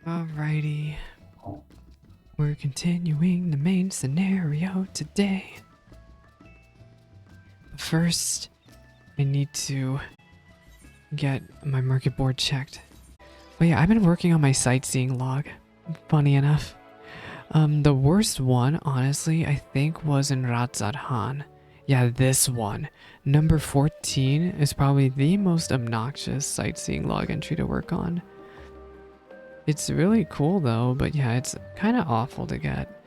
Alrighty. We're continuing the main scenario today. First, I need to get my market board checked. But yeah, I've been working on my sightseeing log. Funny enough. The worst one, honestly, I think was in Ratzadhan. Yeah, this one. Number 14 is probably the most obnoxious sightseeing log entry to work on. It's really cool though, but yeah, it's kind of awful to get.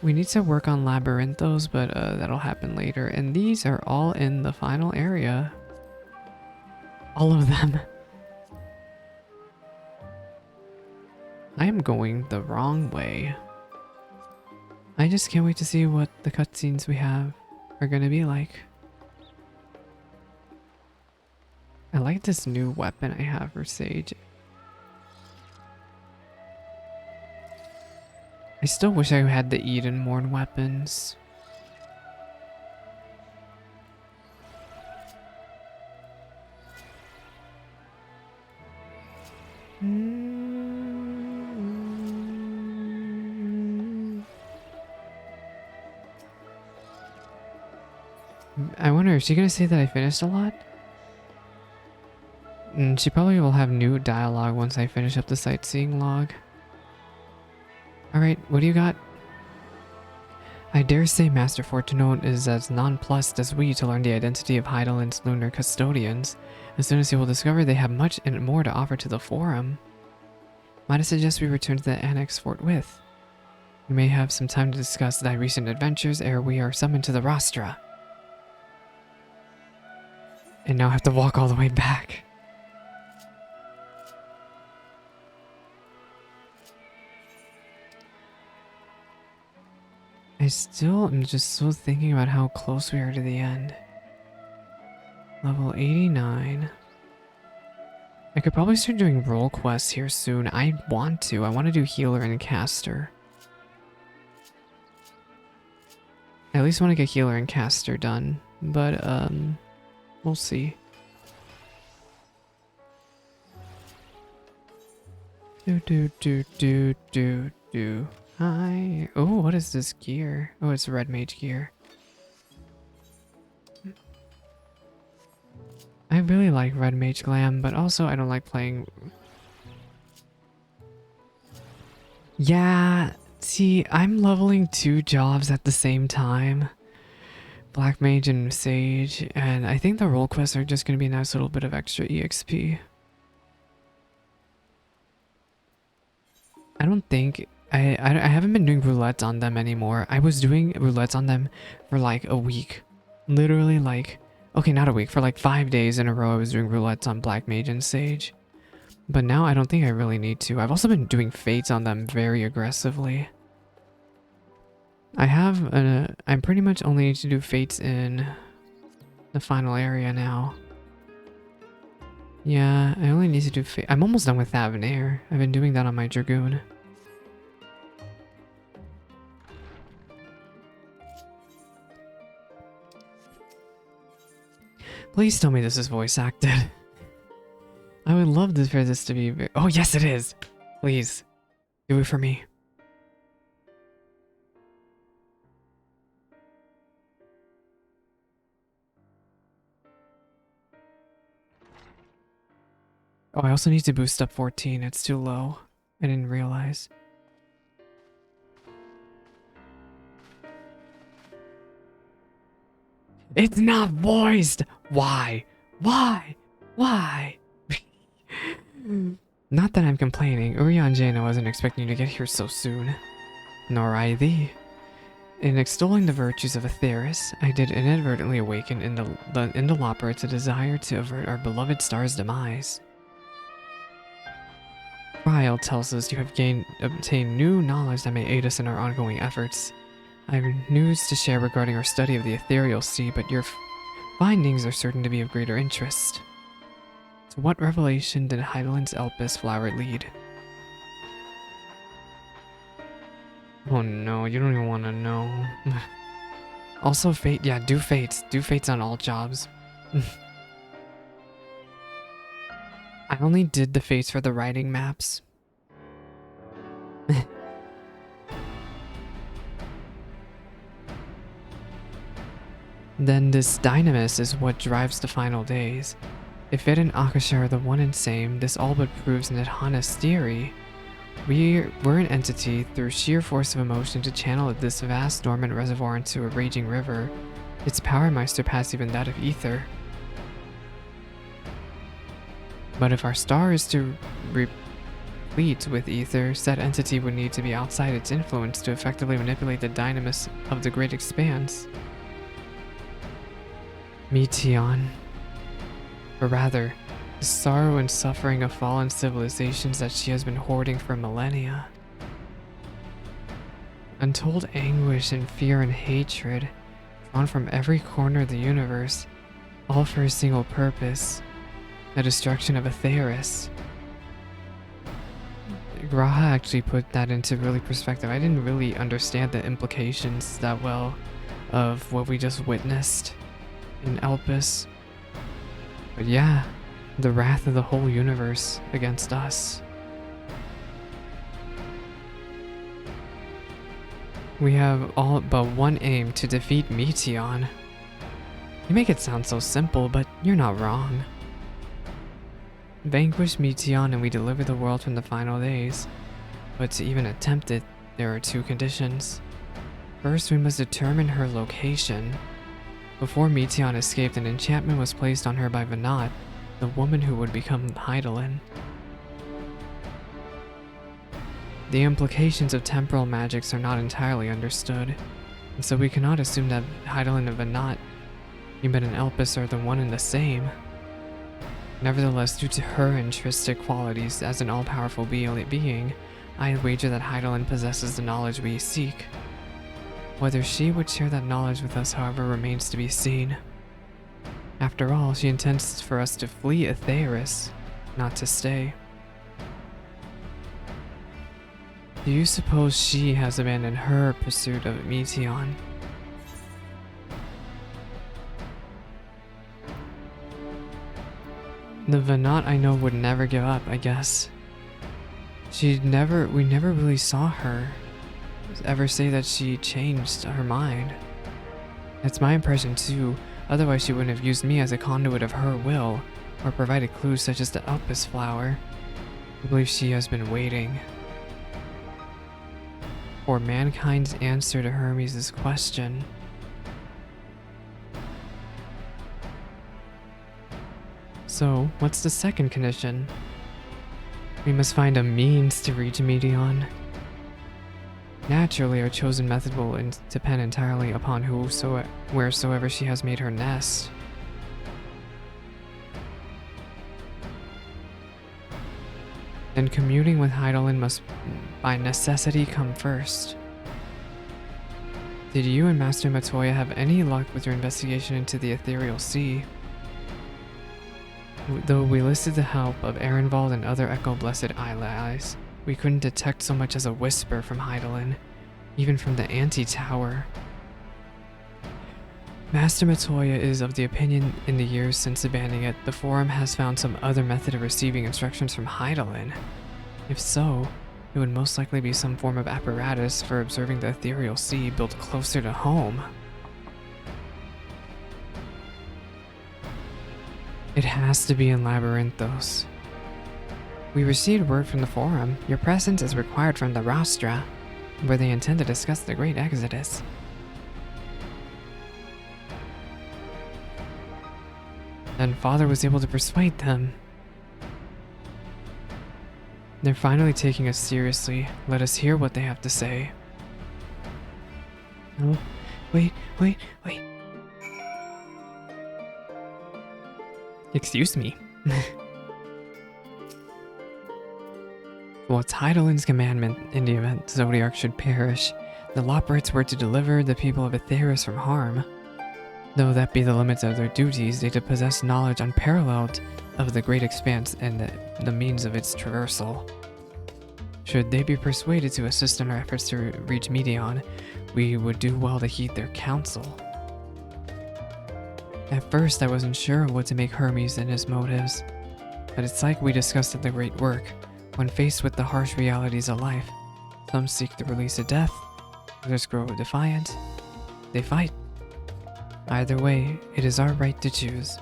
We need to work on labyrinthos, but that'll happen later. And these are all in the final area. All of them. I am going the wrong way. I just can't wait to see what the cutscenes we have are gonna be like. I like this new weapon I have for Sage. I still wish I had the Edenmorn weapons. I wonder, is she gonna say that I finished a lot? She probably will have new dialogue once I finish up the sightseeing log. Alright, what do you got? I dare say Master Fortunote is as nonplussed as we to learn the identity of Heidelin's lunar custodians. As soon as he will discover they have much and more to offer to the Forum. Might I suggest we return to the Annex forthwith? We may have some time to discuss thy recent adventures ere we are summoned to the Rostra. And now I have to walk all the way back. I still am just still thinking about how close we are to the end. Level 89. I could probably start doing role quests here soon. I want to do healer and caster. I at least want to get healer and caster done, but we'll see. Do. Hi. Oh, what is this gear? Oh, it's red mage gear. I really like red mage glam, but also I don't like playing. Yeah, see, I'm leveling 2 jobs at the same time. Black mage and sage, and I think the role quests are just going to be a nice little bit of extra EXP. I don't think I haven't been doing roulettes on them anymore. I was doing roulettes on them for like a week. Literally like, okay, not a week, for like 5 days in a row I was doing roulettes on Black Mage and Sage. But now I don't think I really need to. I've also been doing fates on them very aggressively. I'm pretty much only need to do fates in the final area now. Yeah, I only need to do fate. I'm almost done with Avenir. I've been doing that on my Dragoon. Please tell me this is voice acted. I would love this for this to be. Oh, yes, it is. Please do it for me. Oh, I also need to boost up 14. It's too low. I didn't realize. It's not voiced! Why? Why? Why? Not that I'm complaining. Urian Jane, I wasn't expecting you to get here so soon. Nor I thee. In extolling the virtues of Atheris, I did inadvertently awaken in the Indoloperates a desire to avert our beloved star's demise. Ryle tells us you have obtained new knowledge that may aid us in our ongoing efforts. I have news to share regarding our study of the ethereal sea, but your findings are certain to be of greater interest. To what revelation did Heidelin's Elpis flower lead? Oh no, you don't even want to know. Also fate, yeah, do fates. Do fates on all jobs. I only did the fates for the writing maps. Then this dynamis is what drives the final days. If it and Akasha are the one and same, this all but proves Nidhana's theory. We're an entity through sheer force of emotion to channel this vast dormant reservoir into a raging river. Its power might surpass even that of ether. But if our star is to replete with ether, said entity would need to be outside its influence to effectively manipulate the dynamis of the great expanse. Meteon. Or rather, the sorrow and suffering of fallen civilizations that she has been hoarding for millennia. Untold anguish and fear and hatred, drawn from every corner of the universe, all for a single purpose, the destruction of Aetheris. Graha actually put that into really perspective. I didn't really understand the implications that well of what we just witnessed in Elpis. But yeah, the wrath of the whole universe against us. We have all but one aim: to defeat Meteon. You make it sound so simple, but you're not wrong. Vanquish Meteon and we deliver the world from the final days. But to even attempt it, there are two conditions. First, we must determine her location. Before Meteon escaped, an enchantment was placed on her by Venat, the woman who would become Hydaelyn. The implications of temporal magics are not entirely understood, and so we cannot assume that Hydaelyn and Venat, even in Elpis, are the one and the same. Nevertheless, due to her intrinsic qualities as an all-powerful being, I wager that Hydaelyn possesses the knowledge we seek. Whether she would share that knowledge with us, however, remains to be seen. After all, she intends for us to flee Aetheris, not to stay. Do you suppose she has abandoned her pursuit of Meteon? The Venat I know would never give up, I guess. We never really saw her ever say that she changed her mind. That's my impression too, otherwise she wouldn't have used me as a conduit of her will, or provided clues such as the Elpis flower. I believe she has been waiting for mankind's answer to Hermes' question. So, what's the second condition? We must find a means to reach Meteon. Naturally, our chosen method will depend entirely upon wheresoever she has made her nest. And communing with Hydaelyn must by necessity come first. Did you and Master Matoya have any luck with your investigation into the Ethereal Sea? Though we listed the help of Ehrenwald and other Echo-blessed allies, we couldn't detect so much as a whisper from Hydaelyn, even from the anti-tower. Master Matoya is of the opinion in the years since abandoning it, the Forum has found some other method of receiving instructions from Hydaelyn. If so, it would most likely be some form of apparatus for observing the Ethereal Sea built closer to home. It has to be in Labyrinthos. We received word from the Forum. Your presence is required from the Rostra, where they intend to discuss the Great Exodus. Then Father was able to persuade them. They're finally taking us seriously. Let us hear what they have to say. Oh, wait. Excuse me. What's Hydaelyn's commandment in the event Zodiark should perish? The Loporrits were to deliver the people of Aetheris from harm. Though that be the limits of their duties, they to possess knowledge unparalleled of the great expanse and the means of its traversal. Should they be persuaded to assist in our efforts to reach Meteon, we would do well to heed their counsel. At first, I wasn't sure what to make Hermes and his motives, but it's like we discussed at the Great Work. When faced with the harsh realities of life, Some seek the release of death, others grow defiant. They fight. Either way, it is our right to choose.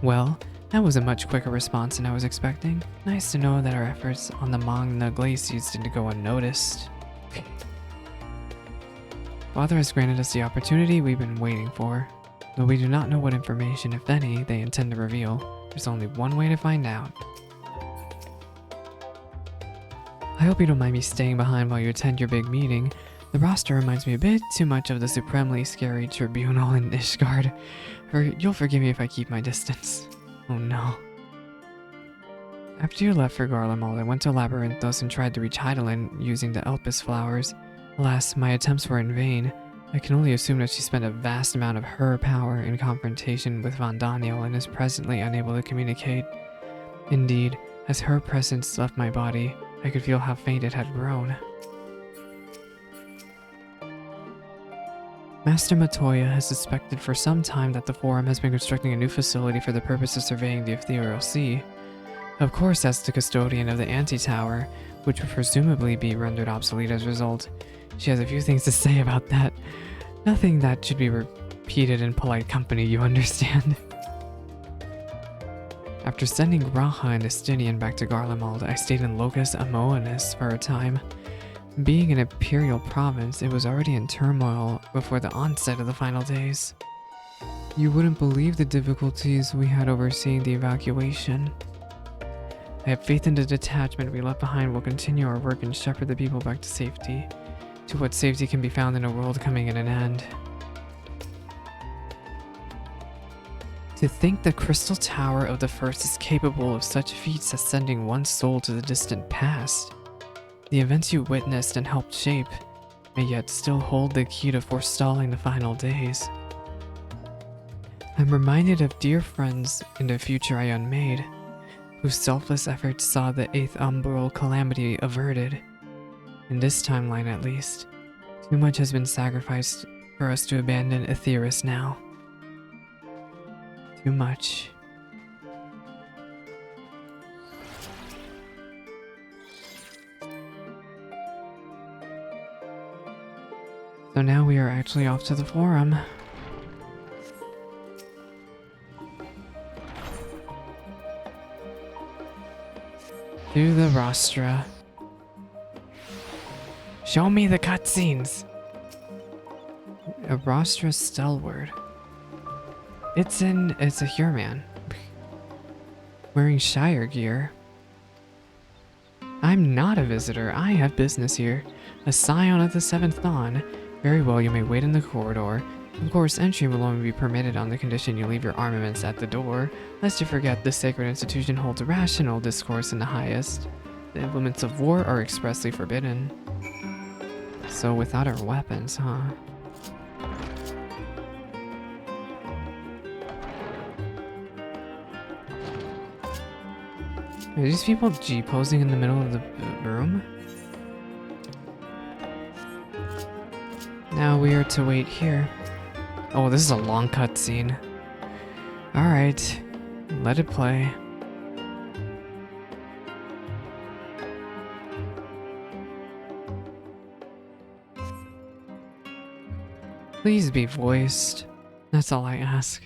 Well, that was a much quicker response than I was expecting. Nice to know that our efforts on the Magna Glaciers didn't go unnoticed. Father has granted us the opportunity we've been waiting for. Though we do not know what information, if any, they intend to reveal, there's only one way to find out. I hope you don't mind me staying behind while you attend your big meeting. The roster reminds me a bit too much of the supremely scary tribunal in Ishgard. You'll forgive me if I keep my distance. Oh no. After you left for Garlemald, I went to Labyrinthos and tried to reach Heidelin using the Elpis flowers. Alas, my attempts were in vain. I can only assume that she spent a vast amount of her power in confrontation with Von Daniel and is presently unable to communicate. Indeed, as her presence left my body, I could feel how faint it had grown. Master Matoya has suspected for some time that the Forum has been constructing a new facility for the purpose of surveying the Ethereal Sea. Of course, as the custodian of the Anti-Tower, which would presumably be rendered obsolete as a result. She has a few things to say about that. Nothing that should be repeated in polite company, you understand. After sending Raha and Estinian back to Garlemald, I stayed in Locus Amoenus for a time. Being an imperial province, it was already in turmoil before the onset of the final days. You wouldn't believe the difficulties we had overseeing the evacuation. I have faith in the detachment we left behind will continue our work and shepherd the people back to safety. To what safety can be found in a world coming in an end. To think the Crystal Tower of the First is capable of such feats as sending one soul to the distant past. The events you witnessed and helped shape may yet still hold the key to forestalling the final days. I'm reminded of dear friends in the future I unmade, whose selfless efforts saw the 8th umbral calamity averted. In this timeline at least, too much has been sacrificed for us to abandon Aetheris now. Too much. So now we are actually off to the Forum. To the Rostra. Show me the cutscenes. A Rostra Stalwart. It's a Hureman. Wearing Shire gear. I'm not a visitor. I have business here. A scion of the 7th Dawn. Very well, you may wait in the corridor. Of course, entry will only be permitted on the condition you leave your armaments at the door, lest you forget the sacred institution holds rational discourse in the highest. The implements of war are expressly forbidden. So without our weapons, huh? Are these people G-posing in the middle of the room? Now we are to wait here. Oh, this is a long cutscene. Alright, let it play. Please be voiced. That's all I ask.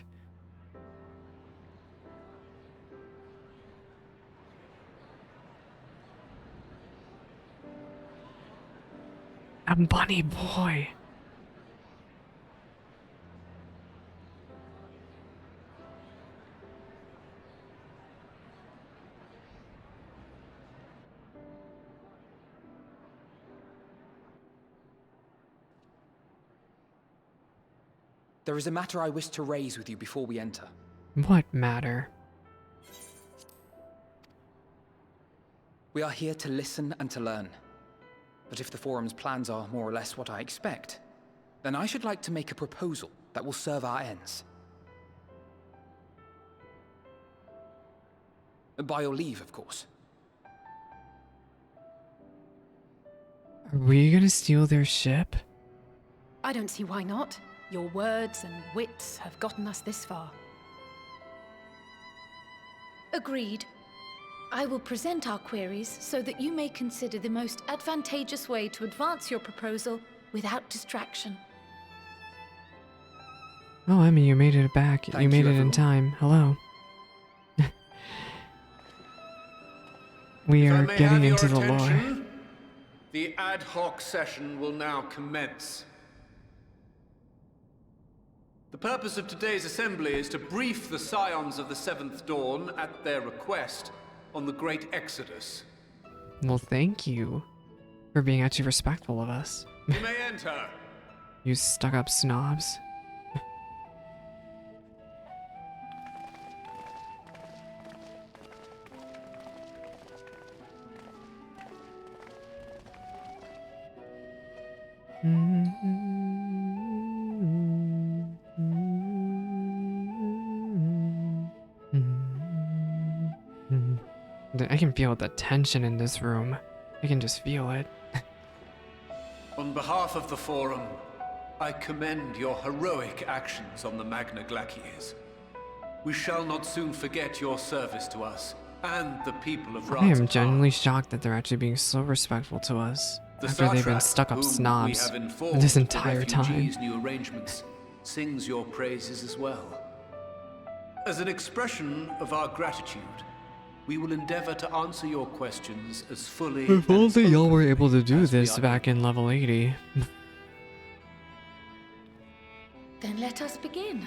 A bunny boy. There is a matter I wish to raise with you before we enter. What matter? We are here to listen and to learn. But if the Forum's plans are more or less what I expect, then I should like to make a proposal that will serve our ends. By your leave, of course. Are we gonna steal their ship? I don't see why not. Your words and wits have gotten us this far. Agreed. I will present our queries so that you may consider the most advantageous way to advance your proposal without distraction. Oh, Emmy, you made it back. Thank You made you, it in everyone. time. Hello. We If I are may getting have your into the lore. attention, the ad hoc session will now commence. The purpose of today's assembly is to brief the Scions of the Seventh Dawn, at their request, on the Great Exodus. Well, thank you for being actually respectful of us. You may enter. You stuck-up snobs. I can feel the tension in this room. I can just feel it. On behalf of the Forum, I commend your heroic actions on the Magna Glacies. We shall not soon forget your service to us and the people of I am Raza. genuinely shocked that they're actually being so respectful to us The after they've been Satrap, stuck-up whom snobs we have informed this of entire the time. refugees' new arrangements, sings your praises as well. As an expression of our gratitude, we will endeavor to answer your questions as fully. If and only y'all were openly able to do as we this are back in level 80. Then let us begin.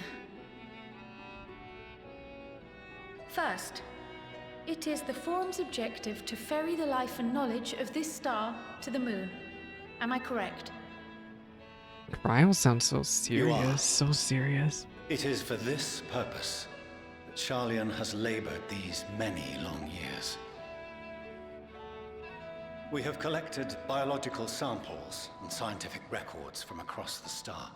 First, it is the Forum's objective to ferry the life and knowledge of this star to the moon. Am I correct? Cryo sounds so You are. serious, so serious. It is for this purpose that Charlian has labored these many long years. We have collected biological samples and scientific records from across the star.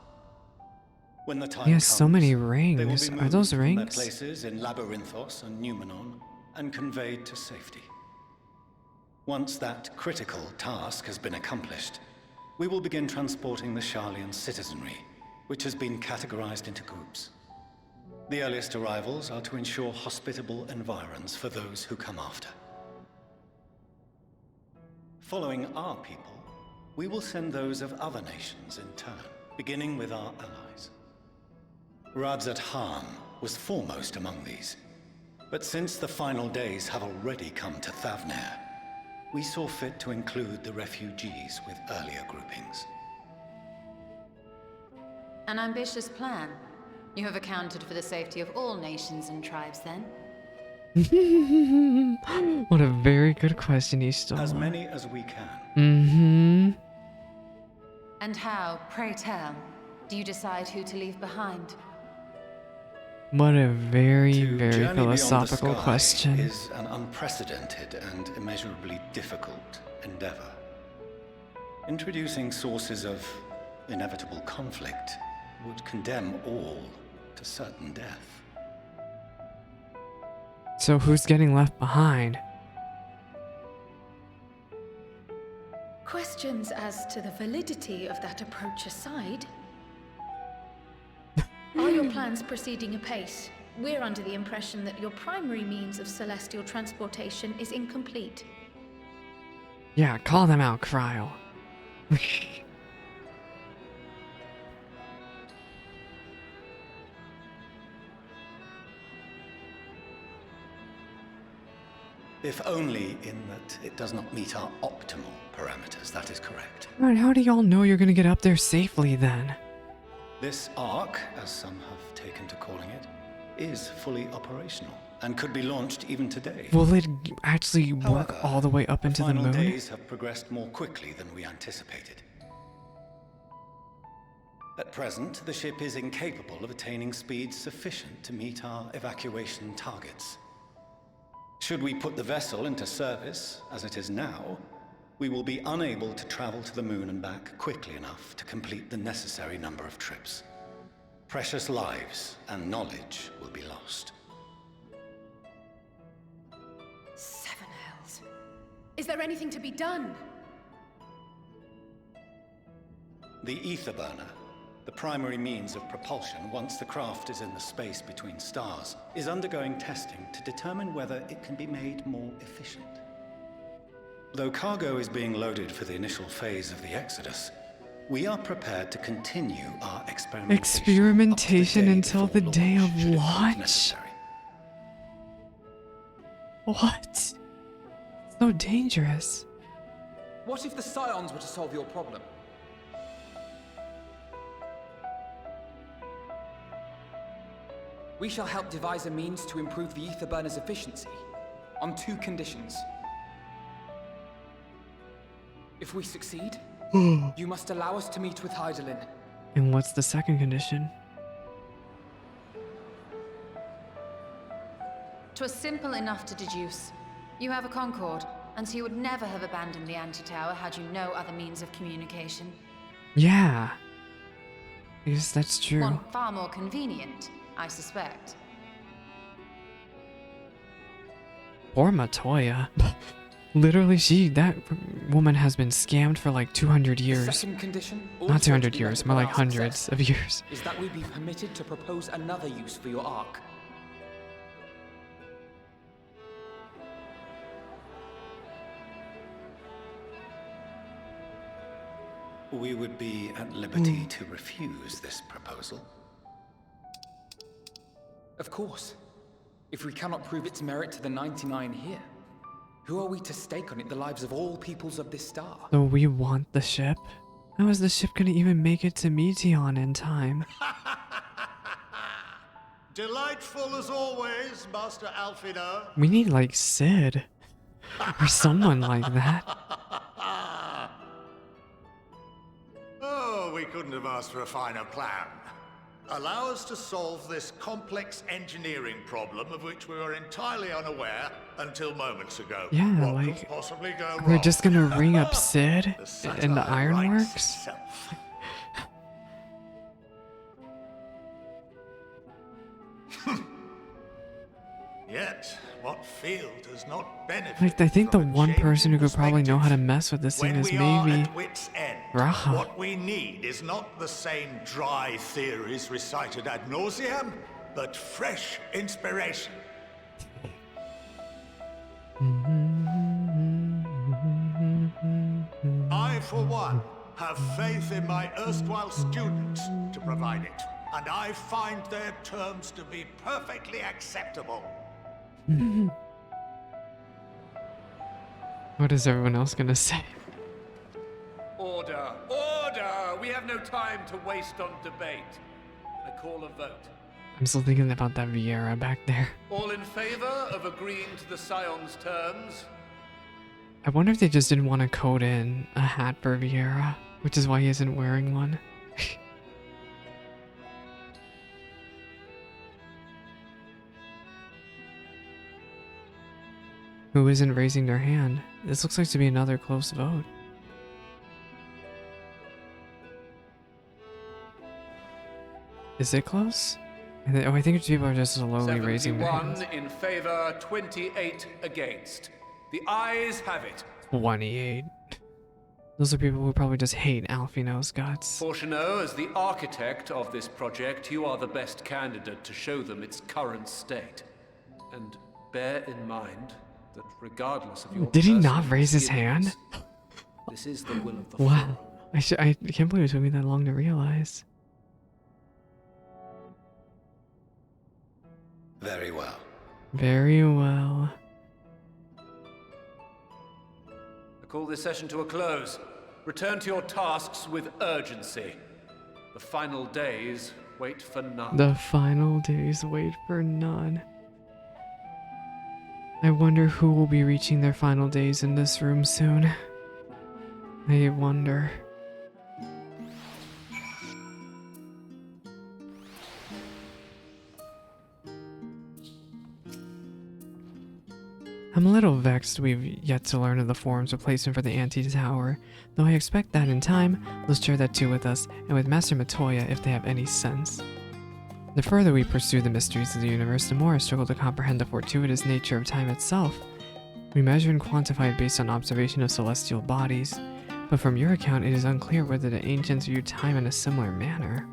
When the time He has so many they will rings. be Are those moved from their rings? places in Labyrinthos and Numenon and conveyed to safety. Once that critical task has been accomplished, we will begin transporting the Charlian citizenry, which has been categorized into groups. The earliest arrivals are to ensure hospitable environs for those who come after. Following our people, we will send those of other nations in turn, beginning with our allies. Radzat Han was foremost among these, but since the final days have already come to Thavnair, we saw fit to include the refugees with earlier groupings. An ambitious plan. You have accounted for the safety of all nations and tribes, then? What a very good question he stole. As many as we can. Mm-hmm. And how, pray tell, do you decide who to leave behind? What a very, To very journey beyond the philosophical sky question. is an unprecedented and immeasurably difficult endeavor. Introducing sources of inevitable conflict would condemn all to certain death. So who's getting left behind? Questions as to the validity of that approach aside, are your plans proceeding apace? We're under the impression that your primary means of celestial transportation is incomplete. Yeah, call them out, Cryo. If only in that it does not meet our optimal parameters, that is correct. Alright, how do y'all know you're gonna get up there safely then? This arc, as some have taken to calling it, is fully operational and could be launched even today. Will it actually work However, all the way up into the final moon? days have progressed more quickly than we anticipated. At present, the ship is incapable of attaining speeds sufficient to meet our evacuation targets. Should we put the vessel into service, as it is now, we will be unable to travel to the moon and back quickly enough to complete the necessary number of trips. Precious lives and knowledge will be lost. Seven hells. Is there anything to be done? The ether burner, the primary means of propulsion once the craft is in the space between stars, is undergoing testing to determine whether it can be made more efficient. Though cargo is being loaded for the initial phase of the Exodus, we are prepared to continue our Experimentation until the day of should it prove launch? necessary. What? So dangerous. What if the Scions were to solve your problem? We shall help devise a means to improve the ether burner's efficiency, on 2 conditions. If we succeed, you must allow us to meet with Hydaelyn. And what's the second condition? 'Twas simple enough to deduce. You have a Concord, and so you would never have abandoned the anti-tower had you no other means of communication. Yeah. I guess that's true. One far more convenient, I suspect. Poor Matoya. Literally, that woman has been scammed for like 200 The years. second condition, Not also 200 to be years, rendered more by like our hundreds success, of years. is that we be permitted to propose another use for your Ark. We would be at liberty to refuse this proposal. Of course. If we cannot prove its merit to the 99 here, who are we to stake on it the lives of all peoples of this star? So we want the ship? How is the ship gonna even make it to Meteon in time? Delightful as always, Master Alfino. We need like Sid. Or someone like that. Oh, we couldn't have asked for a finer plan. Allow us to solve this complex engineering problem of which we were entirely unaware until moments ago. Yeah, what like, could possibly go wrong? We're just gonna ring up Sid in the satire writes ironworks? itself. Yet, what field does not benefit? Like, I think the from a one change person in who could probably know how to perspective? mess with this thing When is we are maybe at wit's end, Raha. what we need is not the same dry theories recited ad nauseam, but fresh inspiration. I, for one, have faith in my erstwhile students to provide it, and I find their terms to be perfectly acceptable. What is everyone else gonna say? Order! Order! We have no time to waste on debate. I call a vote. I'm still thinking about that Vieira back there. All in favor of agreeing to the Scion's terms? I wonder if they just didn't want to code in a hat for Vieira, which is why he isn't wearing one. Who isn't raising their hand? This looks like to be another close vote. Is it close? I think people are just slowly raising their hands. 71 in favor, 28 against. The ayes have it. 28. Those are people who probably just hate Alfino's guts. Fortuneau, as the architect of this project, you are the best candidate to show them its current state. And bear in mind that regardless of your Did he personal not raise his feelings, hand? this is the will of the Wow. forum. I can't believe it took me that long to realize. Very well. Very well. I call this session to a close. Return to your tasks with urgency. The final days wait for none. The final days wait for none. I wonder who will be reaching their final days in this room soon. I wonder. I'm a little vexed we've yet to learn of the forum's replacement for the anti-tower, though I expect that in time, they'll share that too with us, and with Master Matoya if they have any sense. The further we pursue the mysteries of the universe, the more I struggle to comprehend the fortuitous nature of time itself. We measure and quantify it based on observation of celestial bodies, but from your account it is unclear whether the ancients viewed time in a similar manner.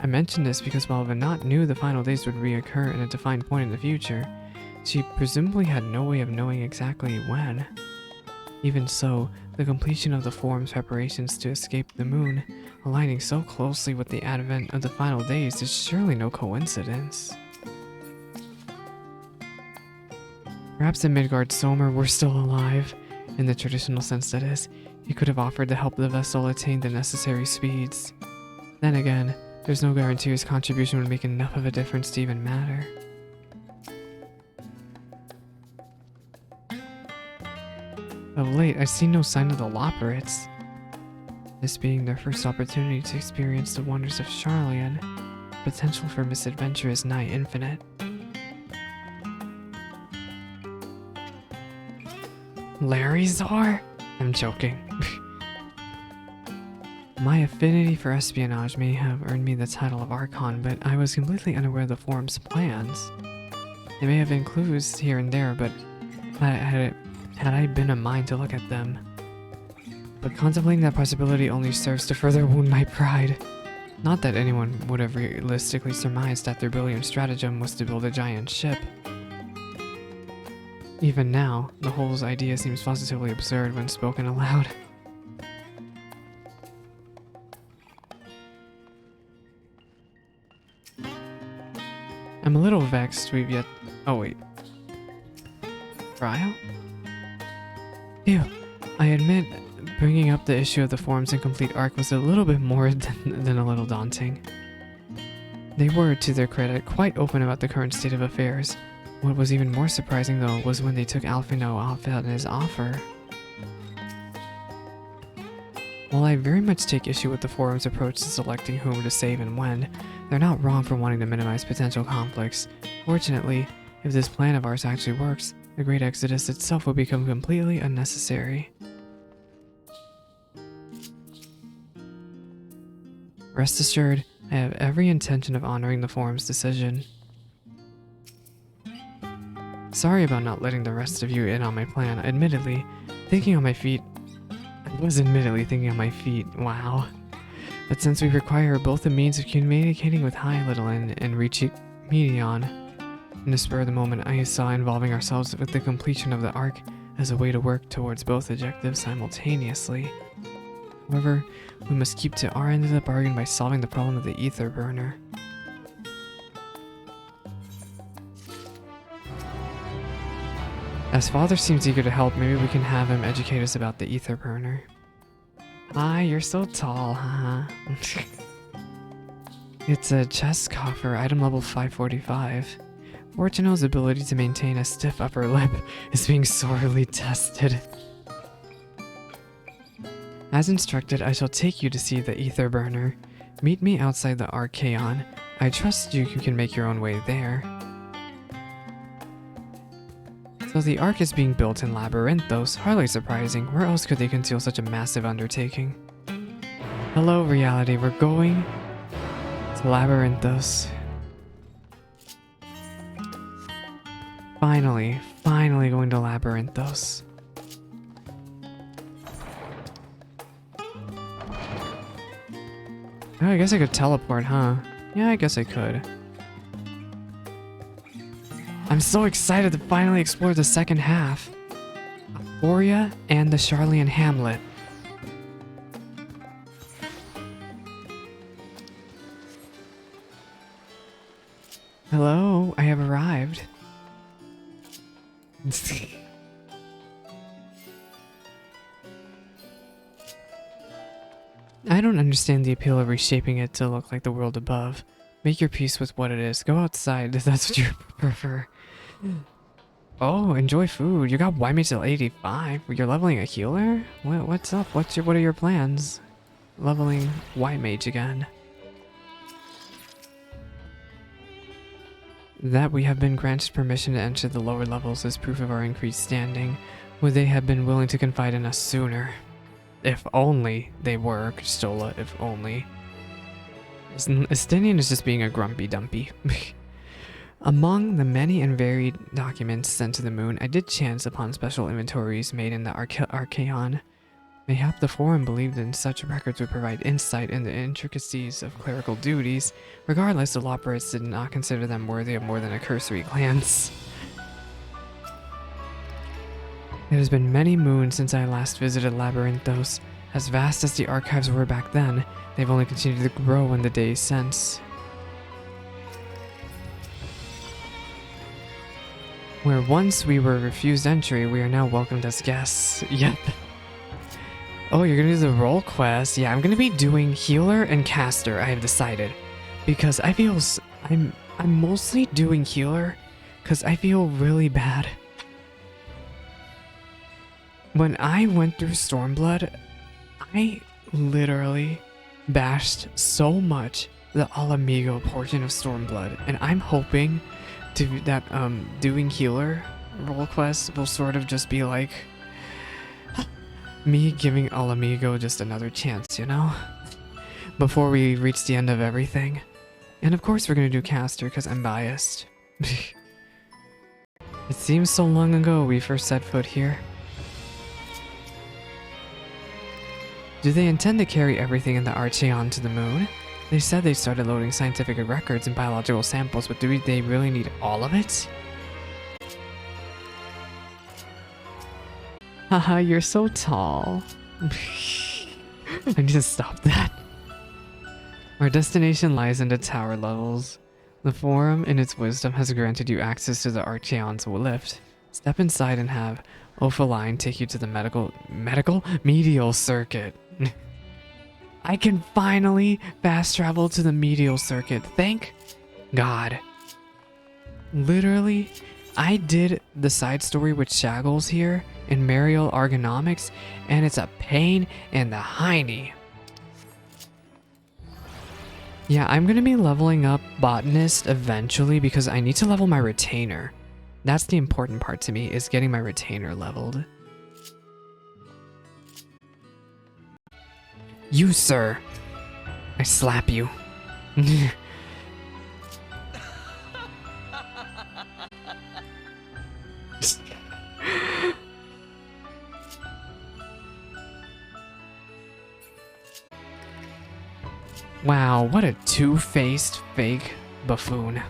I mentioned this because while Venat knew the final days would reoccur in a defined point in the future, she presumably had no way of knowing exactly when. Even so, the completion of the forum's preparations to escape the moon, aligning so closely with the advent of the final days, is surely no coincidence. Perhaps if Midgard Somer were still alive, in the traditional sense that is, he could have offered to help the vessel attain the necessary speeds. Then again, there's no guarantee his contribution would make enough of a difference to even matter. Of late, I've seen no sign of the Loperates. This being their first opportunity to experience the wonders of Sharlayan, potential for misadventure is nigh infinite. Larizar? I'm joking. My affinity for espionage may have earned me the title of Archon, but I was completely unaware of the forum's plans. They may have been clues here and there, but had I been a mind to look at them. But contemplating that possibility only serves to further wound my pride. Not that anyone would have realistically surmised that their brilliant stratagem was to build a giant ship. Even now, the whole idea seems positively absurd when spoken aloud. I'm a little vexed we've yet... Oh wait. Trial? Ew. I admit, bringing up the issue of the forum's incomplete arc was a little bit more than a little daunting. They were, to their credit, quite open about the current state of affairs. What was even more surprising, though, was when they took Alphino off on his offer. While I very much take issue with the forum's approach to selecting whom to save and when, they're not wrong for wanting to minimize potential conflicts. Fortunately, if this plan of ours actually works, the Great Exodus itself will become completely unnecessary. Rest assured, I have every intention of honoring the forum's decision. Sorry about not letting the rest of you in on my plan. Admittedly, thinking on my feet... wow. But since we require both the means of communicating with High Little and reaching Medion, in the spur of the moment I saw involving ourselves with the completion of the arc as a way to work towards both objectives simultaneously. However, we must keep to our end of the bargain by solving the problem of the ether burner. As Father seems eager to help, maybe we can have him educate us about the ether burner. Ah, you're so tall, huh? It's a chest coffer, item level 545. Fortuno's ability to maintain a stiff upper lip is being sorely tested. As instructed, I shall take you to see the ether burner. Meet me outside the Archaeon. I trust you can make your own way there. So the Ark is being built in Labyrinthos, hardly surprising. Where else could they conceal such a massive undertaking? Hello, reality. We're going to Labyrinthos. Finally going to Labyrinthos. Oh, I guess I could teleport, huh? Yeah, I guess I could. I'm so excited to finally explore the second half. Aphoria and the Sharlayan Hamlet. Hello, I have arrived. I don't understand the appeal of reshaping it to look like the world above. Make your peace with what it is. Go outside if that's what you prefer. Oh, enjoy food. You got Ymage till 85. You're leveling a healer? What's up? What are your plans? Leveling Ymage again. That we have been granted permission to enter the lower levels is proof of our increased standing. Would they have been willing to confide in us sooner? If only they were, Stola, if only. Estinian is just being a grumpy dumpy. Among the many and varied documents sent to the moon, I did chance upon special inventories made in the Archaeon. Mayhap the Forum believed in such records would provide insight into the intricacies of clerical duties. Regardless, the Loperists did not consider them worthy of more than a cursory glance. It has been many moons since I last visited Labyrinthos. As vast as the archives were back then, they've only continued to grow in the days since. Where once we were refused entry, we are now welcomed as guests. Yep. Oh, you're gonna do the role quest? Yeah, I'm gonna be doing healer and caster, I have decided. Because I feel... I'm mostly doing healer, because I feel really bad. When I went through Stormblood, I literally bashed so much the Alamigo portion of Stormblood, and I'm hoping that doing healer role quests will sort of just be like me giving Alamigo just another chance, you know? Before we reach the end of everything. And of course we're gonna do caster because I'm biased. It seems so long ago we first set foot here. Do they intend to carry everything in the Archeon to the moon? They said they started loading scientific records and biological samples, but do they really need all of it? Haha, you're so tall. I need to stop that. Our destination lies in the tower levels. The Forum, in its wisdom, has granted you access to the Archeon's lift. Step inside and have Ophaline take you to the medial circuit. I can finally fast travel to the medial circuit. Thank God. Literally, I did the side story with Shaggles here in Mariel Ergonomics, and it's a pain in the hiney. Yeah, I'm gonna be leveling up Botanist eventually because I need to level my retainer. That's the important part to me, is getting my retainer leveled. You, sir. I slap you. Wow, what a two-faced fake buffoon.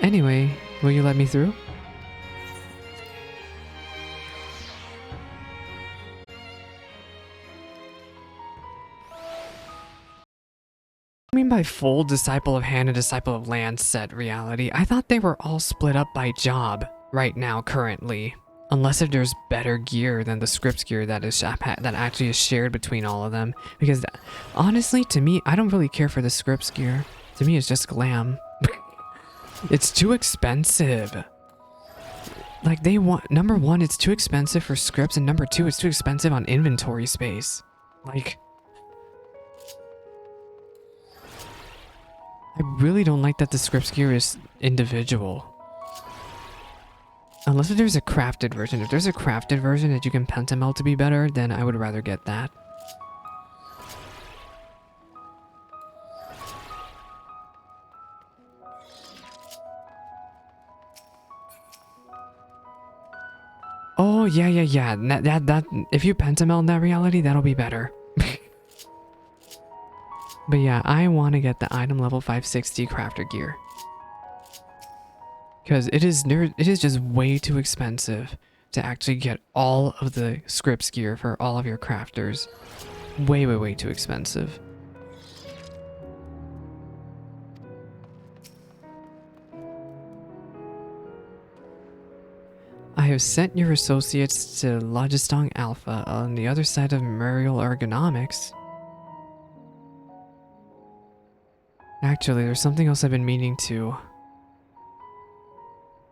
Anyway, will you let me through? I mean by full Disciple of Hand and Disciple of Land set reality, I thought they were all split up by job right now currently. Unless if there's better gear than the scripts gear that actually is shared between all of them. Because honestly, to me, I don't really care for the scripts gear. To me, it's just glam. It's too expensive. Like they want, number one, it's too expensive for scripts, and number two, it's too expensive on inventory space. Like, I really don't like that the scripts gear is individual. Unless if there's a crafted version. If there's a crafted version that you can pentamel to be better, then I would rather get that. Oh, yeah. That if you pentamel in that reality, that'll be better. But yeah, I want to get the item level 560 crafter gear. Because it is just way too expensive to actually get all of the scripts gear for all of your crafters. Way too expensive. I have sent your associates to Logistong Alpha on the other side of Mariel Ergonomics. Actually, there's something else I've been meaning to.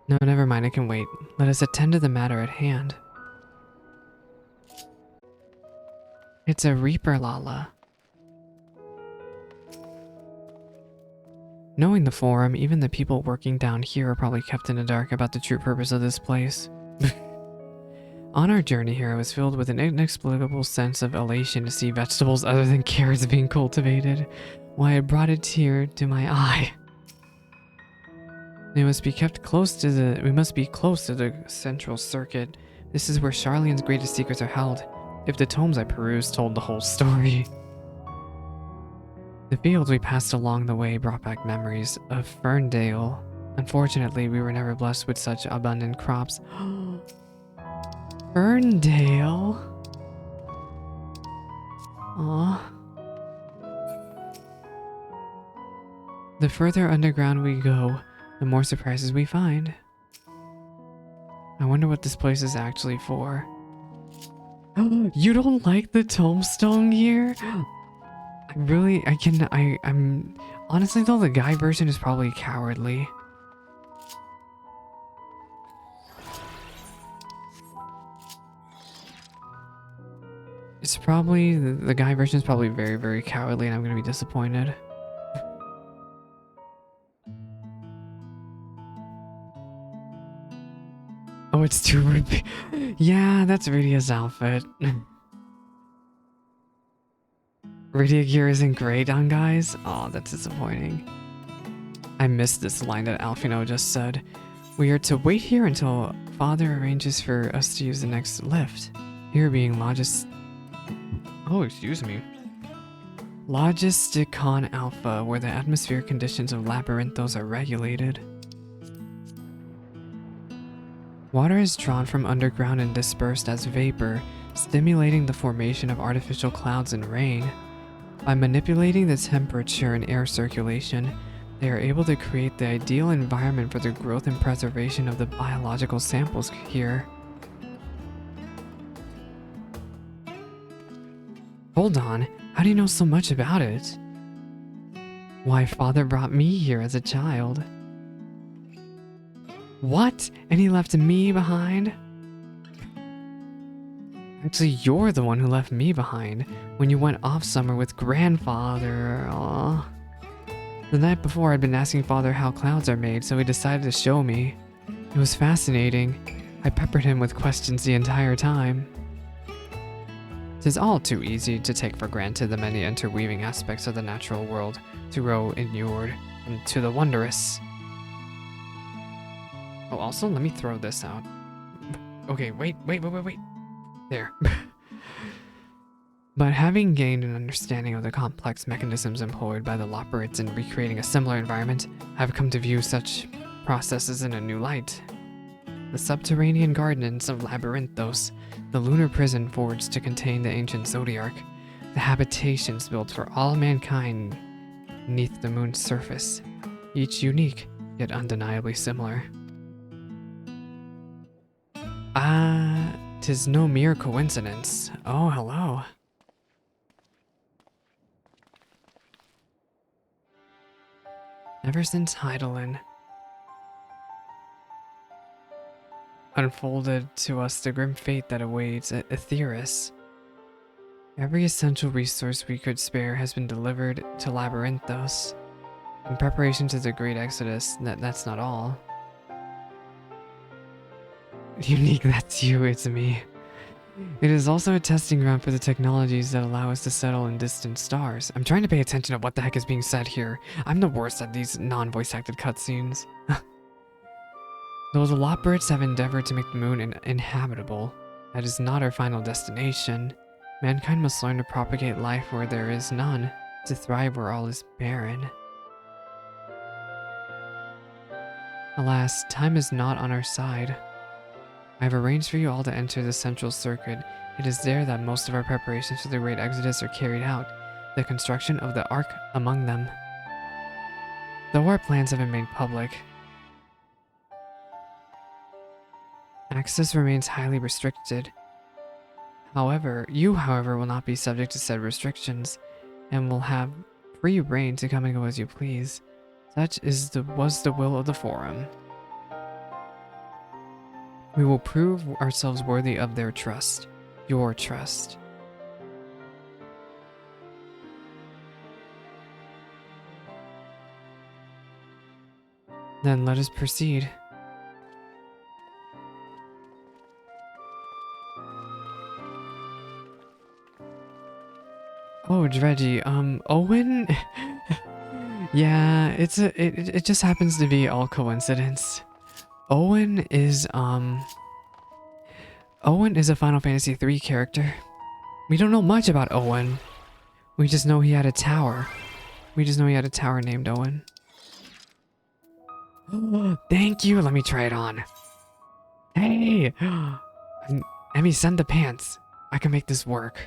No, never mind, I can wait. Let us attend to the matter at hand. It's a Reaper, Lala. Knowing the Forum, even the people working down here are probably kept in the dark about the true purpose of this place. On our journey here, I was filled with an inexplicable sense of elation to see vegetables other than carrots being cultivated. Why, it brought a tear to my eye. We must be close to the central circuit. This is where Charlene's greatest secrets are held. If the tomes I perused told the whole story. The fields we passed along the way brought back memories of Ferndale. Unfortunately, we were never blessed with such abundant crops. Ferndale? Aw. The further underground we go, the more surprises we find. I wonder what this place is actually for. You don't like the tombstone gear? I'm honestly though, the guy version is probably cowardly. It's probably, the guy version is probably very, very cowardly and I'm gonna be disappointed. Oh, it's too rippy. Yeah, that's Rydia's outfit. Rydia gear isn't great on guys? Oh, that's disappointing. I missed this line that Alfino just said. We are to wait here until Father arranges for us to use the next lift. Here being Logisticon Alpha, where the atmospheric conditions of Labyrinthos are regulated. Water is drawn from underground and dispersed as vapor, stimulating the formation of artificial clouds and rain. By manipulating the temperature and air circulation, they are able to create the ideal environment for the growth and preservation of the biological samples here. Hold on, how do you know so much about it? Why, Father brought me here as a child. What? And he left me behind? Actually, you're the one who left me behind when you went off somewhere with Grandfather. Aww. The night before, I'd been asking Father how clouds are made, so he decided to show me. It was fascinating. I peppered him with questions the entire time. It is all too easy to take for granted the many interweaving aspects of the natural world to grow inured to the wondrous. Oh, also, let me throw this out. Okay, wait. There. But having gained an understanding of the complex mechanisms employed by the Loporrits in recreating a similar environment, I've come to view such processes in a new light. The subterranean gardens of Labyrinthos, the lunar prison forged to contain the ancient Zodiarch, the habitations built for all mankind beneath the moon's surface, each unique, yet undeniably similar. 'Tis no mere coincidence. Oh, hello. Ever since Heidelin unfolded to us the grim fate that awaits Aetheris, every essential resource we could spare has been delivered to Labyrinthos. In preparation to the Great Exodus, that's not all. Unique, that's you, it's me. It is also a testing ground for the technologies that allow us to settle in distant stars. I'm trying to pay attention to what the heck is being said here. I'm the worst at these non-voice acted cutscenes. Though the Loporrits have endeavored to make the moon inhabitable, that is not our final destination. Mankind must learn to propagate life where there is none, to thrive where all is barren. Alas, time is not on our side. I have arranged for you all to enter the central circuit. It is there that most of our preparations for the Great Exodus are carried out, the construction of the Ark among them. Though our plans have been made public, access remains highly restricted. However, will not be subject to said restrictions, and will have free reign to come and go as you please. Such was the will of the Forum. We will prove ourselves worthy of their trust, your trust. Then let us proceed. Oh, Dredgy, Owen? Yeah, it just happens to be all coincidence. Owen is a Final Fantasy III character. We don't know much about Owen. We just know he had a tower. We just know he had a tower named Owen. Thank you. Let me try it on. Hey, Emmy, send the pants. I can make this work.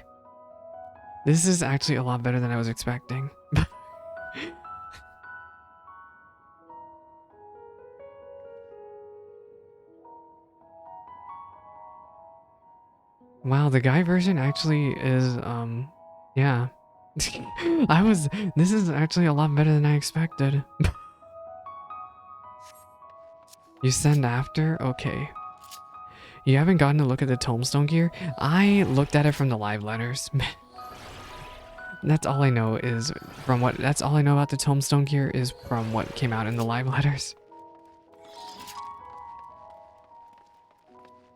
This is actually a lot better than I was expecting. Wow, the guy version actually is, yeah. This is actually a lot better than I expected. You send after? Okay. You haven't gotten to look at the tombstone gear? I looked at it from the live letters. That's all I know that's all I know about the tombstone gear is from what came out in the live letters.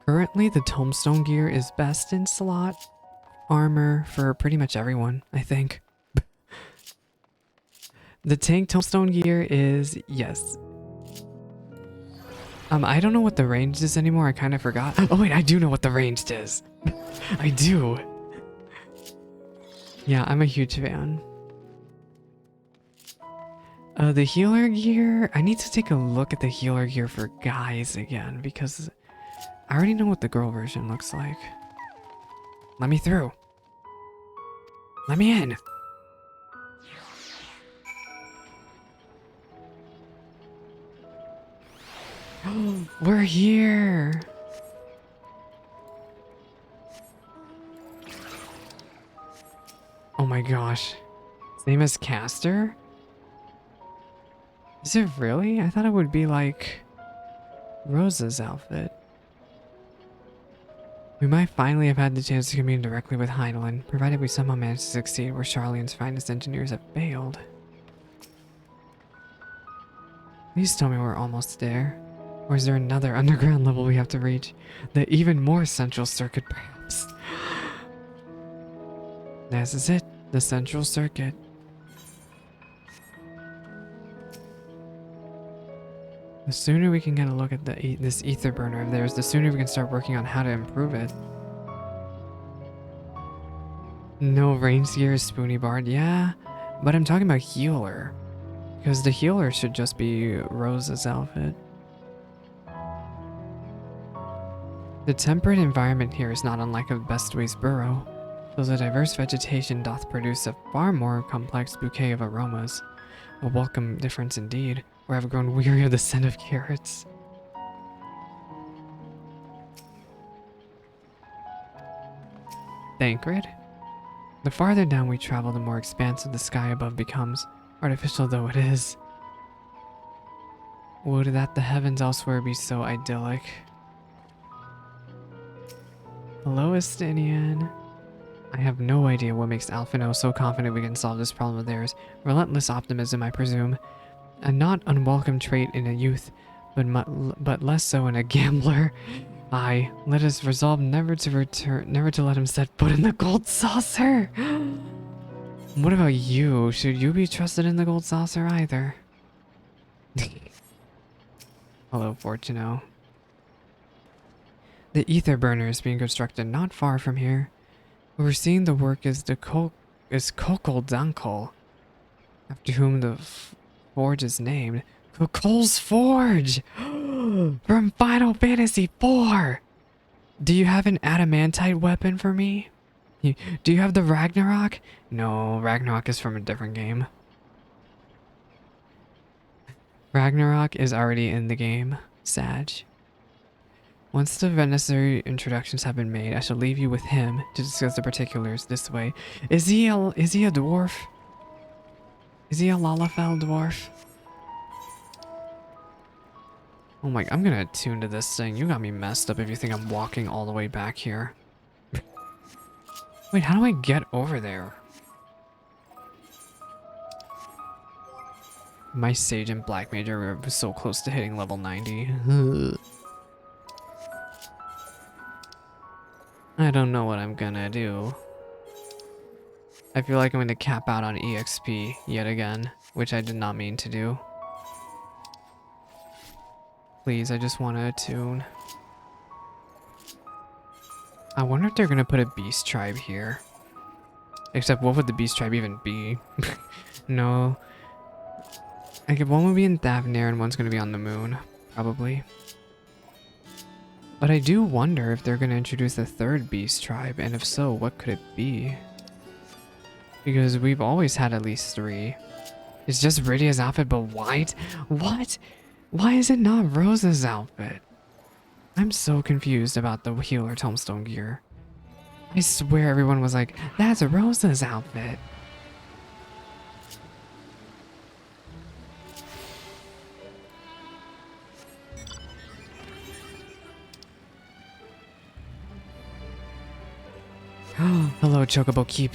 Currently, the tombstone gear is best in slot armor for pretty much everyone, I think. The tank tombstone gear is, yes. I don't know what the ranged is anymore, I kind of forgot. Oh wait, I do know what the ranged is. I do. Yeah, I'm a huge fan. The healer gear, I need to take a look at the healer gear for guys again, because I already know what the girl version looks like. Let me through. Let me in. We're here. Oh my gosh. Same as Caster? Is it really? I thought it would be like Rosa's outfit. We might finally have had the chance to commune directly with Heidelin, provided we somehow manage to succeed where Charlene's finest engineers have failed. Please tell me we're almost there. Or is there another underground level we have to reach? The even more central circuit, perhaps. This is it, the central circuit. The sooner we can get a look at this ether burner of theirs, the sooner we can start working on how to improve it. No, range gear is spoony barred, yeah, but I'm talking about healer. Because the healer should just be Rosa's outfit. The temperate environment here is not unlike a Bestways burrow, though the diverse vegetation doth produce a far more complex bouquet of aromas. A welcome difference indeed, where I've grown weary of the scent of carrots. Thancred? The farther down we travel, the more expansive the sky above becomes, artificial though it is. Would that the heavens elsewhere be so idyllic. Hello, Estinian. I have no idea what makes Alphino so confident we can solve this problem of theirs. Relentless optimism, I presume. A not unwelcome trait in a youth, but less so in a gambler. Aye, let us resolve never to let him set foot in the gold saucer. What about you? Should you be trusted in the gold saucer either? Hello, Fortuno. The ether burner is being constructed not far from here. Overseeing the work is Kokol Dankol, after whom the forge is named. Kokol's Forge! From Final Fantasy IV! Do you have an adamantite weapon for me? Do you have the Ragnarok? No, Ragnarok is from a different game. Ragnarok is already in the game, Sag. Once the necessary introductions have been made, I shall leave you with him to discuss the particulars this way. Is he a dwarf? Is he a Lalafell dwarf? Oh my, I'm gonna attune to this thing. You got me messed up if you think I'm walking all the way back here. Wait, how do I get over there? My Sage and Black Mage are so close to hitting level 90. I don't know what I'm gonna do. I feel like I'm gonna cap out on EXP yet again. which I did not mean to do. Please, I just want to attune. I wonder if they're gonna put a beast tribe here. Except, what would the beast tribe even be? No. Like, one would be in Thavnair and one's gonna be on the moon. Probably. But I do wonder if they're gonna introduce a third beast tribe, and if so, what could it be? Because we've always had at least 3. It's just Rydia's outfit, but white? What? Why is it not Rosa's outfit? I'm so confused about the healer tombstone gear. I swear everyone was like, that's Rosa's outfit. Hello, Chocobo Keep.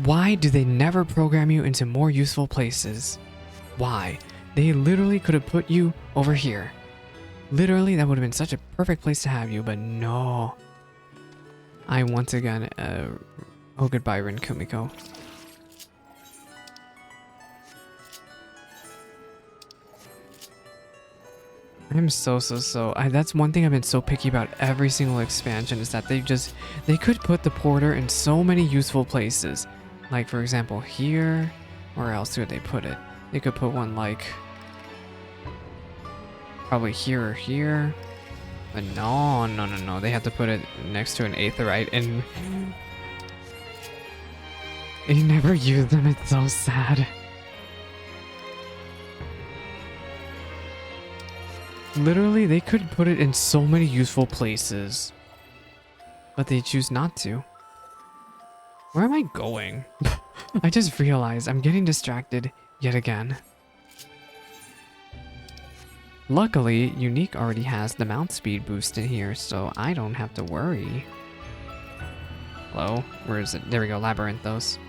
Why do they never program you into more useful places? Why? They literally could have put you over here. Literally, that would have been such a perfect place to have you, but no. I once again, oh goodbye, Rin Kumiko. I'm that's one thing I've been so picky about every single expansion, is that they could put the porter in so many useful places. Like, for example, here, where else would they put it? They could put one like, probably here or here. But no, they have to put it next to an Aetheryte, and they never use them, it's so sad. Literally, they could put it in so many useful places, but they choose not to. Where am I going? I just realized I'm getting distracted yet again. Luckily, Unique already has the mount speed boost in here, so I don't have to worry. Hello? Where is it? There we go, Labyrinthos.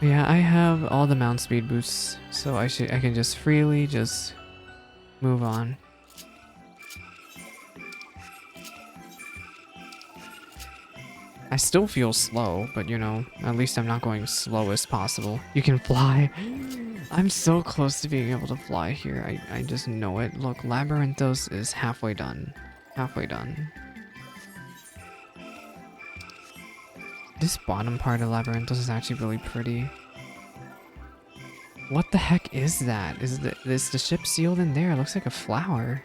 Yeah, I have all the mount speed boosts, so I can just freely just move on. I still feel slow, but you know, at least I'm not going slow as possible. You can fly. I'm so close to being able to fly here. I just know it. Look, Labyrinthos is halfway done. Halfway done. This bottom part of Labyrinthos is actually really pretty. What the heck is that? Is the ship sealed in there? It looks like a flower.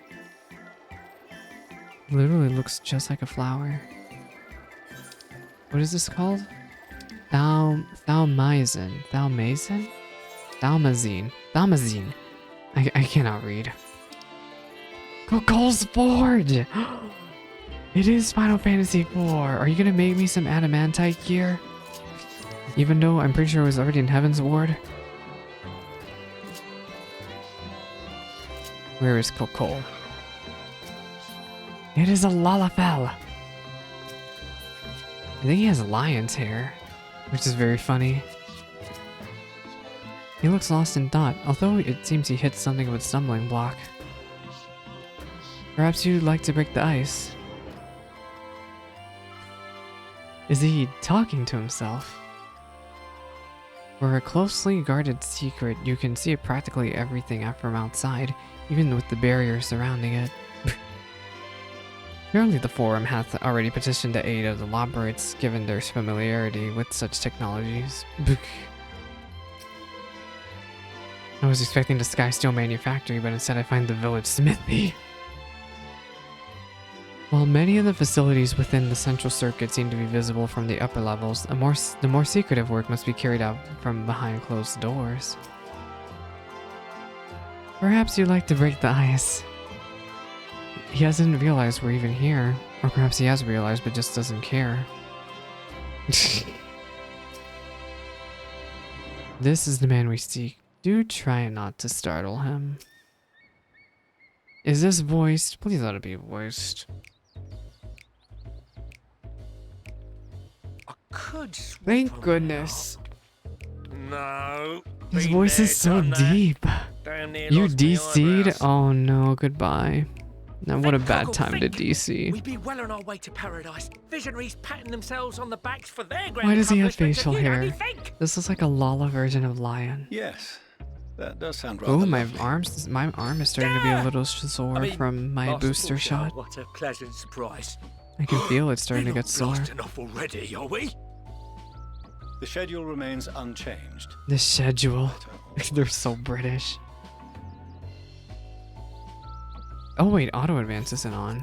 Literally looks just like a flower. What is this called? Thalmazine. I cannot read. Cole's Forge! It is Final Fantasy IV. Are you gonna make me some adamantite gear? Even though I'm pretty sure it was already in Heaven's Ward. Where is Cole? It is a Lalafell. I think he has lion's hair, which is very funny. He looks lost in thought, although it seems he hit something with a stumbling block. Perhaps you'd like to break the ice. Is he talking to himself? For a closely guarded secret, you can see practically everything from outside, even with the barrier surrounding it. Surely the Forum hath already petitioned the aid of the Lobrites, given their familiarity with such technologies. I was expecting the Sky Steel Manufactory, but instead I find the village smithy. While many of the facilities within the central circuit seem to be visible from the upper levels, the more secretive work must be carried out from behind closed doors. Perhaps you'd like to break the ice. He hasn't realized we're even here. Or perhaps he has realized but just doesn't care. This is the man we seek. Do try not to startle him. Is this voiced? Please let it be voiced. Thank goodness. No. His voice is so deep. You DC'd? Oh no, goodbye. Now what a bad time to DC. We'd be well on our way to paradise. Visionaries patting themselves on the backs for their great Why does he have accomplishments, facial and you'd hair? only think. This is like a Lala version of Lion. Yes. That does sound rather Oh, my lovely. arm is starting to be a little sore from my Master booster Porter, shot. What a pleasant surprise. I can feel it starting to We're get not sore. blasting off already, are we? The schedule remains unchanged. The schedule. They're so British. Oh wait, auto advance isn't on.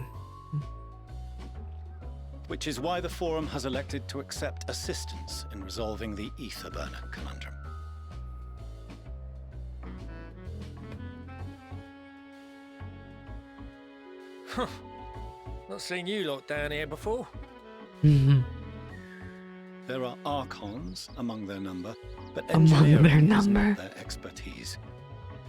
Which is why the Forum has elected to accept assistance in resolving the ether burner conundrum. Not seen you lot down here before. There are Archons among their number, but Among their engineering is number? not their expertise.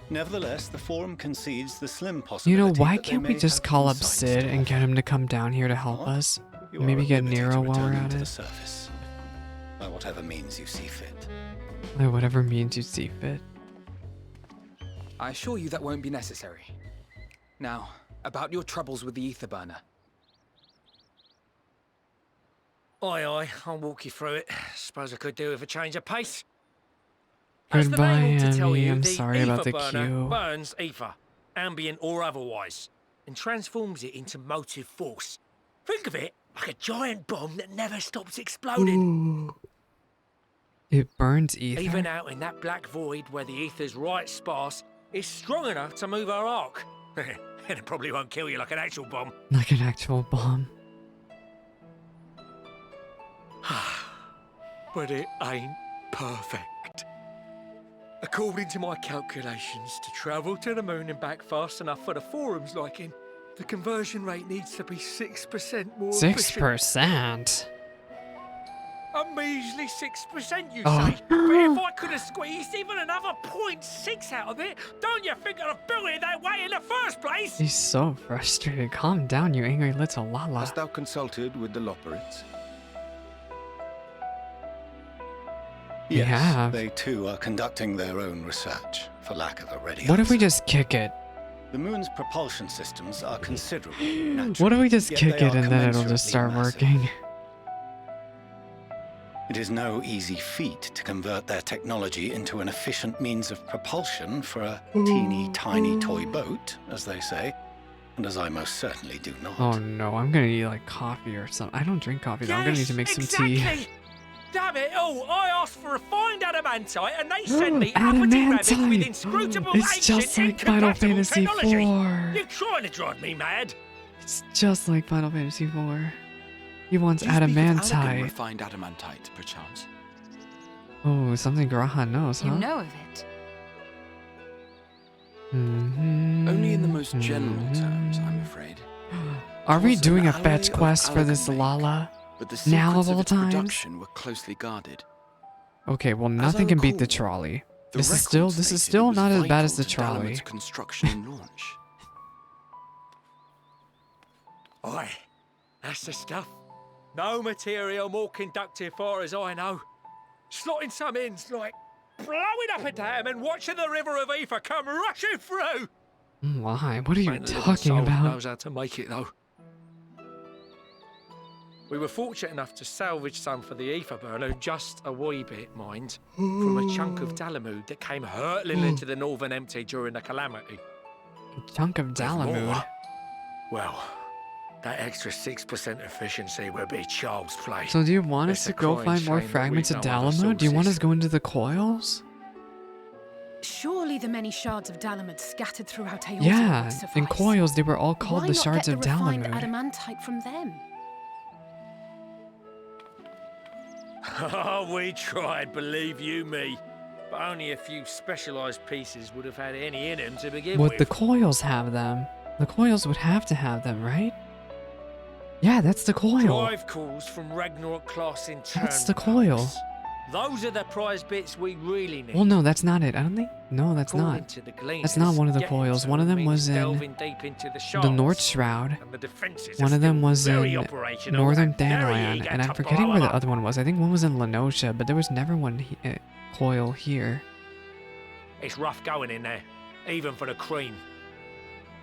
Nevertheless, the Forum concedes the slim You possibility know, why that they can't we may just have call up insights Sid to and get offer. him to come down here to help Or us? you are Maybe at get liberty Nero to while we're return at to the it. surface, by whatever means you see fit. By whatever means you see fit. I assure you that won't be necessary. Now, about your troubles with the ether burner. Aye, aye, I'll walk you through it. Suppose I could do with a change of pace. As the Goodbye, name ought to tell Annie. you, I'm the sorry ether about the burner queue. burns ether, ambient or otherwise, and transforms it into motive force. Think of it like a giant bomb that never stops exploding. It burns ether? Even out in that black void where the ether's right sparse, it's strong enough to move our arc. And it probably won't kill you like an actual bomb. Like an actual bomb. But it ain't perfect. According to my calculations, to travel to the moon and back fast enough for the Forum's liking, the conversion rate needs to be 6% more efficient. 6%? A measly 6%, you Oh. say? But if I could have squeezed even another 0.6 out of it, don't you think I'd have built it that way in the first place? He's so frustrated. Calm down, you angry little Lala. Hast thou consulted with the Loperids? We Yes, have. they too are conducting their own research, for lack of a ready What if we answer. just kick it? The moon's propulsion systems are considerable. What if we just yet kick they it are and then it'll just commensurately start massive. working? It is no easy feat to convert their technology into an efficient means of propulsion for a teeny tiny toy boat, as they say, and as I most certainly do not. Oh no, I'm gonna need like coffee or something. I don't drink coffee though. I'm gonna need to make some tea. Exactly. Damn it all, I asked for refined adamantite and they sent me uppity rabbits with Adamantite! inscrutable It's ancient just like Final incompatible Fantasy technology. IV. You're trying to drive me mad. It's just like Final Fantasy IV. He wants Do you speak of elegant adamantite. refined adamantite, perchance? Oh, something Graha knows, huh? You know of it. Only in the most general terms, I'm afraid. Are we Twas an doing a alloy fetch of quest for this alchemy, Lala? But the Now secrets of all its times? production were closely guarded. Okay, well As I nothing can beat the recall, trolley. The This is record still stated it was not as bad as vital the to trolley. Dalaman's construction and launch. Aye, that's the stuff. No material more conductive far as I know. Slotting some ends like blowing up a dam and watching the river of ether come rushing through. Why? What are you Ain't the living talking soul about? knows how to make it though. We were fortunate enough to salvage some for the ether burner, just a wee bit, mind, from a chunk of Dalamud that came hurtling into the northern empty during the calamity. Chunk of With Dalamud. more, well, that extra 6% efficiency would be child's play. So do you want us It's to a go crying find more shame that fragments of we've no other Dalamud? Do you want us sources. to go into the coils? Surely the many shards of Dalamud scattered throughout Aeosia Yeah, would suffice. in coils they were all called Why the not shards get of the refined Dalamud. adamantite from them? Oh, we tried, believe you me. But only a few specialised pieces would have had any in them to begin Would with. the coils have them? The coils would have to have them, right? Yeah, that's the coil. Drive calls from Ragnarok class in turn. That's the coil. Those are the prize bits we really need. Well, no, that's not it. I don't think. No, that's According not. to the gleaners, That's not one of the getting coils. to One of them means was in delving deep into the the shards, North Shroud. and the defences One are of them still was very in operational Northern and very Danlan, eager and I'm to forgetting blow where the up. other one was. I think one was in Lenosha, but there was never one coil here. It's rough going in there, even for the cream.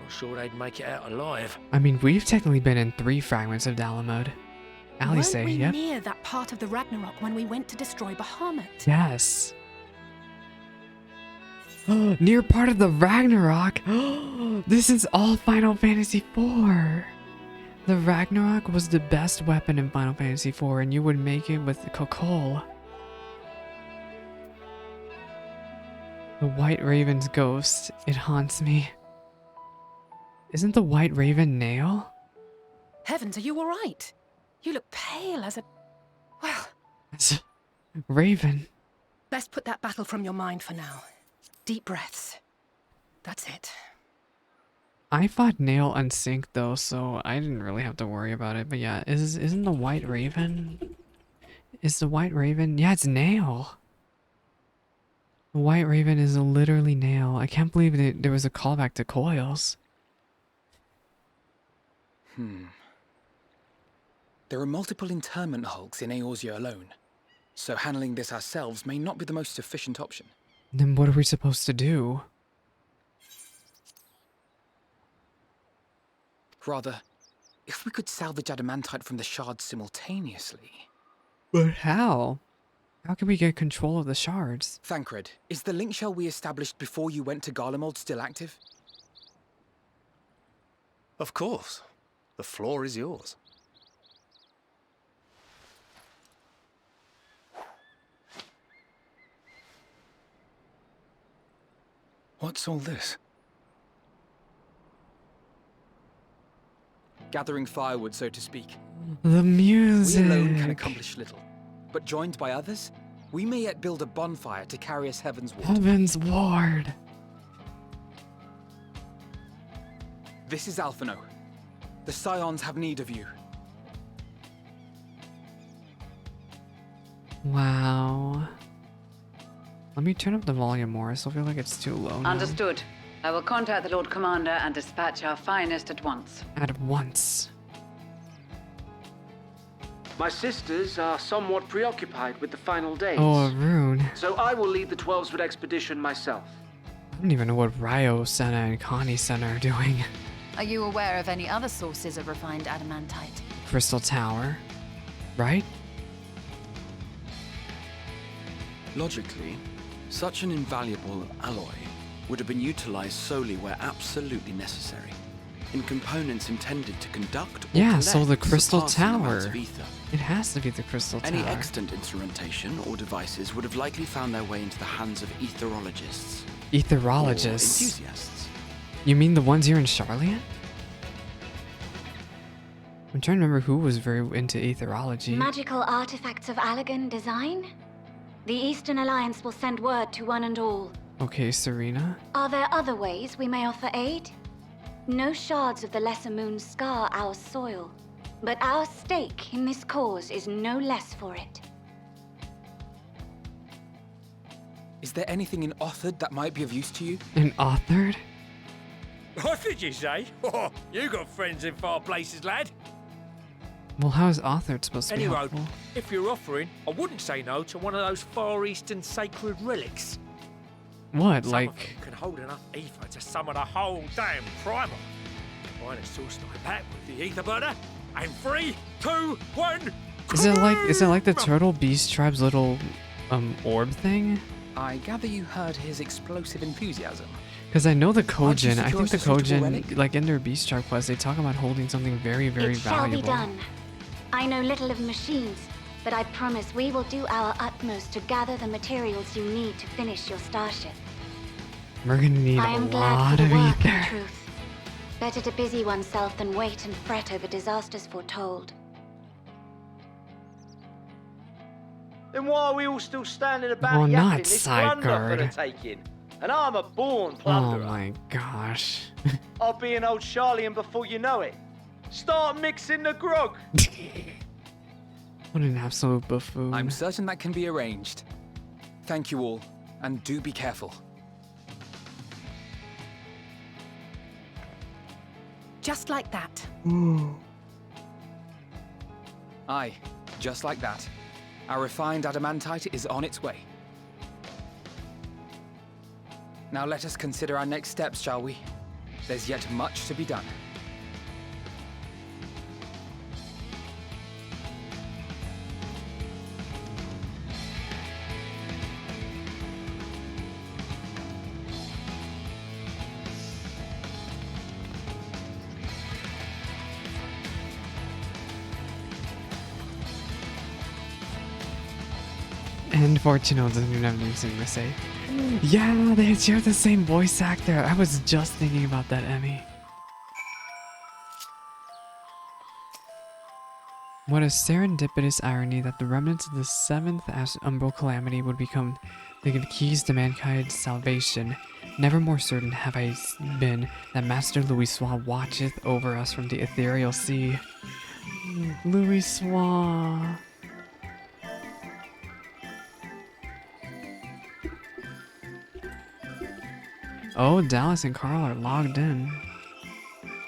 Not sure they'd make it out alive. I mean, we've technically been in 3 fragments of Dalamud. Ali Weren't say, we yep. near that part of the Ragnarok when we went to destroy Bahamut? Yes. Near part of the Ragnarok. This is all Final Fantasy IV. The Ragnarok was the best weapon in Final Fantasy IV, and you would make it with Kokol. The White Raven's ghost. It haunts me. Isn't the White Raven Nail? Heavens, are you all right? You look pale as a... Well, It's Raven. best put that battle from your mind for now. Deep breaths. That's it. I fought Nail unsynced though, so I didn't really have to worry about it. But yeah, isn't the White Raven? Is the White Raven? Yeah, it's Nail. The White Raven is literally Nail. I can't believe that there was a callback to Coils. There are multiple internment hulks in Eorzea alone, so handling this ourselves may not be the most efficient option. Then what are we supposed to do? Rather, if we could salvage adamantite from the shards simultaneously. But how? How can we get control of the shards? Thancred, is the link shell we established before you went to Garlemald still active? Of course. The floor is yours. What's all this? Gathering firewood, so to speak. The music. We alone can accomplish little, but joined by others, we may yet build a bonfire to carry us Heaven's Ward. Heaven's Ward. This is Alphino. The Scions have need of you. Wow. Let me turn up the volume more. I still feel like it's too low now. Understood. I will contact the Lord Commander and dispatch our finest at once. At once. My sisters are somewhat preoccupied with the final days. Oh, a rune. So I will lead the 12-foot expedition myself. I don't even know what Ryo Senna and Connie Senna are doing. Are you aware of any other sources of refined adamantite? Crystal Tower. Right? Logically, such an invaluable alloy would have been utilized solely where absolutely necessary, in components intended to conduct or Yeah, so the collect Crystal surpassing amounts Tower. of ether. It has to be the Crystal Any Tower. extant instrumentation or devices would have likely found their way into the hands of etherologists. Or Etherologists. enthusiasts. You mean the ones here in Charlian? I'm trying to remember who was very into etherology. Magical artifacts of Allagan design? The Eastern Alliance will send word to one and all. Okay, Serena. Are there other ways we may offer aid? No shards of the Lesser Moon scar our soil, but our stake in this cause is no less for it. Is there anything in Othard that might be of use to you? An authored? What did you say? Oh, you got friends in far places, lad. Well, how is authored supposed to be Anyway, helpful? if you're offering, I wouldn't say no to one of those Far Eastern sacred relics. What, Some like... of them can hold enough ether to summon a whole damn primer. Find a source like that with the ether burner, and 3, 2, 1. Is it like the Turtle Beast Tribe's little, orb thing? I gather you heard his explosive enthusiasm. Because I know the Aren't you Kojin, I secure think the us a suitable Kojin, relic? like in their Beast Tribe quest, they talk about holding something very, very It shall valuable. be done. I know little of machines, but I promise we will do our utmost to gather the materials you need to finish your starship. We're gonna need I a am glad lot for of the work, in ether. truth. Better to busy oneself than wait and fret over disasters foretold. Then why are we all still standing about Oh, yapping not this plunder for the Sidegard. taking? And I'm a born Oh plunderer. my gosh. I'll be an old Charlian before you know it. Start mixing the grog. What an absolute buffoon. I'm certain that can be arranged. Thank you all, and do be careful. Just like that. Aye, just like that. Our refined adamantite is on its way. Now let us consider our next steps, shall we? There's yet much to be done. unfortunate doesn't even have anything to say. Yeah, they share the same voice actor. I was just thinking about that, Emmy. What a serendipitous irony that the remnants of the 7th Umbral Calamity would become the keys to mankind's salvation. Never more certain have I been that Master Louisoix watcheth over us from the ethereal sea. Louisoix. Oh, Dallas and Carl are logged in.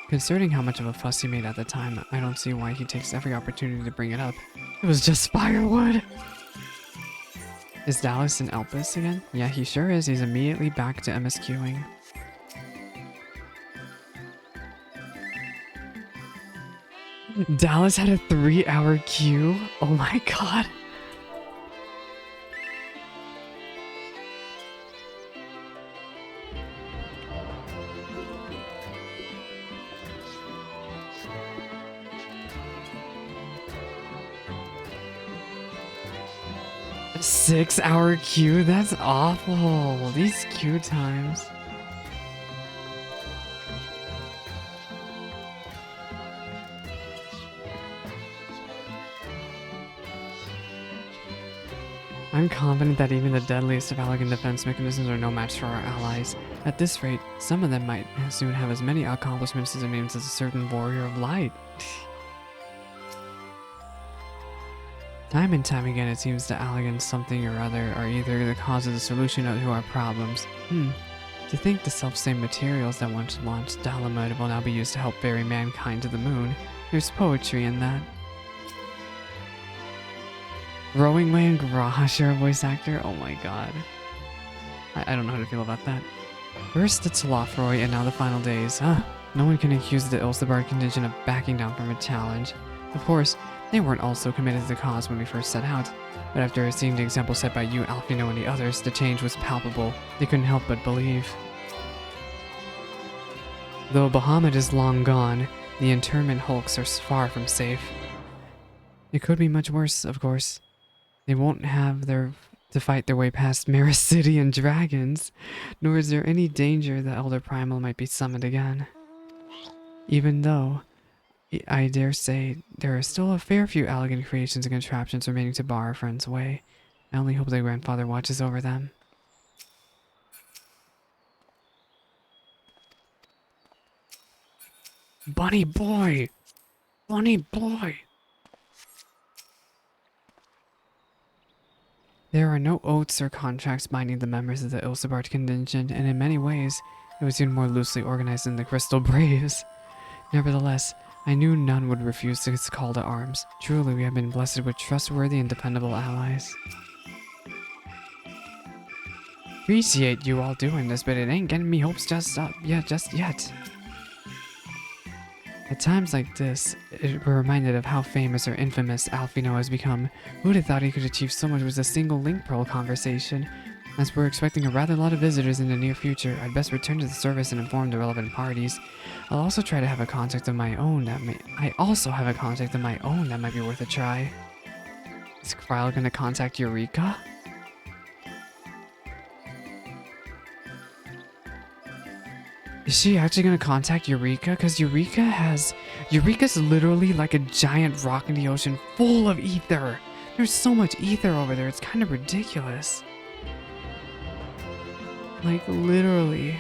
Considering how much of a fuss he made at the time, I don't see why he takes every opportunity to bring it up. It was just firewood! Is Dallas in Elpis again? Yeah, he sure is. He's immediately back to MSQing. Dallas had a 3-hour queue? Oh my god. A 6-hour queue? That's awful. These queue times. I'm confident that even the deadliest of Allagan defense mechanisms are no match for our allies. At this rate, some of them might soon have as many accomplishments as their names as a certain warrior of light. Time and time again it seems that Allagan something or other are either the cause of the solution to our problems. To think the self-same materials that once launched Dalamud will now be used to help bury mankind to the moon. There's poetry in that. Rowing Way and Garage are a voice actor? Oh my god. I don't know how to feel about that. First it's Lofroy and now the final days. No one can accuse the Ilsebard contingent of backing down from a challenge. Of course, they weren't also committed to the cause when we first set out, but after seeing the example set by you, Alfino, and the others, the change was palpable. They couldn't help but believe. Though Bahamut is long gone, the internment hulks are far from safe. It could be much worse, of course. They won't have to fight their way past Maris City and dragons, nor is there any danger that Elder Primal might be summoned again. Even though, I dare say, there are still a fair few Allagan creations and contraptions remaining to bar our friend's way. I only hope their grandfather watches over them. Bunny boy! Bunny boy! There are no oaths or contracts binding the members of the Ilsebard contingent, and in many ways, it was even more loosely organized than the Crystal Braves. Nevertheless, I knew none would refuse this call to arms. Truly, we have been blessed with trustworthy and dependable allies. Appreciate you all doing this, but it ain't getting me hopes just yet. At times like this, we're reminded of how famous or infamous Alfino has become. Who'd have thought he could achieve so much with a single link pearl conversation? As we're expecting a rather lot of visitors in the near future, I'd best return to the service and inform the relevant parties. I'll also try to have a contact of my own that might be worth a try. Is Kryle gonna contact Eureka? Is she actually gonna contact Eureka? Because Eureka's literally like a giant rock in the ocean full of ether. There's so much ether over there, it's kind of ridiculous. Like, literally.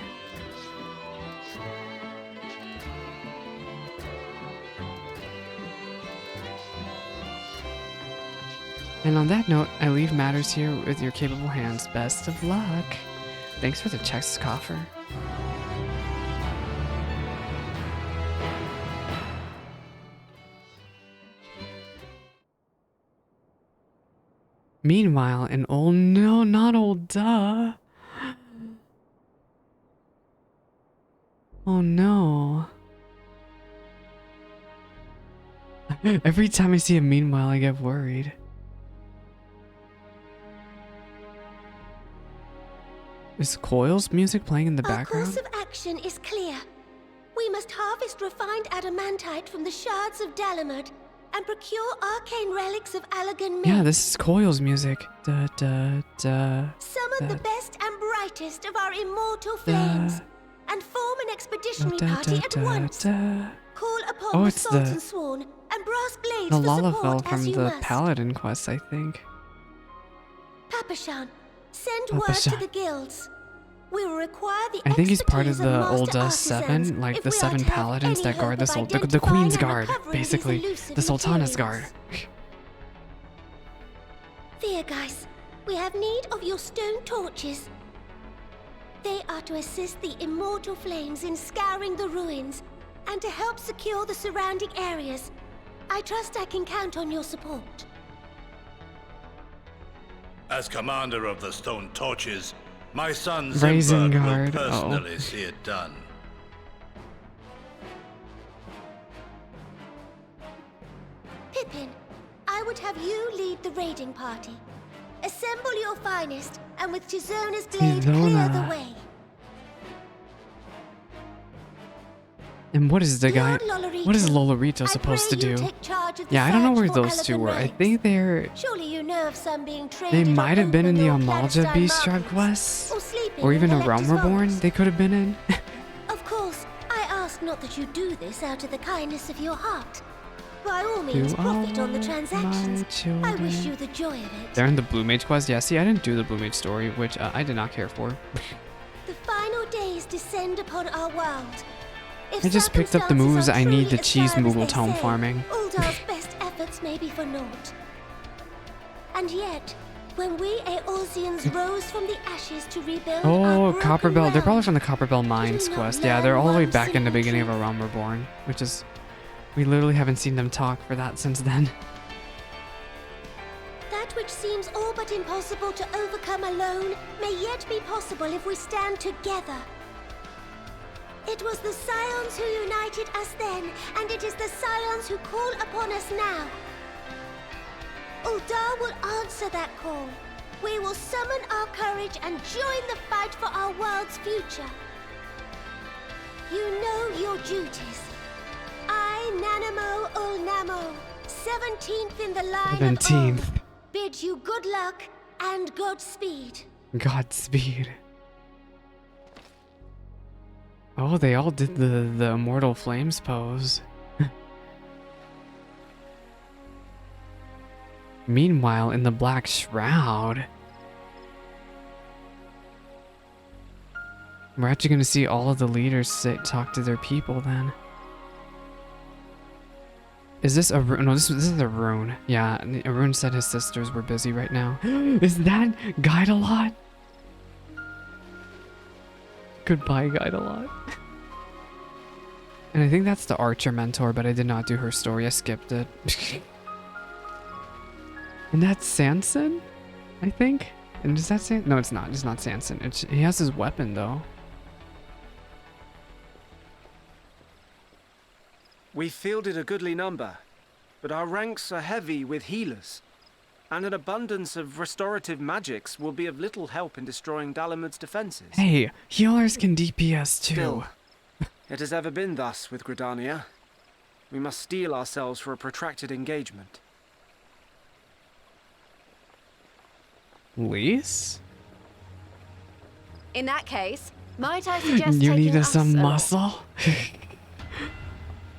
And on that note, I leave matters here with your capable hands. Best of luck. Thanks for the checks, Coffer. Meanwhile, an old, no, not old, duh. Oh no. Every time I see a meanwhile, I get worried. Is Coil's music playing in the background? Our course of action is clear. We must harvest refined adamantite from the shards of Dalamud and procure arcane relics of Allagan Yeah, Main. this is Coil's music. Da da da. Summon the best and brightest of our immortal flames, and form an expeditionary party at once. Call upon Oh, the it's Salt the- and Sworn and Brass Blades The for Lalafell support from as you the must. Paladin quest, I think. Papashan, send word to Papashan. the guilds. We will require the I think he's part of expertise the master old artisans seven, like if the we are seven to have paladins any that guard hope this of old, the identifying Queen's and Guard, recovering these basically, elusive the Sultana's materials. Guard. Dear guys, we have need of your stone torches. They are to assist the immortal flames in scouring the ruins and to help secure the surrounding areas. I trust I can count on your support. As commander of the Stone Torches, my son Raising Zimberg will Guard, personally see it done. Pippin, I would have you lead the raiding party. Assemble your finest, and with Tizona's blade, clear the Tizona. way. And what is the guy? Lolorito, What is Lolorito I supposed to pray you do? take charge of the Yeah, I don't know where search for those two Allagan were. I relics. think they're. Surely you know of some being They traded or might have been in opened the or Amalja clandestine Beast Tribe markets, quests, or sleeping or in even a collector's Realm Reborn. vaults. They could have been in. Of course, I ask not that you do this out of the kindness of your heart. By all means, You profit on the are transactions. my I wish children. you the joy of it. They're in the Blue Mage quest. Yeah, see, I didn't do the Blue Mage story, which I did not care for. The final days descend upon our world. If I just picked up the moves circumstances are I need truly to as cheese dire as Moogle they Tome say, farming. Uldar's best efforts may be for naught. And yet, when we Eorzeans rose from the ashes to rebuild our Oh, broken Copperbell. They're realm, probably from the Copperbell Mines not quest. Yeah, they're learn all the way one back in the simple beginning of a truth? Realm Reborn, which is. We literally haven't seen them talk for that since then. That which seems all but impossible to overcome alone may yet be possible if we stand together. It was the Scions who united us then, and it is the Scions who call upon us now. Uldar will answer that call. We will summon our courage and join the fight for our world's future. You know your duties. I, Nanamo Ulnamo, 17th in the line 17th. of Ul, bid you good luck and Godspeed. Godspeed. Oh, they all did the Immortal Flames pose. Meanwhile, in the Black Shroud, we're actually going to see all of the leaders talk to their people then. Is this a rune? No, this is a rune. Yeah, Arun said his sisters were busy right now. Is that Guide-a-Lot? Goodbye, Guide-a-Lot. And I think that's the Archer mentor, but I did not do her story. I skipped it. And that's Sanson, I think. And is that Sanson? No, it's not. It's not Sanson. He has his weapon though. We fielded a goodly number, but our ranks are heavy with healers, and an abundance of restorative magics will be of little help in destroying Dalamud's defenses. Hey, healers can DPS too. Still, it has ever been thus with Gridania. We must steel ourselves for a protracted engagement. Lise? In that case, might I suggest You taking need us some along? muscle?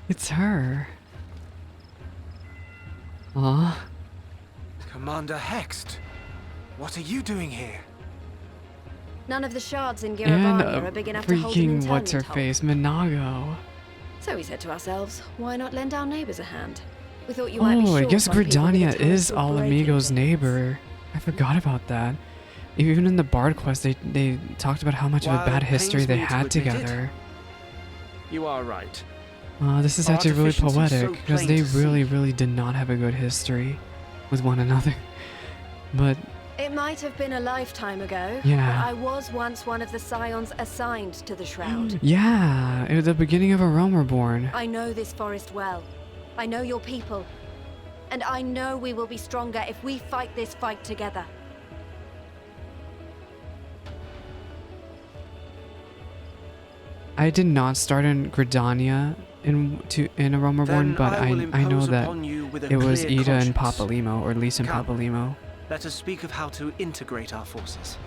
It's her. Aw. Commander Hext, what are you doing here? None of the shards in And Girabania are big enough to hold an freaking internment what's-her-face, Minago. So we said to ourselves, why not lend our neighbors a hand? We thought you might be Oh, I short guess on people with Gridania experience is for Al breaking Amigo's things. neighbor. I forgot about that. Even in the Bard quest, they talked about how much of While a bad it history pains they me to had admit it, together. You are right. This is actually Our really deficiency's so poetic, because plain they to really, really did not have a good history with one another. But It might have been a lifetime ago, Yeah. but I was once one of the Scions assigned to the Shroud. yeah, it was the beginning of a Realm Reborn. I know this forest well. I know your people. And I know we will be stronger if we fight this fight together. I did not start in Gridania in a Realm Reborn, Then but I will I know impose that upon you with a It was clear Ida and conscience. Papalimo, or at least in Come. Papalimo. Let us speak of how to integrate our forces.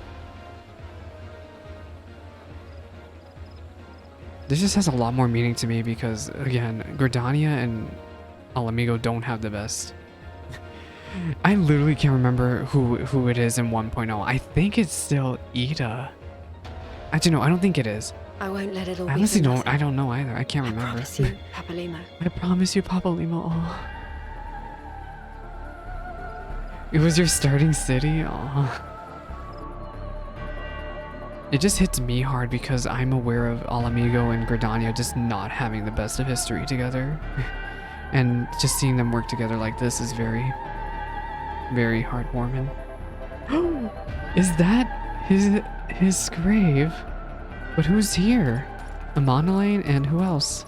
This just has a lot more meaning to me because, again, Gridania and Alamigo don't have the best. I literally can't remember who it is in 1.0. I think it's still Ida. Actually, no, I don't think it is. I won't let it all I be honestly for don't. nothing. I don't know either. I can't remember. Promise you, Papalimo. I promise you, Papalimo. Oh. It was your starting city? Oh. It just hits me hard because I'm aware of Alamigo and Gridania just not having the best of history together. And just seeing them work together like this is very, very heartwarming. Is that his grave? But who's here? Amonelane and who else?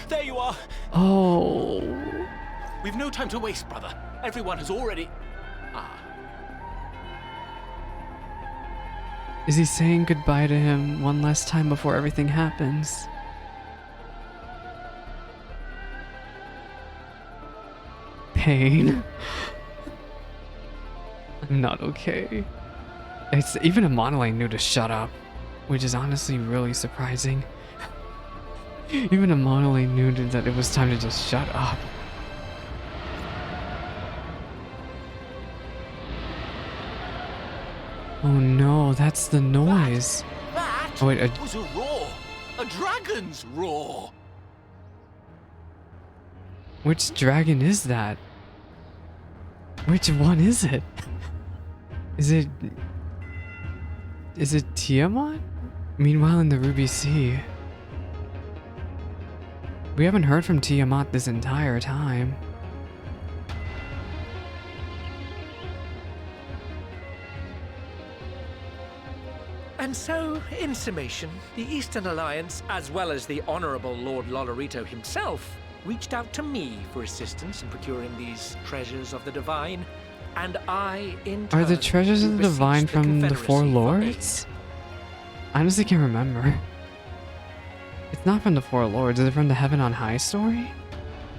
There you are. Oh. We've no time to waste, brother. Everyone has already... Is he saying goodbye to him one last time before everything happens? Pain. I'm not okay. It's even Amonelane knew to shut up, which is honestly really surprising. Even Amonelane knew that it was time to just shut up. Oh no, that's the noise. That Oh wait, was a roar. A dragon's roar. which dragon is that? Which one is it? Is it Tiamat? Meanwhile in the Ruby Sea. We haven't heard from Tiamat this entire time. And so, in summation, the Eastern Alliance, as well as the Honorable Lord Lolorito himself, reached out to me for assistance in procuring these treasures of the divine, and I, in turn, Are the treasures of the divine from the Four Lords? I honestly can't remember. It's not from the Four Lords. Is it from the Heaven on High story?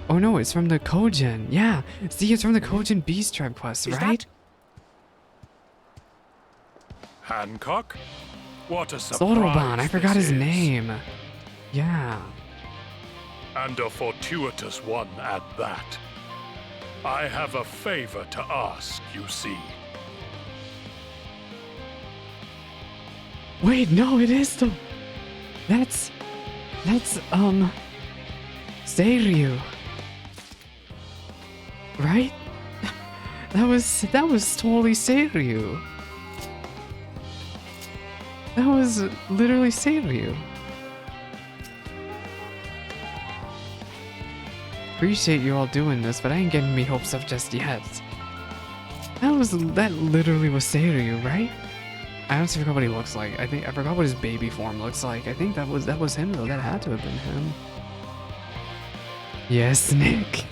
Oh no, it's from the Kojin. Yeah, see, it's from the Kojin Beast Tribe quest, right? Hancock? What a surprise. Soroban, I forgot this his is. name. Yeah. And a fortuitous one at that. I have a favor to ask, you see. Wait, no, it is the... That's Seiryu. Right? That was totally Seiryu. That was literally Seiryu. Appreciate you all doing this, but I ain't getting me hopes up just yet. That literally was Seiryu, right? I honestly forgot what he looks like. I forgot what his baby form looks like. I think that was him though. That had to have been him. Yes, Nick.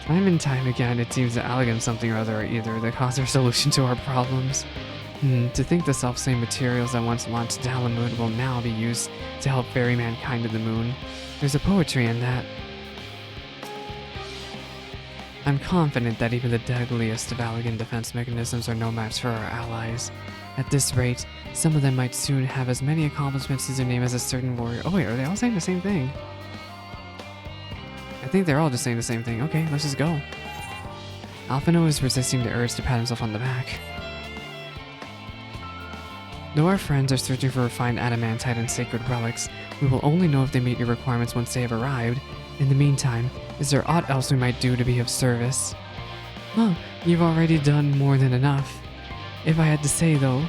Time and time again, it seems that Allegan something or other are either the cause or solution to our problems. To think the self-same materials that once launched Dalamud will now be used to help ferry mankind to the moon. There's a poetry in that. I'm confident that even the deadliest of Allegan defense mechanisms are no match for our allies. At this rate, some of them might soon have as many accomplishments as their name as a certain warrior. Oh wait, are they all saying the same thing? I think they're all just saying the same thing. Okay, let's just go. Alphino is resisting the urge to pat himself on the back. Though our friends are searching for refined adamantite and sacred relics, we will only know if they meet your requirements once they have arrived. In the meantime, is there aught else we might do to be of service? Well, you've already done more than enough. If I had to say, though,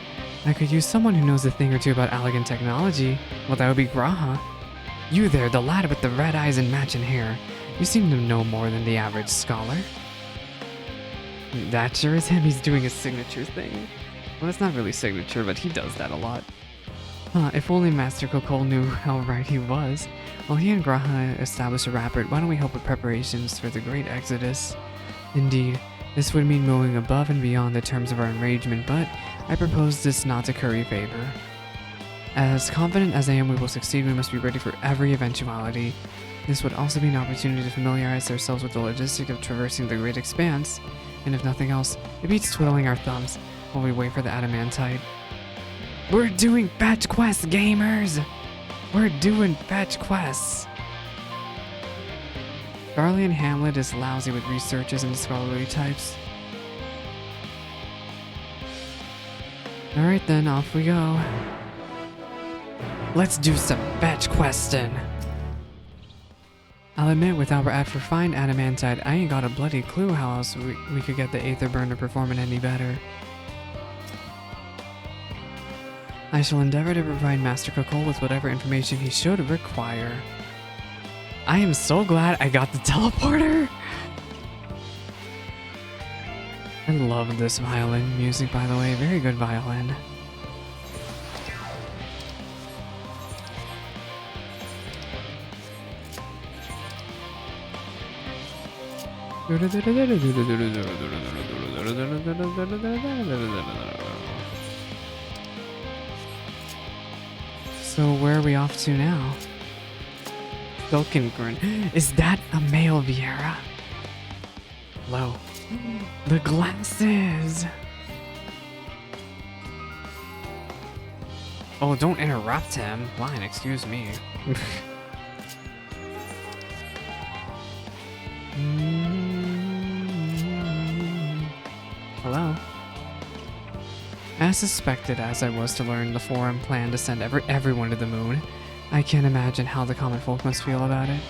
I could use someone who knows a thing or two about Allegan technology. Well, that would be Graha. You there, the lad with the red eyes and matching hair. You seem to know more than the average scholar. That sure is him. He's doing a signature thing. Well, it's not really signature, but he does that a lot. If only Master Kokol knew how right he was. While he and Graha establish a rapport, why don't we help with preparations for the great exodus? Indeed, this would mean going above and beyond the terms of our arrangement, but I propose this not to curry favor. As confident as I am we will succeed, we must be ready for every eventuality. This would also be an opportunity to familiarize ourselves with the logistics of traversing the Great Expanse, and if nothing else, it beats twiddling our thumbs while we wait for the adamantite. We're doing fetch quests, gamers! We're doing fetch quests! Garlean Hamlet is lousy with researches and scholarly types. Alright then, off we go. Let's do some fetch questing! I'll admit, without our for fine adamantite, I ain't got a bloody clue how else we could get the Aetherburn to performing any better. I shall endeavor to provide Master Kokol with whatever information he should require. I am so glad I got the teleporter! I love this violin music, by the way. Very good violin. So where are we off to now? Silkengren. Is that a male Viera? Hello. The glasses! Oh, don't interrupt him. Fine, excuse me. Hello. As suspected as I was to learn the Forum plan to send everyone to the moon, I can't imagine how the common folk must feel about it.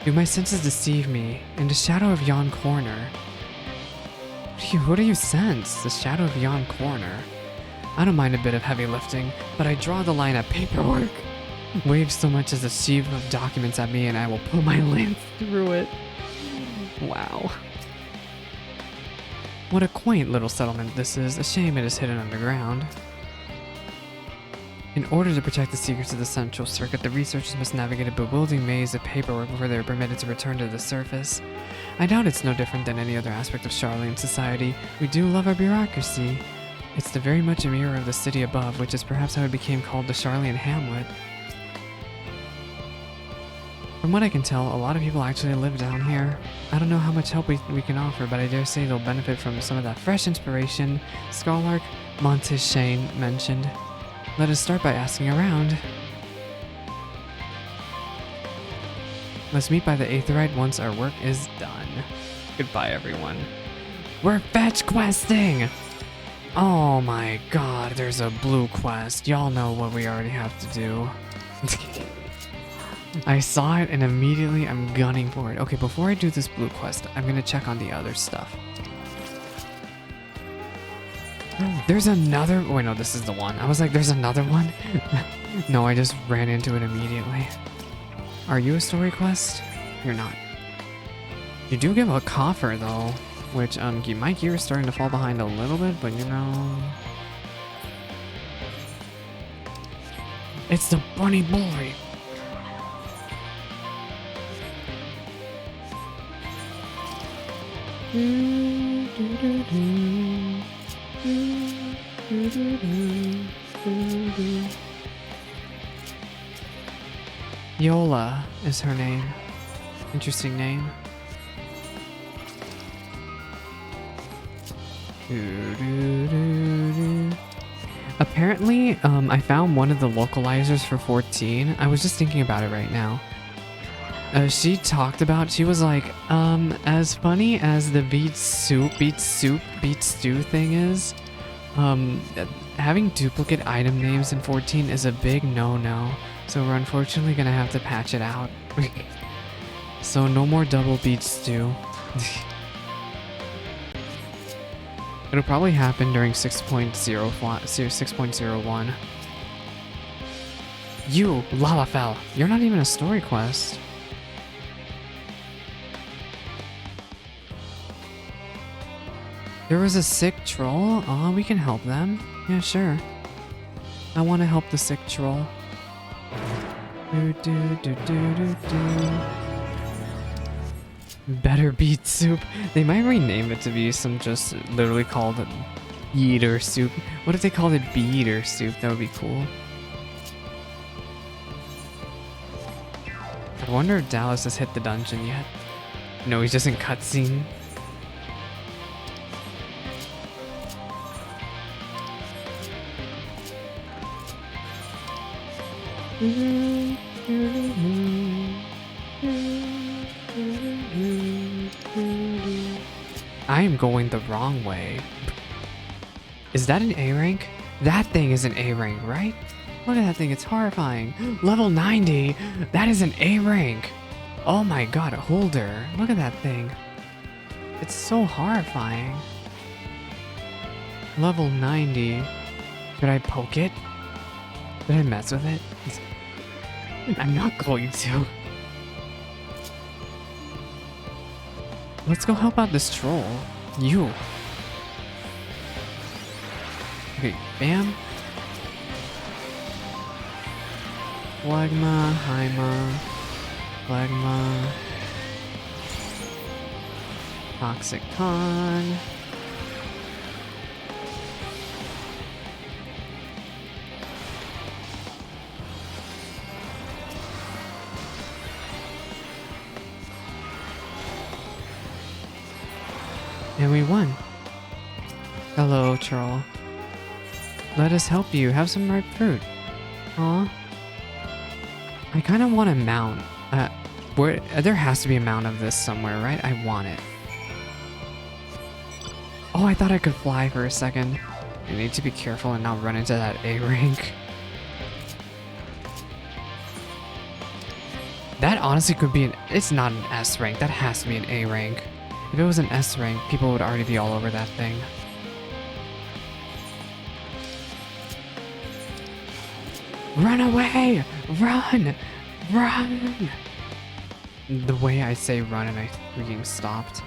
Do my senses deceive me? In the shadow of yon corner. What do you sense? The shadow of yon corner. I don't mind a bit of heavy lifting, but I draw the line at paperwork. Wave so much as a sheaf of documents at me and I will put my lance through it. Wow. What a quaint little settlement this is. A shame it is hidden underground. In order to protect the secrets of the Central Circuit, the researchers must navigate a bewildering maze of paperwork before they are permitted to return to the surface. I doubt it's no different than any other aspect of Charlian society. We do love our bureaucracy. It's the very much a mirror of the city above, which is perhaps how it became called the Charlian Hamlet. From what I can tell, a lot of people actually live down here. I don't know how much help we can offer, but I dare say they'll benefit from some of that fresh inspiration Scholark Monteshane mentioned. Let us start by asking around. Let's meet by the Aetherite once our work is done. Goodbye, everyone. We're fetch questing! Oh my god, there's a blue quest. Y'all know what we already have to do. I saw it and immediately I'm gunning for it. Okay, before I do this blue quest, I'm gonna check on the other stuff. There's another. Wait, no, this is the one. I was like, there's another one? No, I just ran into it immediately. Are you a story quest? You're not. You do give a coffer, though, which, my gear is starting to fall behind a little bit, but you know. It's the bunny boy. Yola is her name. Interesting name. Apparently, I found one of the localizers for 14. I was just thinking about it right now. She talked about, she was like, as funny as the beet stew thing is, having duplicate item names in 14 is a big no-no, so we're unfortunately gonna have to patch it out. So no more double beet stew. It'll probably happen during 6.01. You, Lalafell, you're not even a story quest. There was a sick troll? Oh, we can help them. Yeah, sure. I want to help the sick troll. Better beet soup. They might rename it to be some just literally called Yeeter soup. What if they called it Beeter soup? That would be cool. I wonder if Dallas has hit the dungeon yet. No, he's just in cutscene. I am going the wrong way. Is that an A rank? That thing is an A rank, right? Look at that thing, it's horrifying. Level 90? That is an A rank. Oh my god, a holder. Look at that thing. It's so horrifying. Level 90. Should I poke it? Did I mess with it? I'm not going to. Let's go help out this troll. You. Okay, bam. Phlegma, Hyma, Phlegma, Toxic Con. And we won. Hello, troll. Let us help you. Have some ripe fruit. Aw. I kind of want a mount. There has to be a mount of this somewhere, right? I want it. Oh, I thought I could fly for a second. I need to be careful and not run into that A rank. That honestly could be it's not an S rank. That has to be an A rank. If it was an S rank, people would already be all over that thing. Run away! Run! Run! The way I say run and I freaking stopped.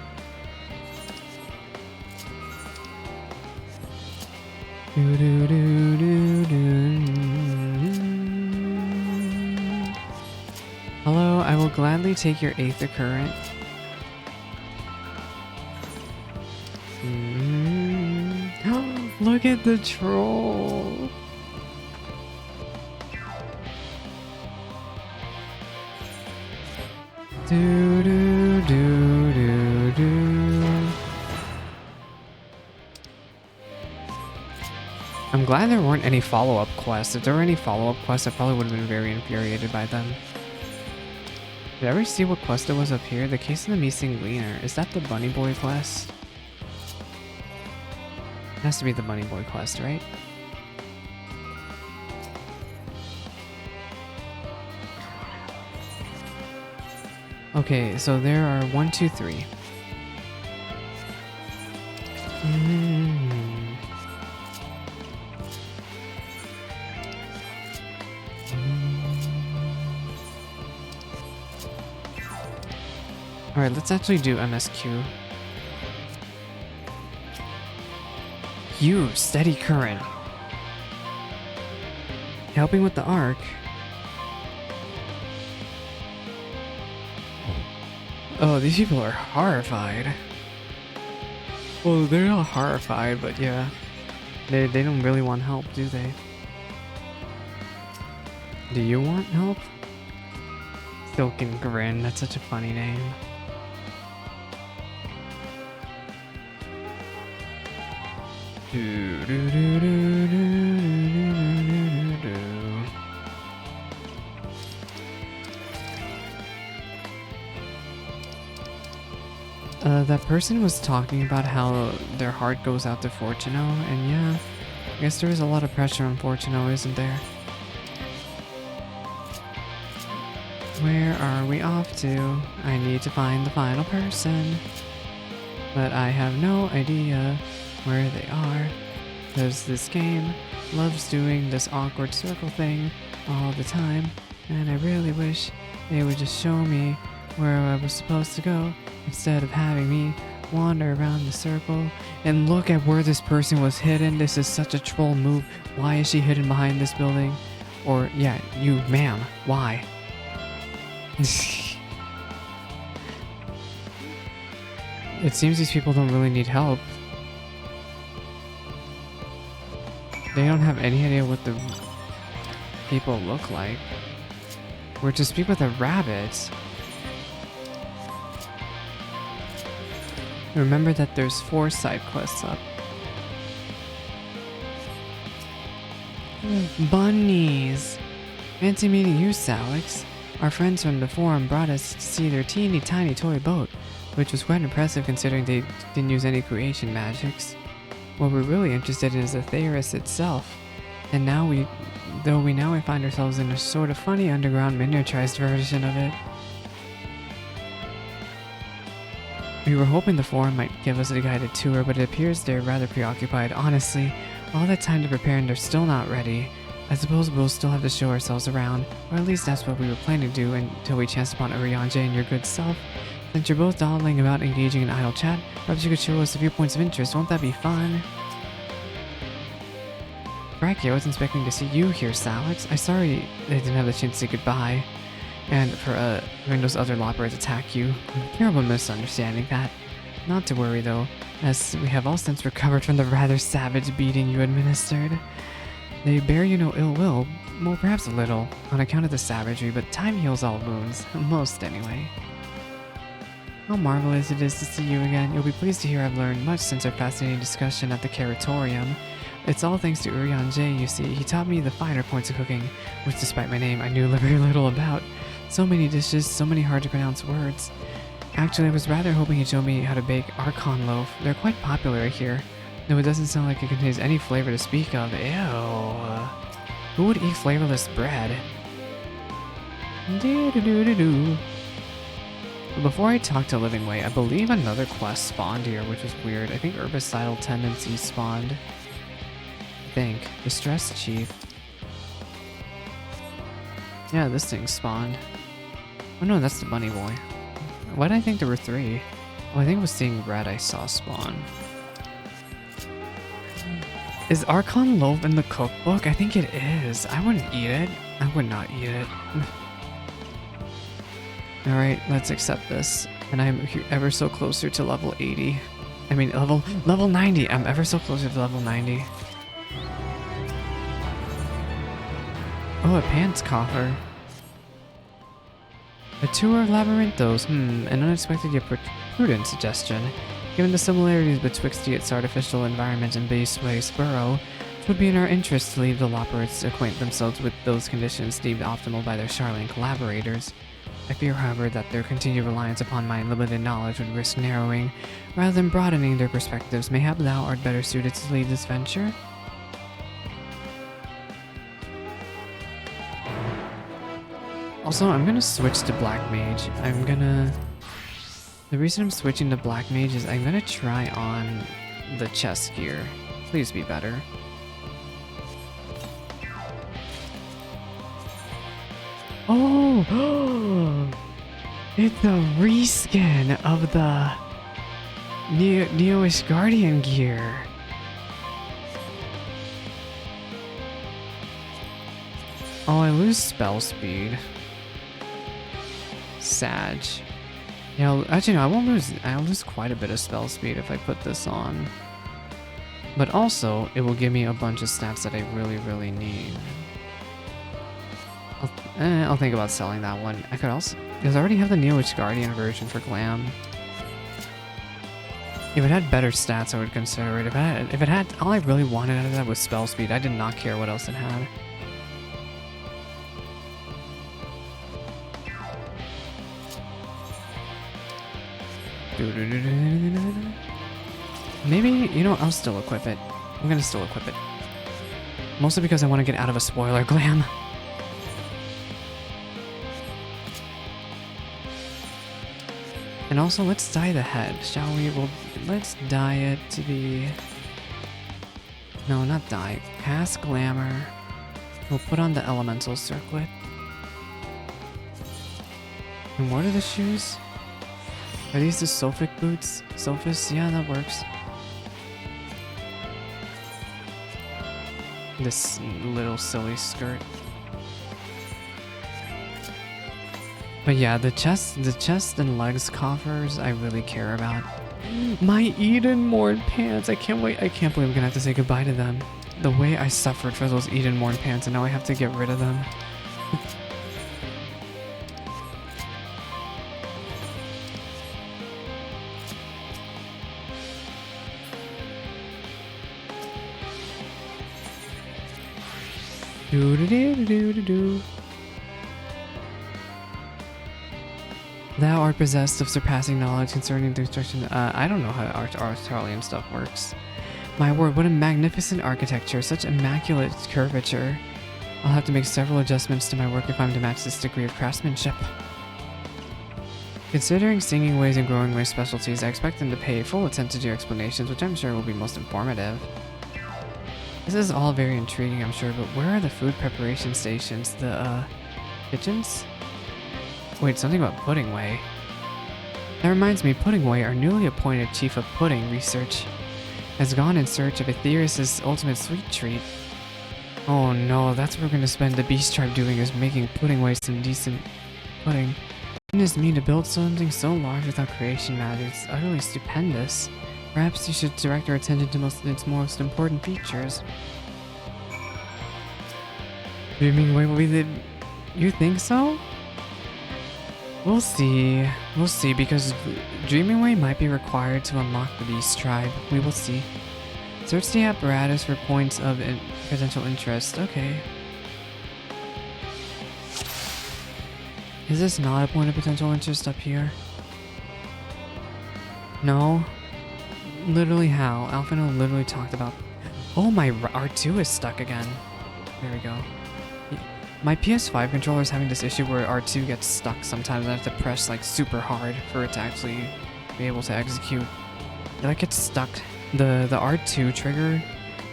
Hello, I will gladly take your Aether Current. Look at the troll! Do do do do do. I'm glad there weren't any follow-up quests. If there were any follow-up quests, I probably would have been very infuriated by them. Did I ever see what quest it was up here? The Case of the Missing Gleaner. Is that the Bunny Boy quest? It has to be the Bunny Boy quest, right? Okay, so there are 1, 2, 3. Alright, let's actually do MSQ. You, steady current. Helping with the arc. Oh, these people are horrified. Well, they're not horrified, but yeah. They don't really want help, do they? Do you want help? Silken Grin, that's such a funny name. Do, do, do, do, do, do, do, do. That person was talking about how their heart goes out to Fortuno, and yeah, I guess there is a lot of pressure on Fortuno, isn't there? Where are we off to? I need to find the final person, but I have no idea where they are. Because this game loves doing this awkward circle thing all the time, and I really wish they would just show me where I was supposed to go instead of having me wander around the circle. And look at where this person was hidden. This is such a troll move. Why is she hidden behind this building? Or, yeah, you, ma'am, why? It seems these people don't really need help. They don't have any idea what the people look like. We're to speak with a rabbit. Remember that there's 4 side quests up. Bunnies! Fancy meeting you, Salix. Our friends from the forum brought us to see their teeny tiny toy boat, which was quite impressive considering they didn't use any creation magics. What we're really interested in is the Theris itself, and now we find ourselves in a sort of funny underground miniaturized version of it. We were hoping the forum might give us a guided tour, but it appears they're rather preoccupied. Honestly, all that time to prepare and they're still not ready. I suppose we'll still have to show ourselves around, or at least that's what we were planning to do until we chanced upon Urianger and your good self. Since you're both dawdling about engaging in idle chat, perhaps you could show us a few points of interest. Won't that be fun? Crikey, I wasn't expecting to see you here, Salix. I'm sorry they didn't have the chance to say goodbye. And for having those other loppers attack you. Terrible misunderstanding that. Not to worry though, as we have all since recovered from the rather savage beating you administered. They bear you no ill will, well perhaps a little, on account of the savagery, but time heals all wounds. Most anyway. How marvelous it is to see you again. You'll be pleased to hear I've learned much since our fascinating discussion at the Caratorium. It's all thanks to Urianger, you see. He taught me the finer points of cooking, which despite my name I knew very little about. So many dishes, so many hard to pronounce words. Actually, I was rather hoping he'd show me how to bake Archon loaf. They're quite popular here. No, it doesn't sound like it contains any flavor to speak of. Ew. Who would eat flavorless bread? Do-do-do-do-do. Before I talk to Living Way, I believe another quest spawned here, which was weird. I think herbicidal tendencies spawned. I think. Distress Chief. Yeah, this thing spawned. Oh no, that's the bunny boy. Why did I think there were 3? Oh, I think it was seeing red I saw spawn. Is Archon loaf in the cookbook? I think it is. I wouldn't eat it. I would not eat it. Alright, let's accept this. And I'm ever so closer to level 80. I mean, level 90. I'm ever so closer to level 90. Oh, a pants coffer. A tour of Labyrinthos. An unexpected yet prudent suggestion. Given the similarities betwixt its artificial environment and base burrow, it would be in our interest to leave the Loppers acquaint themselves with those conditions deemed optimal by their Charlene collaborators. I fear, however, that their continued reliance upon my limited knowledge would risk narrowing, rather than broadening their perspectives. Mayhap thou art better suited to lead this venture? Also, I'm gonna switch to Black Mage. The reason I'm switching to Black Mage is I'm gonna try on the chest gear. Please be better. Oh! It's a reskin of the Neo-ish Guardian gear. Oh, I lose spell speed. Sag. Yeah, actually no, I won't lose. I'll lose quite a bit of spell speed if I put this on. But also, it will give me a bunch of stats that I really, really need. I'll think about selling that one. I could also, because I already have the Neo-ish Guardian version for Glam. If it had better stats, I would consider it. If it had, all I really wanted out of that was spell speed. I did not care what else it had. Maybe, you know, I'll still equip it. I'm gonna still equip it. Mostly because I want to get out of a spoiler Glam. And also, let's dye the head, shall we? Well, let's dye it to be... No, not dye. Cast Glamour. We'll put on the Elemental Circlet. And what are the shoes? Are these the Sophic boots? Sophis? Yeah, that works. This little silly skirt. But yeah, the chest and legs coffers I really care about. My Edenmorn pants! I can't wait. I can't believe I'm gonna have to say goodbye to them. The way I suffered for those Edenmorn pants and now I have to get rid of them. Do do do do do do. Thou art possessed of surpassing knowledge concerning the construction. I don't know how Australian stuff works. My word, what a magnificent architecture, such immaculate curvature. I'll have to make several adjustments to my work if I'm to match this degree of craftsmanship. Considering singing ways and growing ways specialties, I expect them to pay full attention to your explanations, which I'm sure will be most informative. This is all very intriguing, I'm sure, but where are the food preparation stations? The, kitchens? Wait, something about Pudding Way. That reminds me, Pudding Way, our newly appointed chief of pudding research, has gone in search of Aetherius' ultimate sweet treat. Oh no, that's what we're gonna spend the Beast Tribe doing, is making Pudding Way some decent pudding. Goodness me, to build something so large without creation matter, it's utterly stupendous. Perhaps you should direct our attention to its most important features. Dreaming Way will be the... You think so? We'll see. We'll see, because Dreaming Way might be required to unlock the Beast Tribe. We will see. Search the apparatus for points of potential interest. Okay. Is this not a point of potential interest up here? No? Literally how? Alphino literally talked about... Oh, my R2 is stuck again. There we go. My PS5 controller is having this issue where R2 gets stuck sometimes. I have to press like super hard for it to actually be able to execute. It like gets stuck. The R2 trigger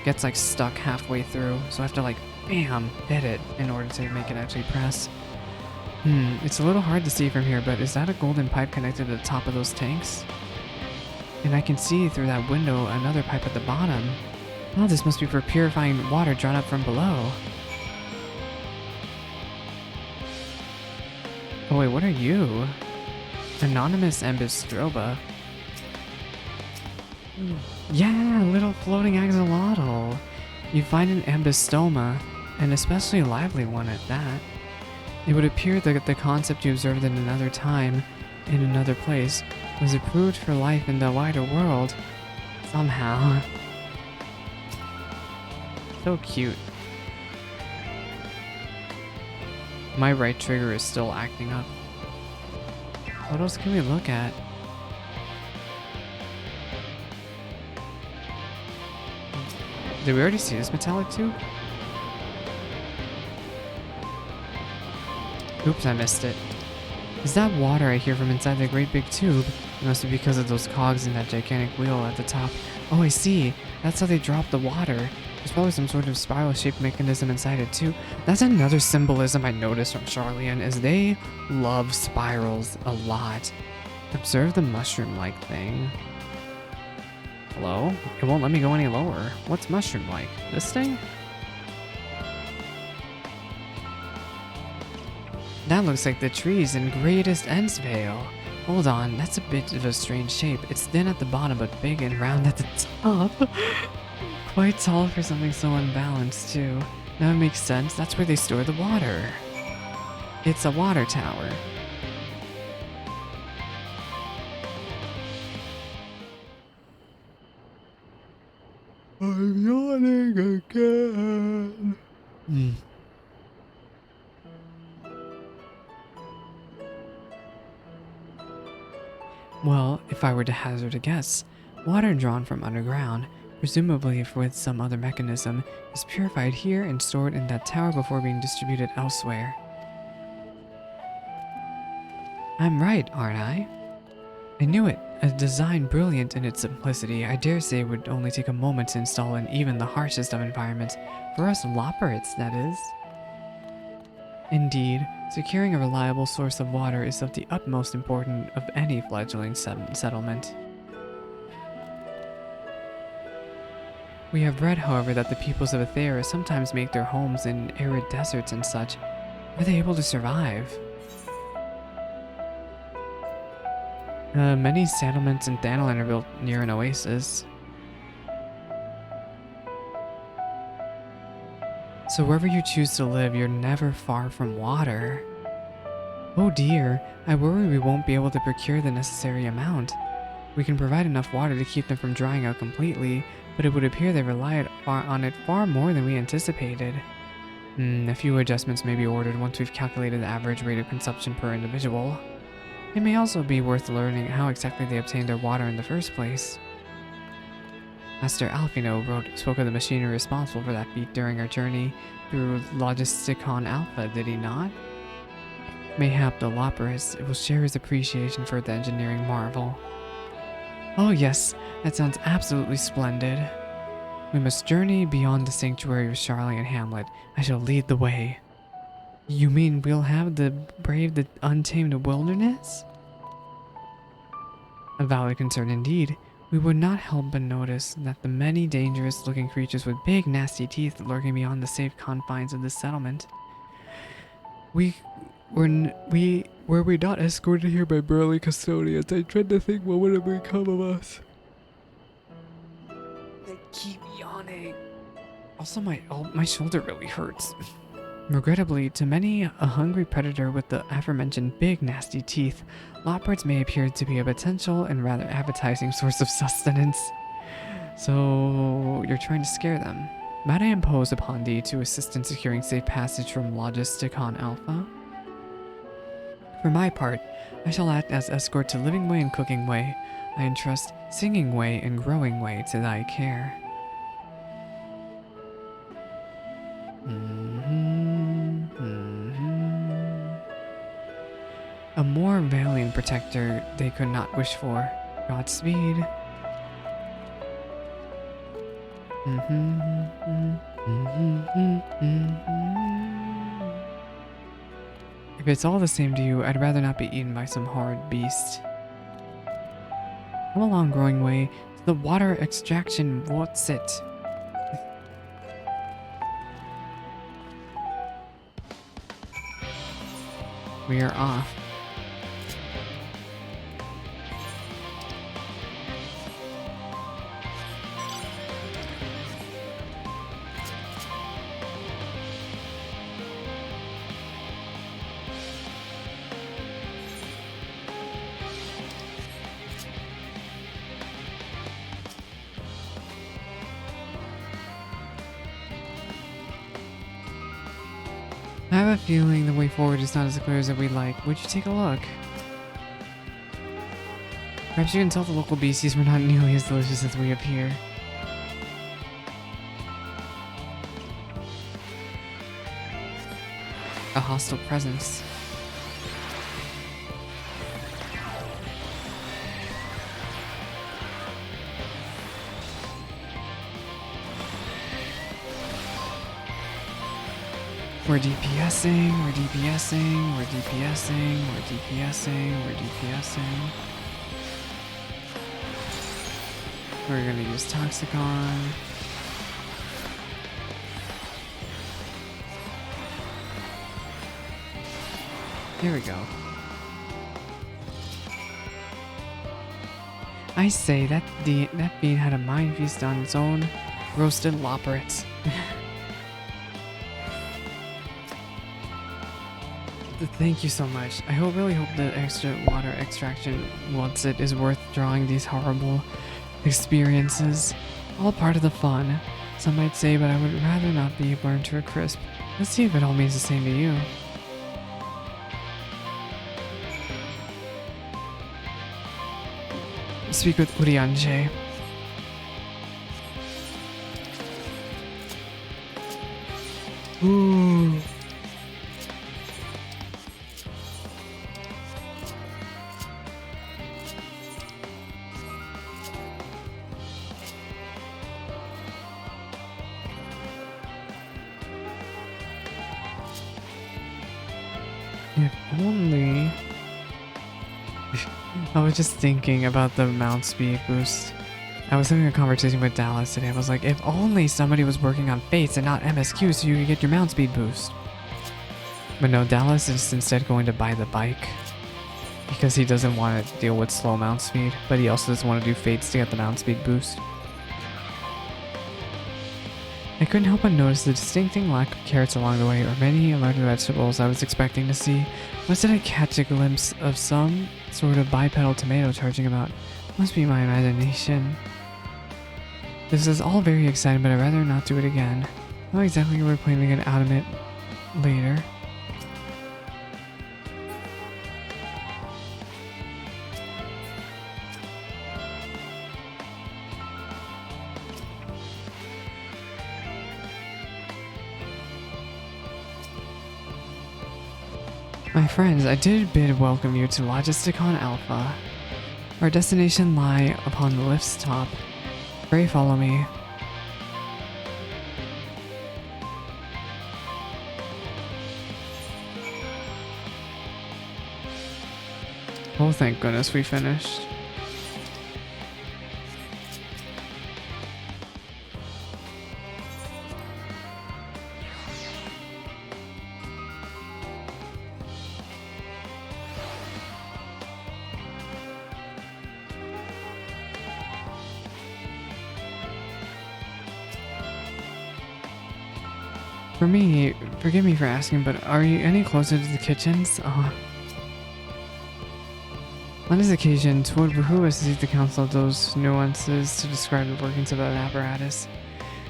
gets like stuck halfway through, so I have to like bam hit it in order to make it actually press. It's a little hard to see from here, but is that a golden pipe connected to the top of those tanks? And I can see through that window another pipe at the bottom. Oh, this must be for purifying water drawn up from below. Oh wait, what are you? Anonymous Ambistroba. Yeah, little floating axolotl. You find an ambistoma, an especially lively one at that. It would appear that the concept you observed in another time, in another place, was approved for life in the wider world. Somehow. So cute. My right trigger is still acting up. What else can we look at? Did we already see this metallic tube? Oops, I missed it. Is that water I hear from inside the great big tube? It must be because of those cogs in that gigantic wheel at the top. Oh, I see. That's how they drop the water. There's probably some sort of spiral-shaped mechanism inside it too. That's another symbolism I noticed from Charlian, is they love spirals a lot. Observe the mushroom-like thing. Hello? It won't let me go any lower. What's mushroom-like? This thing? That looks like the trees in Greatest Endsvale. Hold on, that's a bit of a strange shape. It's thin at the bottom but big and round at the top. Quite tall for something so unbalanced too. That makes sense, that's where they store the water. It's a water tower. I'm yawning again. Well, if I were to hazard a guess, water drawn from underground, presumably with some other mechanism, is purified here and stored in that tower before being distributed elsewhere. I'm right, aren't I? I knew it. A design brilliant in its simplicity, I dare say would only take a moment to install in even the harshest of environments, for us lopperates, that is. Indeed, securing a reliable source of water is of the utmost importance of any fledgling settlement. We have read, however, that the peoples of Aethera sometimes make their homes in arid deserts and such. Are they able to survive? Many settlements in Thanalan are built near an oasis. So wherever you choose to live, you're never far from water. Oh dear, I worry we won't be able to procure the necessary amount. We can provide enough water to keep them from drying out completely, but it would appear they rely on it far more than we anticipated. A few adjustments may be ordered once we've calculated the average rate of consumption per individual. It may also be worth learning how exactly they obtained their water in the first place. Master Alfino spoke of the machinery responsible for that feat during our journey through Logisticon Alpha, did he not? Mayhap the Loporus will share his appreciation for the engineering marvel. Oh yes, that sounds absolutely splendid. We must journey beyond the sanctuary of Charlie and Hamlet. I shall lead the way. You mean we'll have to brave the untamed wilderness? A valid concern indeed. We would not help but notice that the many dangerous-looking creatures with big, nasty teeth lurking beyond the safe confines of this settlement. Were we not escorted here by burly custodians? I dread to think what would have become of us. They keep yawning. Also, my shoulder really hurts. Regrettably, to many, a hungry predator with the aforementioned big, nasty teeth, Loporits may appear to be a potential and rather appetizing source of sustenance. So, you're trying to scare them. Might I impose upon thee to assist in securing safe passage from Logisticon Alpha? For my part, I shall act as escort to Living Way and Cooking Way. I entrust Singing Way and Growing Way to thy care. A more valiant protector they could not wish for. Godspeed. If it's all the same to you, I'd rather not be eaten by some horrid beast. Come along, Growing Way. The water extraction, what's it? We are off. I have a feeling the way forward is not as clear as we'd like. Would you take a look? Perhaps you can tell the local beasties we're not nearly as delicious as we appear. A hostile presence. We're DPSing, we're DPSing, we're DPSing, we're DPSing, we're DPSing. We're gonna use Toxicon. There we go. I say that bean had a mind feast on its own. Roasted Loporits. Thank you so much. I really hope the extra water extraction once it is worth drawing these horrible experiences. All part of the fun. Some might say, but I would rather not be burned to a crisp. Let's see if it all means the same to you. Speak with Urianger. Ooh. If only... I was just thinking about the mount speed boost. I was having a conversation with Dallas today. I was like, if only somebody was working on Fates and not MSQ so you could get your mount speed boost. But no, Dallas is instead going to buy the bike. Because he doesn't want to deal with slow mount speed. But he also doesn't want to do Fates to get the mount speed boost. I couldn't help but notice the distincting lack of carrots along the way, or many larger vegetables I was expecting to see. Why did I catch a glimpse of some sort of bipedal tomato charging about? Must be my imagination. This is all very exciting, but I'd rather not do it again. How exactly we're planning to get out of it later. My friends, I did bid welcome you to Logisticon Alpha. Our destination lie upon the lift's top. Pray follow me. Oh, thank goodness we finished. For me, forgive me for asking, but are you any closer to the kitchens? On this occasion, it would behoove us to seek the counsel of those nuances to describe the workings of that apparatus.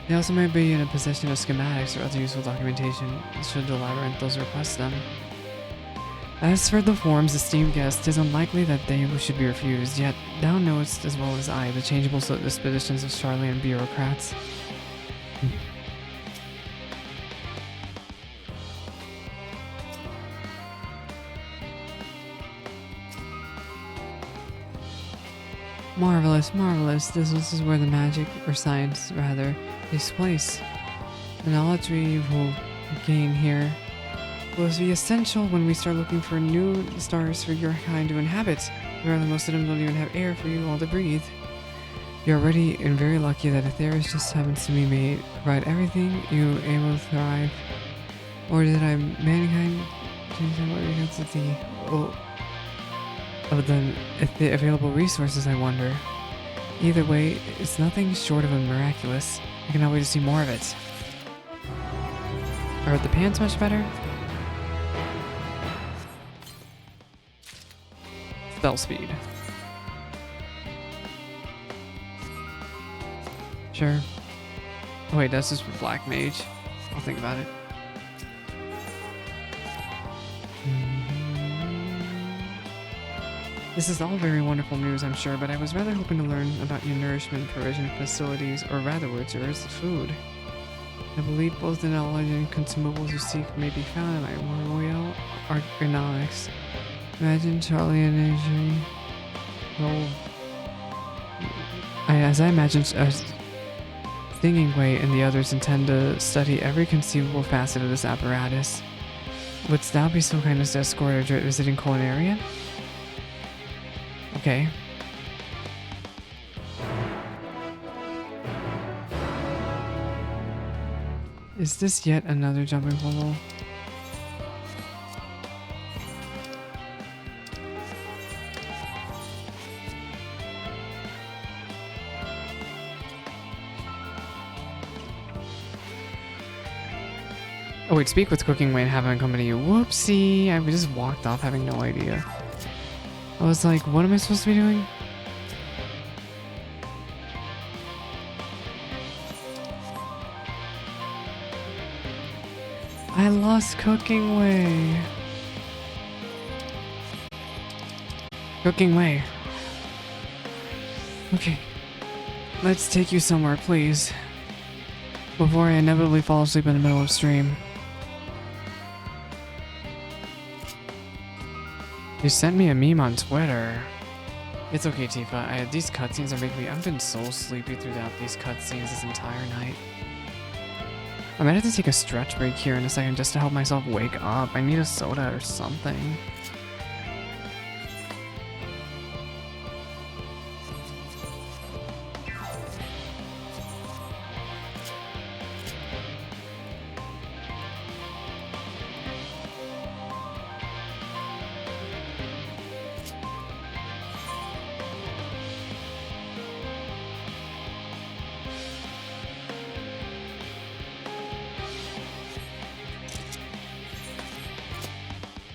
They also might be in a possession of schematics or other useful documentation, should the labyrinthos request them. As for the forms, esteemed guest, 'tis unlikely that they should be refused, yet thou knowest as well as I the changeable dispositions of Charlian bureaucrats. Marvelous, marvelous. This is where the magic, or science rather, takes place. The knowledge we will gain here will be essential when we start looking for new stars for your kind to inhabit. Rather, most of them don't even have air for you all to breathe. You're already and very lucky that Atheris just happens to be made, provide everything you able to thrive. Or did I mankind change that way because of the available resources, I wonder. Either way, it's nothing short of a miraculous. I cannot wait to see more of it. Are the pants much better? Spell speed. Sure. Oh wait, that's just for Black Mage. I'll think about it. This is all very wonderful news, I'm sure, but I was rather hoping to learn about your nourishment provision facilities, or rather words, yours, food. I believe both the knowledge and consumables you seek may be found in my royal ergonomics. Imagine Charlie and injury. Well, as I imagine, Stinging and the others intend to study every conceivable facet of this apparatus. Wouldst thou be so kind as to escort a visiting culinarian? Okay. Is this yet another jumping puzzle? Oh wait, speak with Cooking Way and have him accompany you. Whoopsie! I just walked off having no idea. I was like, what am I supposed to be doing? I lost Cooking Way. Cooking Way. Okay. Let's take you somewhere, please. Before I inevitably fall asleep in the middle of stream. You sent me a meme on Twitter. It's okay, Tifa. These cutscenes are making me... I've been so sleepy throughout these cutscenes this entire night. I might have to take a stretch break here in a second just to help myself wake up. I need a soda or something.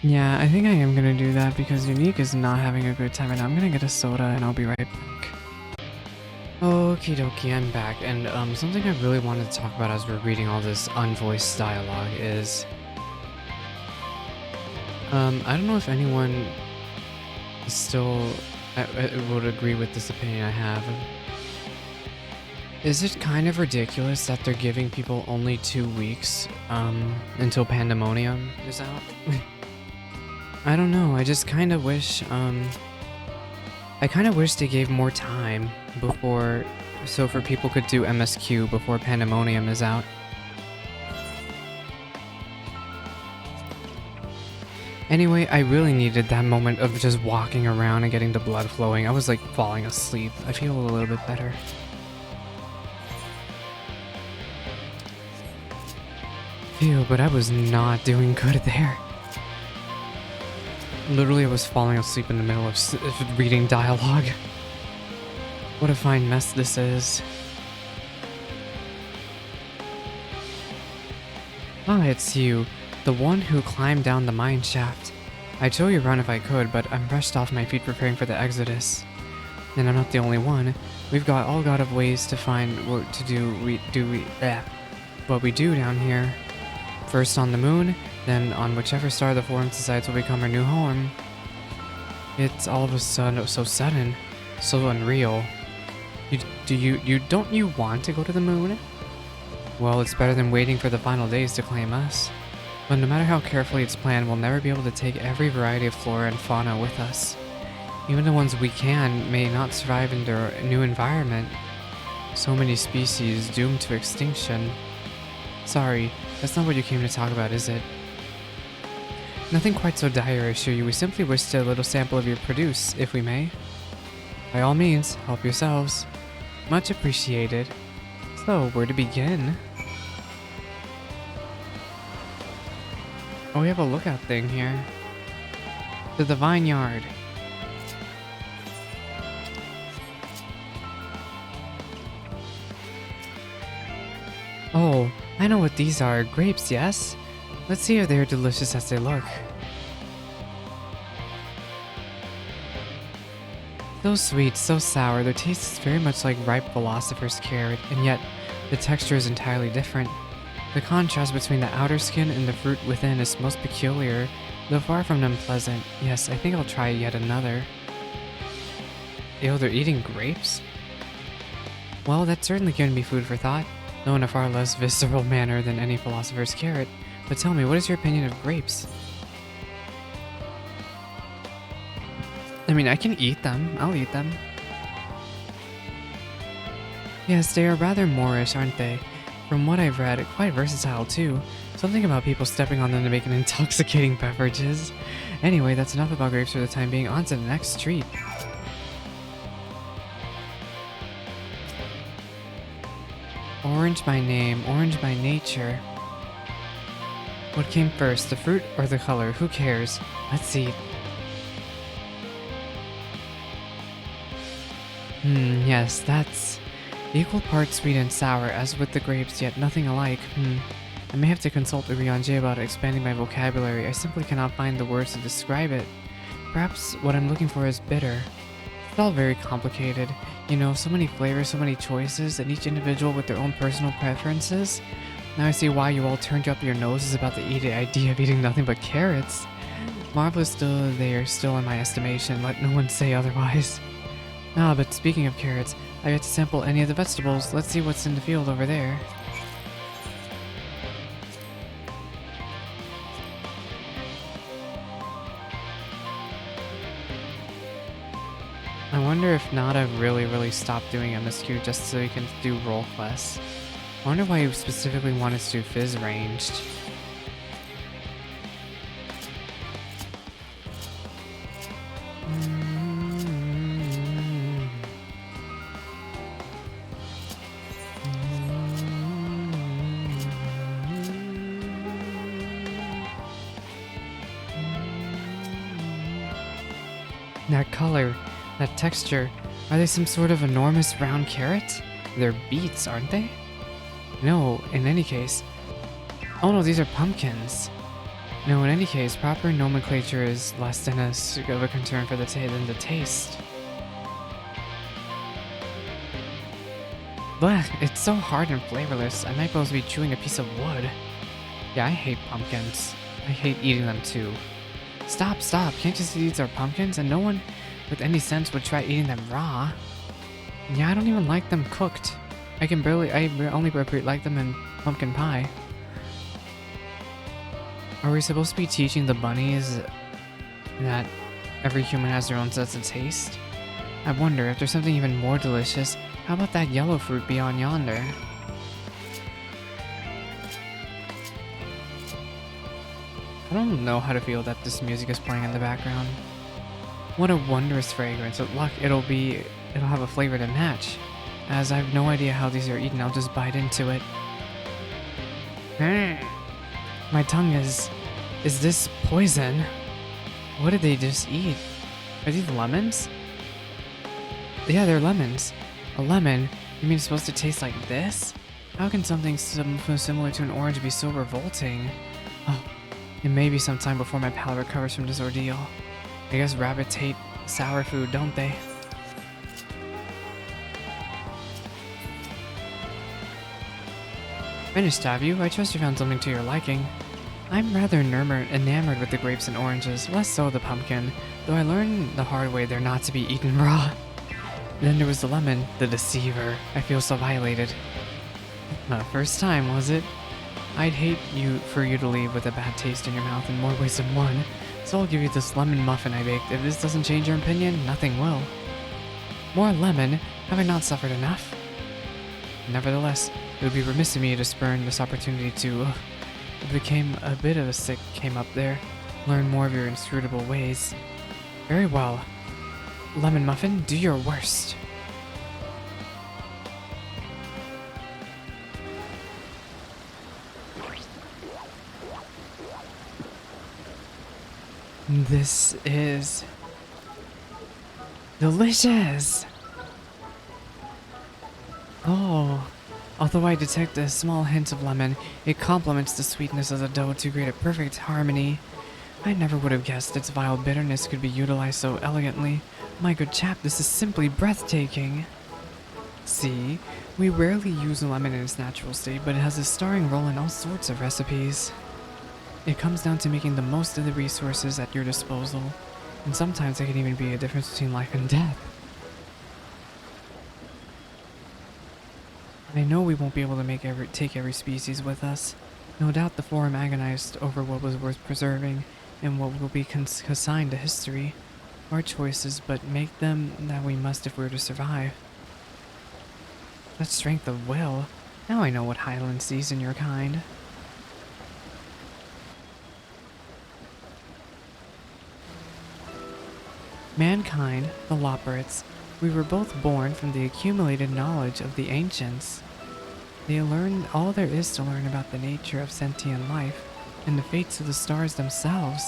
Yeah, I think I am gonna do that because Unique is not having a good time and I'm gonna get a soda and I'll be right back. Okie dokie, I'm back, and something I really wanted to talk about as we're reading all this unvoiced dialogue is I don't know if anyone still would agree with this opinion I have. Is it kind of ridiculous that they're giving people only 2 weeks until Pandemonium is out? I don't know, I just kind of wish they gave more time before, so for people could do MSQ before Pandemonium is out. Anyway, I really needed that moment of just walking around and getting the blood flowing. I was like falling asleep. I feel a little bit better. Phew, but I was not doing good there. Literally, I was falling asleep in the middle of reading dialogue. What a fine mess this is. Ah, it's you. The one who climbed down the mine shaft. I'd show you around if I could, but I'm rushed off my feet preparing for the exodus. And I'm not the only one. We've got all god of ways to find what to do. What we do down here. First on the moon, then on whichever star the Forum decides will become our new home. It's all of a sudden so sudden, so unreal. Don't you want to go to the moon? Well, it's better than waiting for the final days to claim us. But no matter how carefully it's planned, we'll never be able to take every variety of flora and fauna with us. Even the ones we can may not survive in their new environment. So many species doomed to extinction. Sorry, that's not what you came to talk about, is it? Nothing quite so dire, I assure you. We simply wish to a little sample of your produce, if we may. By all means, help yourselves. Much appreciated. So, where to begin? Oh, we have a lookout thing here. The vineyard. Oh, I know what these are. Grapes, yes? Let's see if they're delicious as they look. So sweet, so sour. Their taste is very much like ripe philosopher's carrot, and yet the texture is entirely different. The contrast between the outer skin and the fruit within is most peculiar, though far from unpleasant. Yes, I think I'll try yet another. Ew, they're eating grapes? Well, that's certainly given me food for thought, though in a far less visceral manner than any philosopher's carrot. But tell me, what is your opinion of grapes? I mean, I can eat them. I'll eat them. Yes, they are rather Moorish, aren't they? From what I've read, quite versatile too. Something about people stepping on them to make an intoxicating beverages. Anyway, that's enough about grapes for the time being. On to the next street. Orange by name, orange by nature. What came first, the fruit or the color? Who cares? Let's see. Yes, that's equal parts sweet and sour, as with the grapes, yet nothing alike. I may have to consult Urianji about expanding my vocabulary. I simply cannot find the words to describe it. Perhaps what I'm looking for is bitter. It's all very complicated. You know, so many flavors, so many choices, and each individual with their own personal preferences. Now I see why you all turned up your noses about the idea of eating nothing but carrots. Marvelous, though they are still in my estimation, let no one say otherwise. Ah, but speaking of carrots, I get to sample any of the vegetables. Let's see what's in the field over there. I wonder if Nada really stopped doing MSQ just so he can do role quests. I wonder why he specifically wanted to do Fizz ranged. That color, that texture, are they some sort of enormous round carrot? They're beets, aren't they? No, in any case... Oh no, these are pumpkins. No, in any case, proper nomenclature is less than of a concern for than the taste. Blech, it's so hard and flavorless, I might both be chewing a piece of wood. Yeah, I hate pumpkins. I hate eating them too. Stop, stop. Can't you see these are pumpkins? And no one with any sense would try eating them raw. Yeah, I don't even like them cooked. I only like them in pumpkin pie. Are we supposed to be teaching the bunnies that every human has their own sense of taste? I wonder if there's something even more delicious. How about that yellow fruit beyond yonder? I don't know how to feel that this music is playing in the background. What a wondrous fragrance. With luck, it'll have a flavor to match. As I have no idea how these are eaten, I'll just bite into it. My tongue is this poison? What did they just eat? Are these lemons? Yeah, they're lemons. A lemon? You mean it's supposed to taste like this? How can something similar to an orange be so revolting? Oh, it may be some time before my palate recovers from this ordeal. I guess rabbits hate sour food, don't they? Finished, have you? I trust you found something to your liking. I'm rather enamored with the grapes and oranges, less so the pumpkin, though I learned the hard way they're not to be eaten raw. Then there was the lemon, the deceiver. I feel so violated. First time, was it? I'd hate for you to leave with a bad taste in your mouth in more ways than one, so I'll give you this lemon muffin I baked. If this doesn't change your opinion, nothing will. More lemon? Have I not suffered enough? Nevertheless, it would be remiss of me to spurn this opportunity to, became a bit of a sick came up there, learn more of your inscrutable ways. Very well. Lemon muffin, do your worst. This is delicious. Oh, although I detect a small hint of lemon, it complements the sweetness of the dough to create a perfect harmony. I never would have guessed its vile bitterness could be utilized so elegantly. My good chap, this is simply breathtaking. See, we rarely use lemon in its natural state, but it has a starring role in all sorts of recipes. It comes down to making the most of the resources at your disposal, and sometimes it can even be a difference between life and death. I know we won't be able to take every species with us. No doubt the Forum agonized over what was worth preserving and what will be consigned to history. Our choices, but make them that we must if we're to survive. That strength of will. Now I know what Highland sees in your kind. Mankind, the Loporrits, we were both born from the accumulated knowledge of the ancients. They learned all there is to learn about the nature of sentient life and the fates of the stars themselves.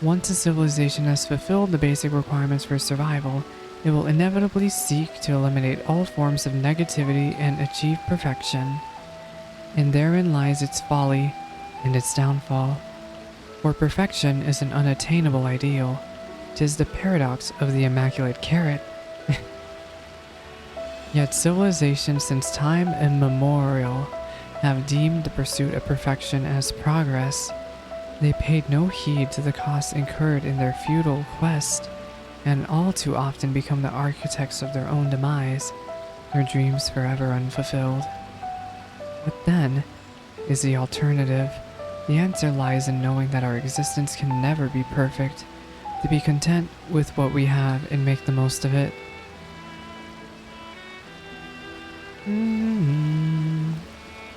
Once a civilization has fulfilled the basic requirements for survival, it will inevitably seek to eliminate all forms of negativity and achieve perfection. And therein lies its folly and its downfall. For perfection is an unattainable ideal. 'Tis the paradox of the immaculate carrot. Yet civilizations since time immemorial have deemed the pursuit of perfection as progress. They paid no heed to the costs incurred in their futile quest, and all too often become the architects of their own demise, their dreams forever unfulfilled. What then is the alternative? The answer lies in knowing that our existence can never be perfect, to be content with what we have and make the most of it.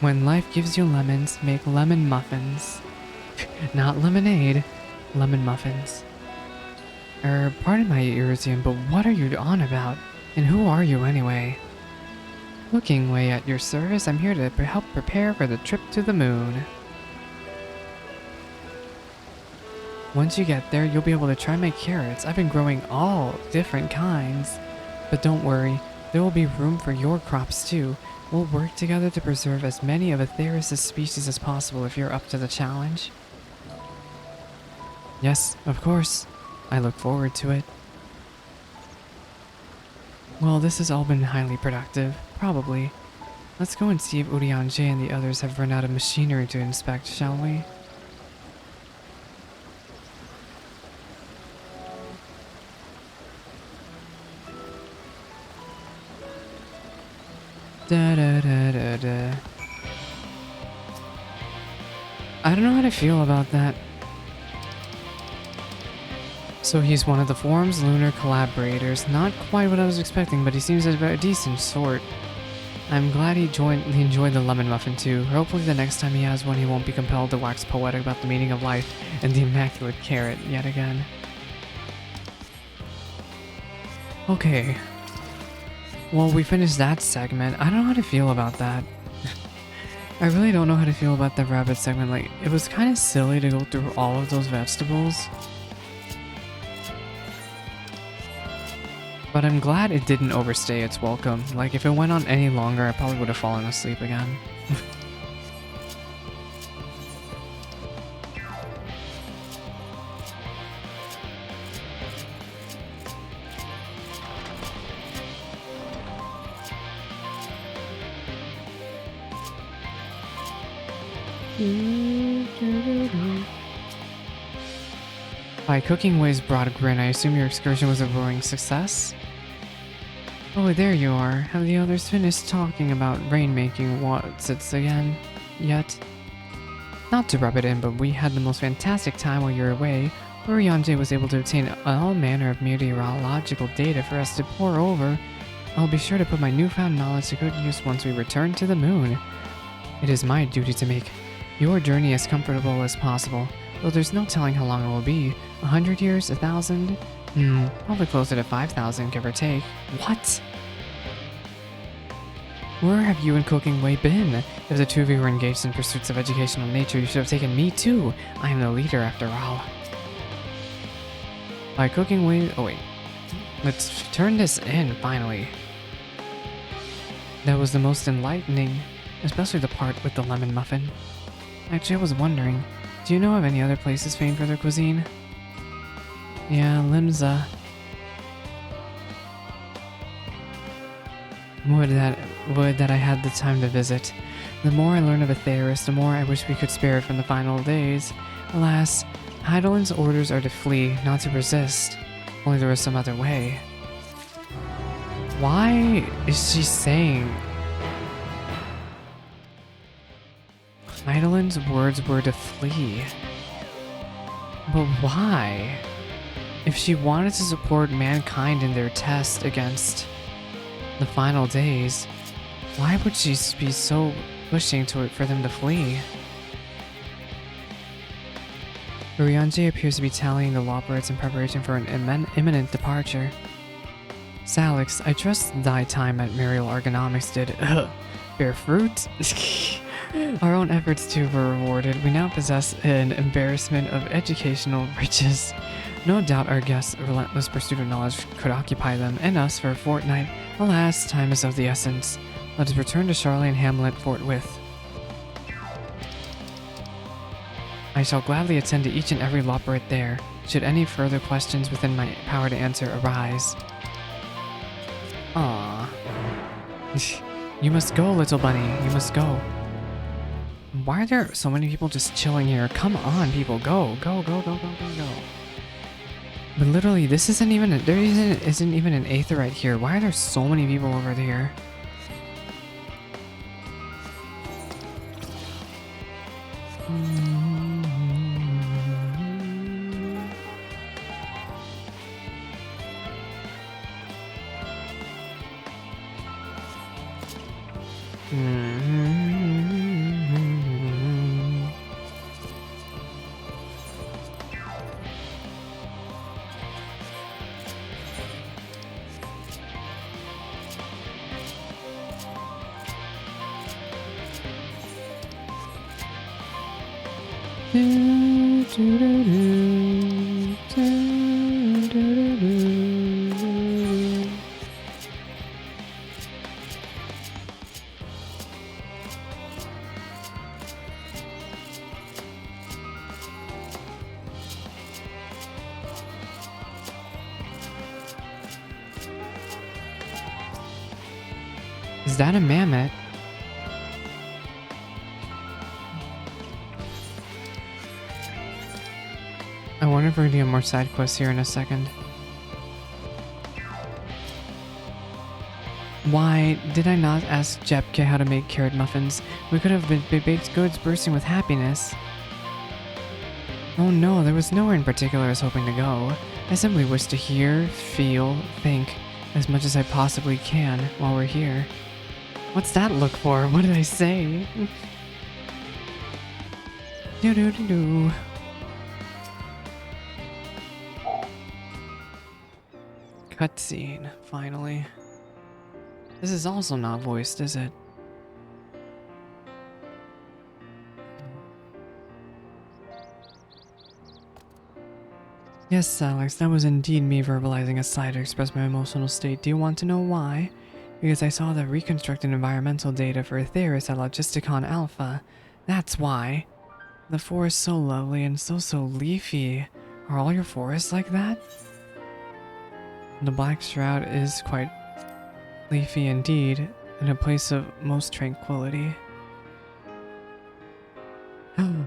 When life gives you lemons, make lemon muffins. Not lemonade, lemon muffins. Pardon my erudition, but what are you on about? And who are you anyway? Looking way at your service, I'm here to help prepare for the trip to the moon. Once you get there, you'll be able to try my carrots. I've been growing all different kinds. But don't worry, there will be room for your crops too. We'll work together to preserve as many of Atheris' species as possible if you're up to the challenge. Yes, of course. I look forward to it. Well, this has all been highly productive, probably. Let's go and see if Urianger and the others have run out of machinery to inspect, shall we? Da da da da da. I don't know how to feel about that. So he's one of the Forum's lunar collaborators. Not quite what I was expecting, but he seems a decent sort. I'm glad he enjoyed the lemon muffin too. Hopefully the next time he has one, he won't be compelled to wax poetic about the meaning of life and the immaculate carrot yet again. Okay. Well, we finished that segment. I don't know how to feel about that. I really don't know how to feel about the rabbit segment. Like, it was kind of silly to go through all of those vegetables. But I'm glad it didn't overstay its welcome. Like, if it went on any longer, I probably would have fallen asleep again. By cooking ways brought a grin, I assume your excursion was a roaring success? Oh, there you are. Have the others finished talking about rainmaking what's it's again? Yet? Not to rub it in, but we had the most fantastic time while you were away. Urianger was able to obtain all manner of meteorological data for us to pore over. I'll be sure to put my newfound knowledge to good use once we return to the moon. It is my duty to make your journey as comfortable as possible, though there's no telling how long it will be. 100 years? 1,000? Probably closer to 5,000, give or take. What? Where have you and Cooking Way been? If the two of you were engaged in pursuits of educational nature, you should have taken me too. I am the leader after all. By Cooking Way... Oh wait. Let's turn this in, finally. That was the most enlightening, especially the part with the lemon muffin. Actually, I was wondering, do you know of any other places famed for their cuisine? Yeah, Limsa. Would that I had the time to visit. The more I learn of Aetheris, the more I wish we could spare it from the final days. Alas, Heidelin's orders are to flee, not to resist. Only there was some other way. Why is she saying... Heidelin's words were to flee. But why? If she wanted to support mankind in their test against the final days, why would she be so pushing to it for them to flee? Urianger appears to be tallying the lawbirds in preparation for an imminent departure. Salix, I trust thy time at Muriel Ergonomics did bear fruit? Our own efforts too were rewarded. We now possess an embarrassment of educational riches. No doubt our guests' relentless pursuit of knowledge could occupy them and us for a fortnight. Alas, time is of the essence. Let us return to Charlene Hamlet forthwith. I shall gladly attend to each and every loprit there, should any further questions within my power to answer arise. Aww. You must go, little bunny. You must go. Why are there so many people just chilling here? Come on, people. Go. Go, go, go, go, go, go. But literally, this isn't even... There isn't even an Aetherite here. Why are there so many people over there? Is that a mammoth? I wonder if we're gonna get more side quests here in a second. Why did I not ask Jepke how to make carrot muffins? We could have been baked goods bursting with happiness. Oh no, there was nowhere in particular I was hoping to go. I simply wish to hear, feel, think as much as I possibly can while we're here. What's that look for? What did I say? Do-do-do-do. Cutscene, finally. This is also not voiced, is it? Yes, Alex, that was indeed me verbalizing a sigh to express my emotional state. Do you want to know why? Because I saw the reconstructed environmental data for Aetheris at Logisticon Alpha. That's why. The forest so lovely and so leafy. Are all your forests like that? The Black Shroud is quite leafy indeed, in a place of most tranquility. Oh,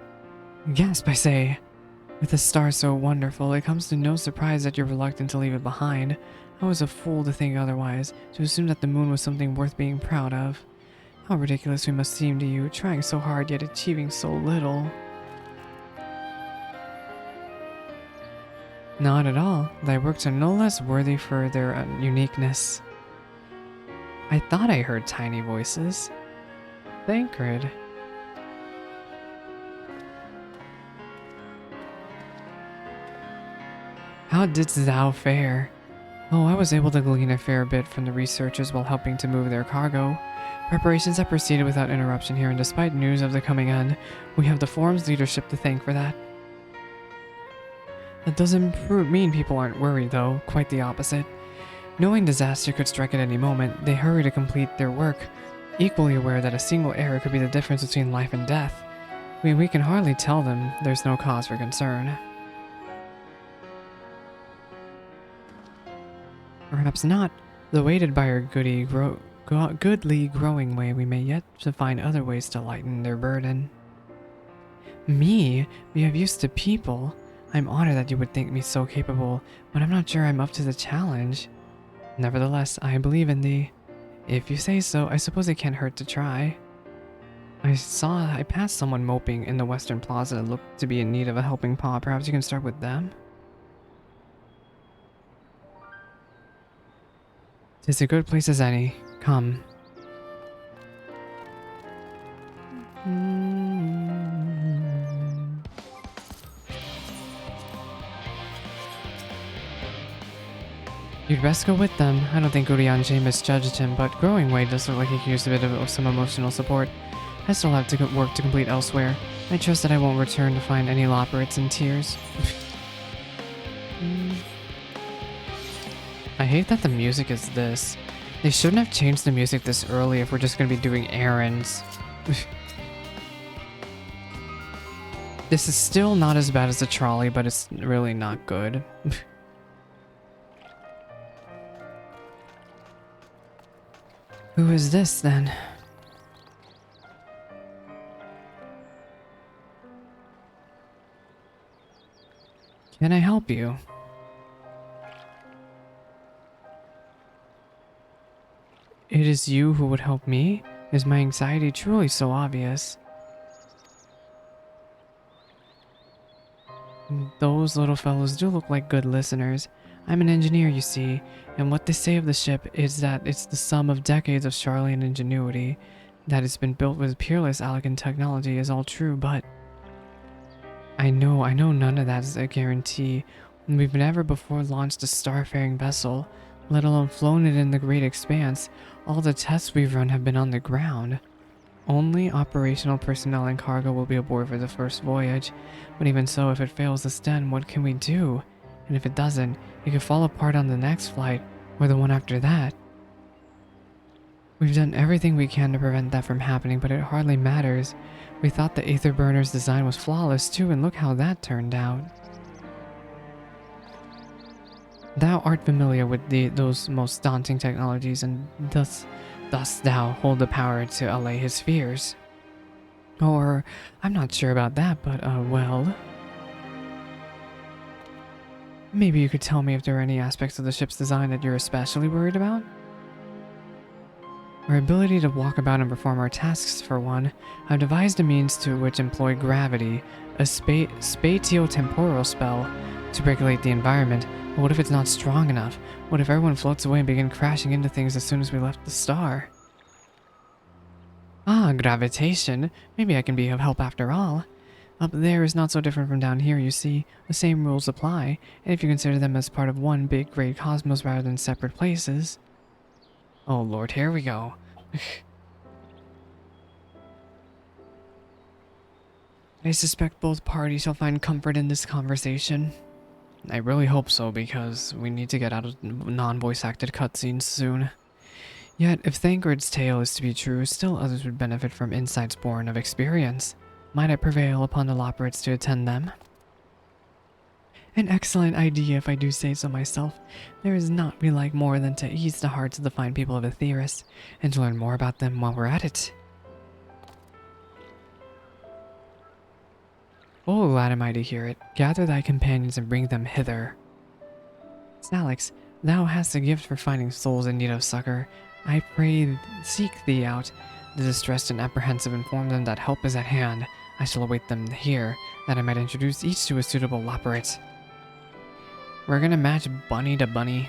gasp, I say. With a star so wonderful, it comes to no surprise that you're reluctant to leave it behind. I was a fool to think otherwise, to assume that the moon was something worth being proud of. How ridiculous we must seem to you, trying so hard yet achieving so little. Not at all. Thy works are no less worthy for their uniqueness. I thought I heard tiny voices. Thancred. How didst thou fare? Oh, I was able to glean a fair bit from the researchers while helping to move their cargo. Preparations have proceeded without interruption here, and despite news of the coming end, we have the forum's leadership to thank for that. That doesn't mean people aren't worried, though. Quite the opposite. Knowing disaster could strike at any moment, they hurry to complete their work, equally aware that a single error could be the difference between life and death. We can hardly tell them there's no cause for concern. Perhaps not. Though aided by our goodly growing way, we may yet to find other ways to lighten their burden. Me? We have used to people. I'm honored that you would think me so capable, but I'm not sure I'm up to the challenge. Nevertheless, I believe in thee. If you say so, I suppose it can't hurt to try. I passed someone moping in the Western Plaza that looked to be in need of a helping paw. Perhaps you can start with them? 'Tis a good place as any. Come. You'd best go with them. I don't think Urianger misjudged him, but Growing Way does look like he could use a bit of some emotional support. I still have to work to complete elsewhere. I trust that I won't return to find any Loperates in tears. I hate that the music is this. They shouldn't have changed the music this early if we're just gonna be doing errands. This is still not as bad as the trolley, but it's really not good. Who is this, then? Can I help you? It is you who would help me? Is my anxiety truly so obvious? Those little fellows do look like good listeners. I'm an engineer, you see, and what they say of the ship is that it's the sum of decades of Charlian ingenuity. That it's been built with peerless elegant technology is all true, but I know none of that is a guarantee. We've never before launched a starfaring vessel, let alone flown it in the great expanse. All the tests we've run have been on the ground. Only operational personnel and cargo will be aboard for the first voyage, but even so, if it fails us then, what can we do? And if it doesn't, it could fall apart on the next flight, or the one after that. We've done everything we can to prevent that from happening, but it hardly matters. We thought the Aether Burner's design was flawless too, and look how that turned out. Thou art familiar with those most daunting technologies, and thus thou hold the power to allay his fears. Or, I'm not sure about that, but, well... Maybe you could tell me if there are any aspects of the ship's design that you're especially worried about? Our ability to walk about and perform our tasks, for one. I've devised a means to which employ gravity, a spatio-temporal spell, to regulate the environment. But what if it's not strong enough? What if everyone floats away and begin crashing into things as soon as we left the star? Ah, gravitation. Maybe I can be of help after all. Up there is not so different from down here, you see. The same rules apply, and if you consider them as part of one big great cosmos rather than separate places... Oh lord, here we go. I suspect both parties shall find comfort in this conversation. I really hope so, because we need to get out of non-voice acted cutscenes soon. Yet, if Thancred's tale is to be true, still others would benefit from insights born of experience. Might I prevail upon the Loporrits to attend them? An excellent idea, if I do say so myself. There is naught we like more than to ease the hearts of the fine people of Aetheris, and to learn more about them while we're at it. Oh, glad am I to hear it. Gather thy companions and bring them hither. Salix, thou hast a gift for finding souls in need of succor. I pray, seek thee out. The distressed and apprehensive, inform them that help is at hand. I shall await them here, that I might introduce each to a suitable Loporrit. We're gonna match bunny to bunny.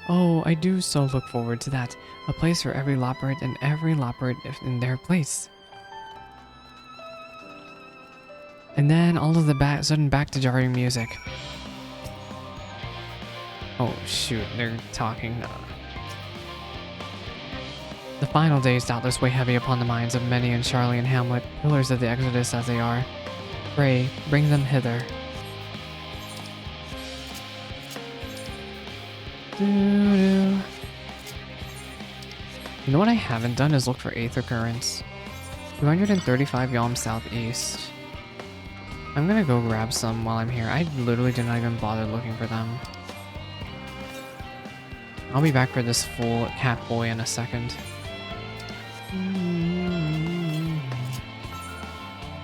Oh, I do so look forward to that. A place for every Loporrit and every Loporrit in their place. And then all of the sudden back to jarring music. Oh shoot, they're talking. The final days doubtless weigh heavy upon the minds of many in Charlie and Hamlet, pillars of the Exodus as they are. Pray, bring them hither. You know what I haven't done is look for Aether Currents. 235 Yalm southeast. I'm gonna go grab some while I'm here. I literally did not even bother looking for them. I'll be back for this full cat boy in a second.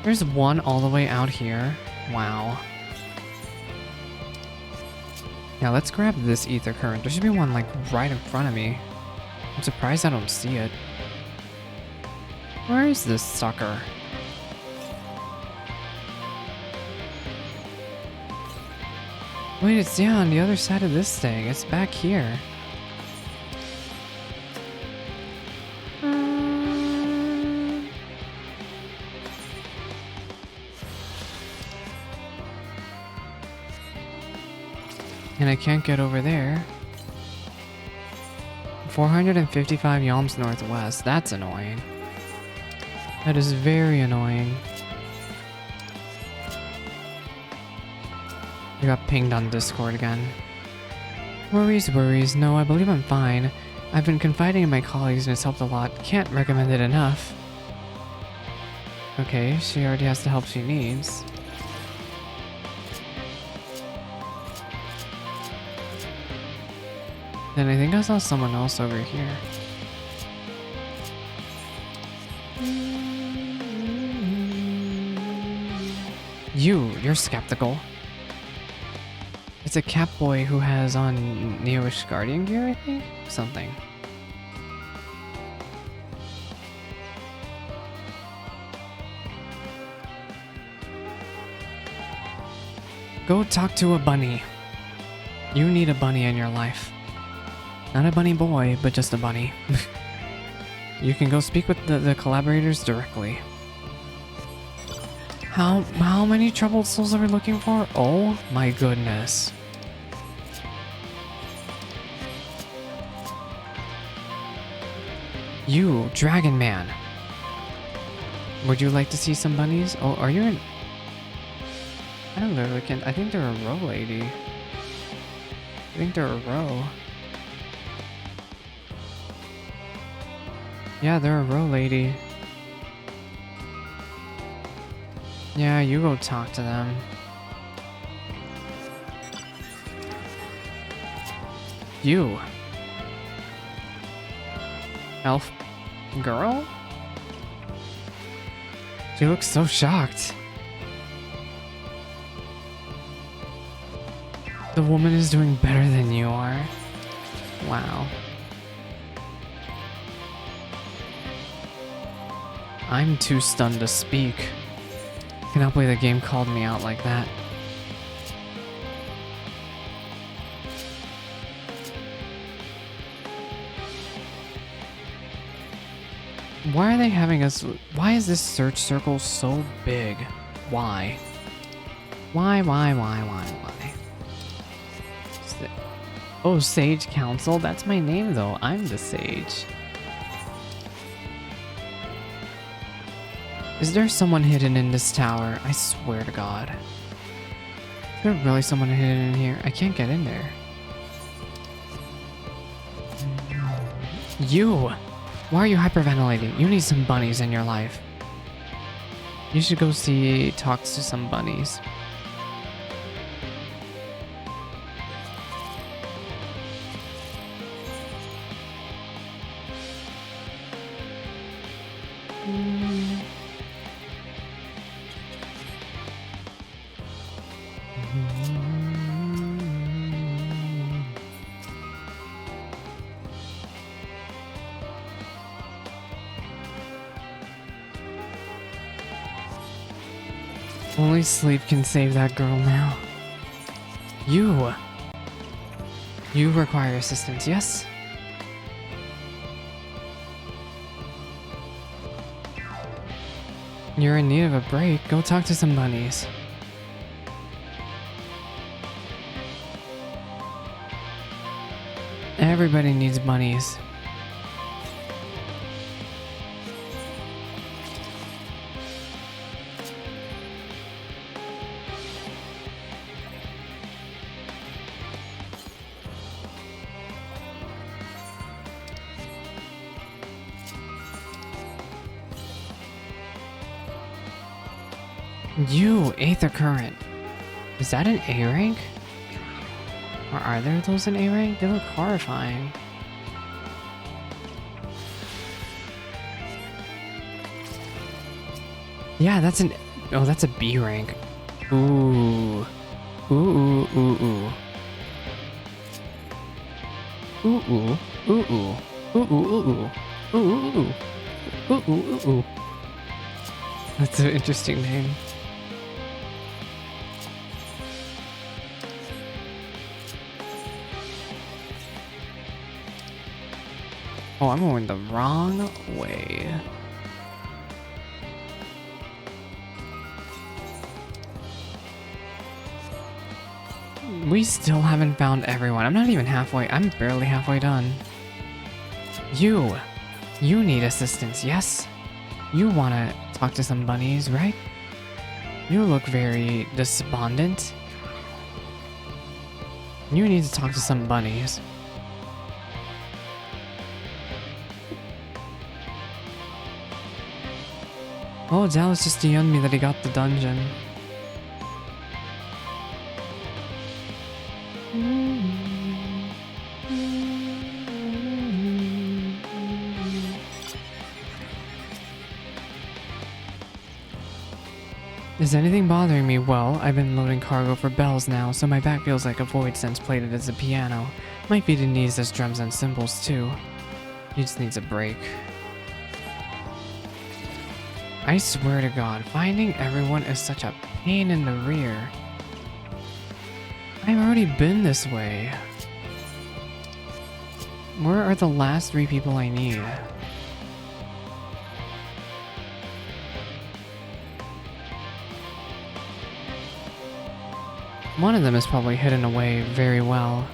There's one all the way out here. Wow. Yeah, let's grab this ether current. There should be one like right in front of me. I'm surprised I don't see it. Where is this sucker? Wait, it's on the other side of this thing. It's back here. And I can't get over there. 455 Yalms northwest. That's annoying. That is very annoying. I got pinged on Discord again. Worries, worries. No, I believe I'm fine. I've been confiding in my colleagues and it's helped a lot. Can't recommend it enough. Okay, she already has the help she needs. Then I think I saw someone else over here. You're skeptical. It's a Catboy who has on Neo-ish Guardian gear, I think? Something. Go talk to a bunny. You need a bunny in your life. Not a bunny boy, but just a bunny. You can go speak with the collaborators directly. How many troubled souls are we looking for? Oh my goodness. You, Dragon Man. Would you like to see some bunnies? Oh, are you in... I don't know, I think they're a row lady. I think they're a row. Yeah, they're a row lady. Yeah, you go talk to them. You. Elf girl? She looks so shocked. The woman is doing better than you are. Wow. I'm too stunned to speak. I cannot believe the game called me out like that. Why are they having us? Why is this search circle so big? Why? Why? Oh, Sage Council? That's my name though. I'm the Sage. Is there someone hidden in this tower? I swear to God. Is there really someone hidden in here? I can't get in there. You! Why are you hyperventilating? You need some bunnies in your life. You should go talk to some bunnies. Only sleep can save that girl now. You require assistance, yes? You're in need of a break. Go talk to some bunnies. Everybody needs bunnies. You, Aether Current. Is that an A rank? Or are there those in A rank? They look horrifying. Yeah, that's an... Oh, that's a B rank. Ooh. Ooh, ooh, ooh, ooh. Ooh, ooh, ooh, ooh. Ooh, ooh, ooh, ooh. Ooh, ooh, ooh. Ooh, ooh, ooh, ooh. That's an interesting name. Oh, I'm going the wrong way. We still haven't found everyone. I'm not even halfway. I'm barely halfway done. You need assistance, yes? You want to talk to some bunnies, right? You look very despondent. You need to talk to some bunnies. Oh, Dallas just DM'd me that he got the dungeon. Is anything bothering me? Well, I've been loading cargo for bells now, so my back feels like a void sense plated as a piano. My feet and knees as drums and cymbals too. He just needs a break. I swear to God, finding everyone is such a pain in the rear. I've already been this way. Where are the last 3 people I need? One of them is probably hidden away very well.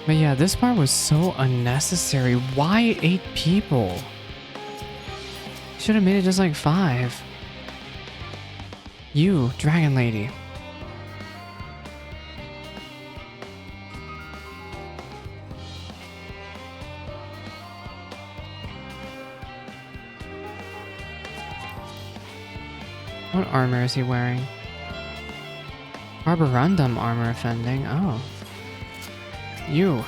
But yeah, this part was so unnecessary. Why 8 people? Should have made it just like 5. You, Dragon Lady. What armor is he wearing? Arborundum armor offending. Oh. You.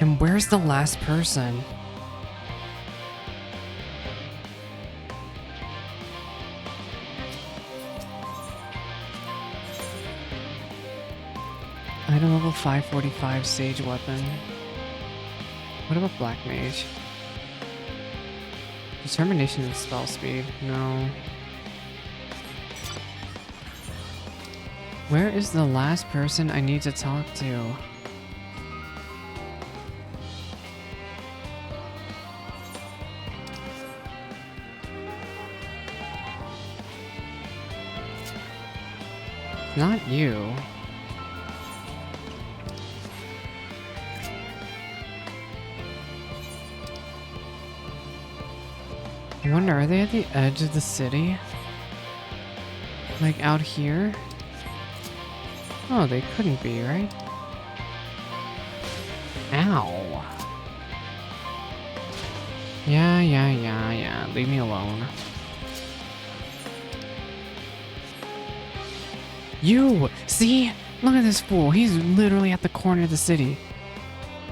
And where's the last person? had a level 545 sage weapon. What about Black Mage? Determination and spell speed. No. Where is the last person I need to talk to? Not you. I wonder, are they at the edge of the city? Like out here? Oh, they couldn't be, right? Ow. Yeah. Leave me alone. You! See? Look at this fool. He's literally at the corner of the city.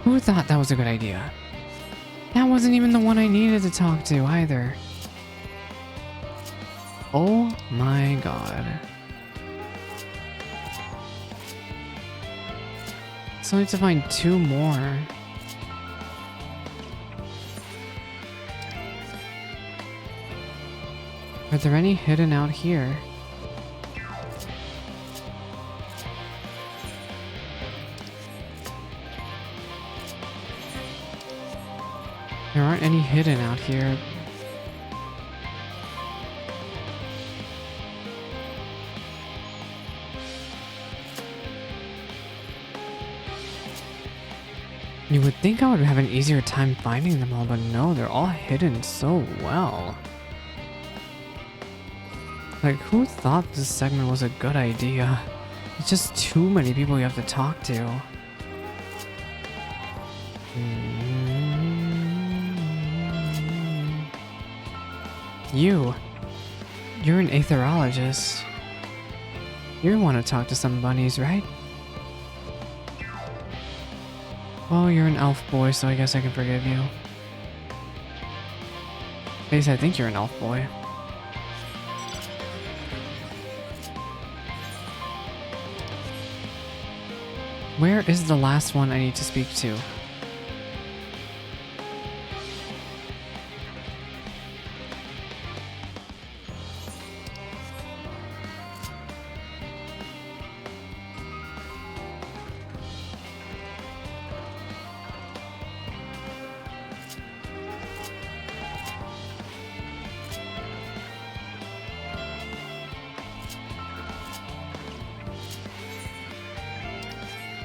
Who thought that was a good idea? That wasn't even the one I needed to talk to either. Oh my god. So I need to find 2 more. Are there any hidden out here? There aren't any hidden out here. You would think I would have an easier time finding them all, but no, they're all hidden so well. Like, who thought this segment was a good idea? It's just too many people you have to talk to. You're an aetherologist. You want to talk to some bunnies, right? Well, you're an elf boy, so I guess I can forgive you. At least I think you're an elf boy. Where is the last one I need to speak to?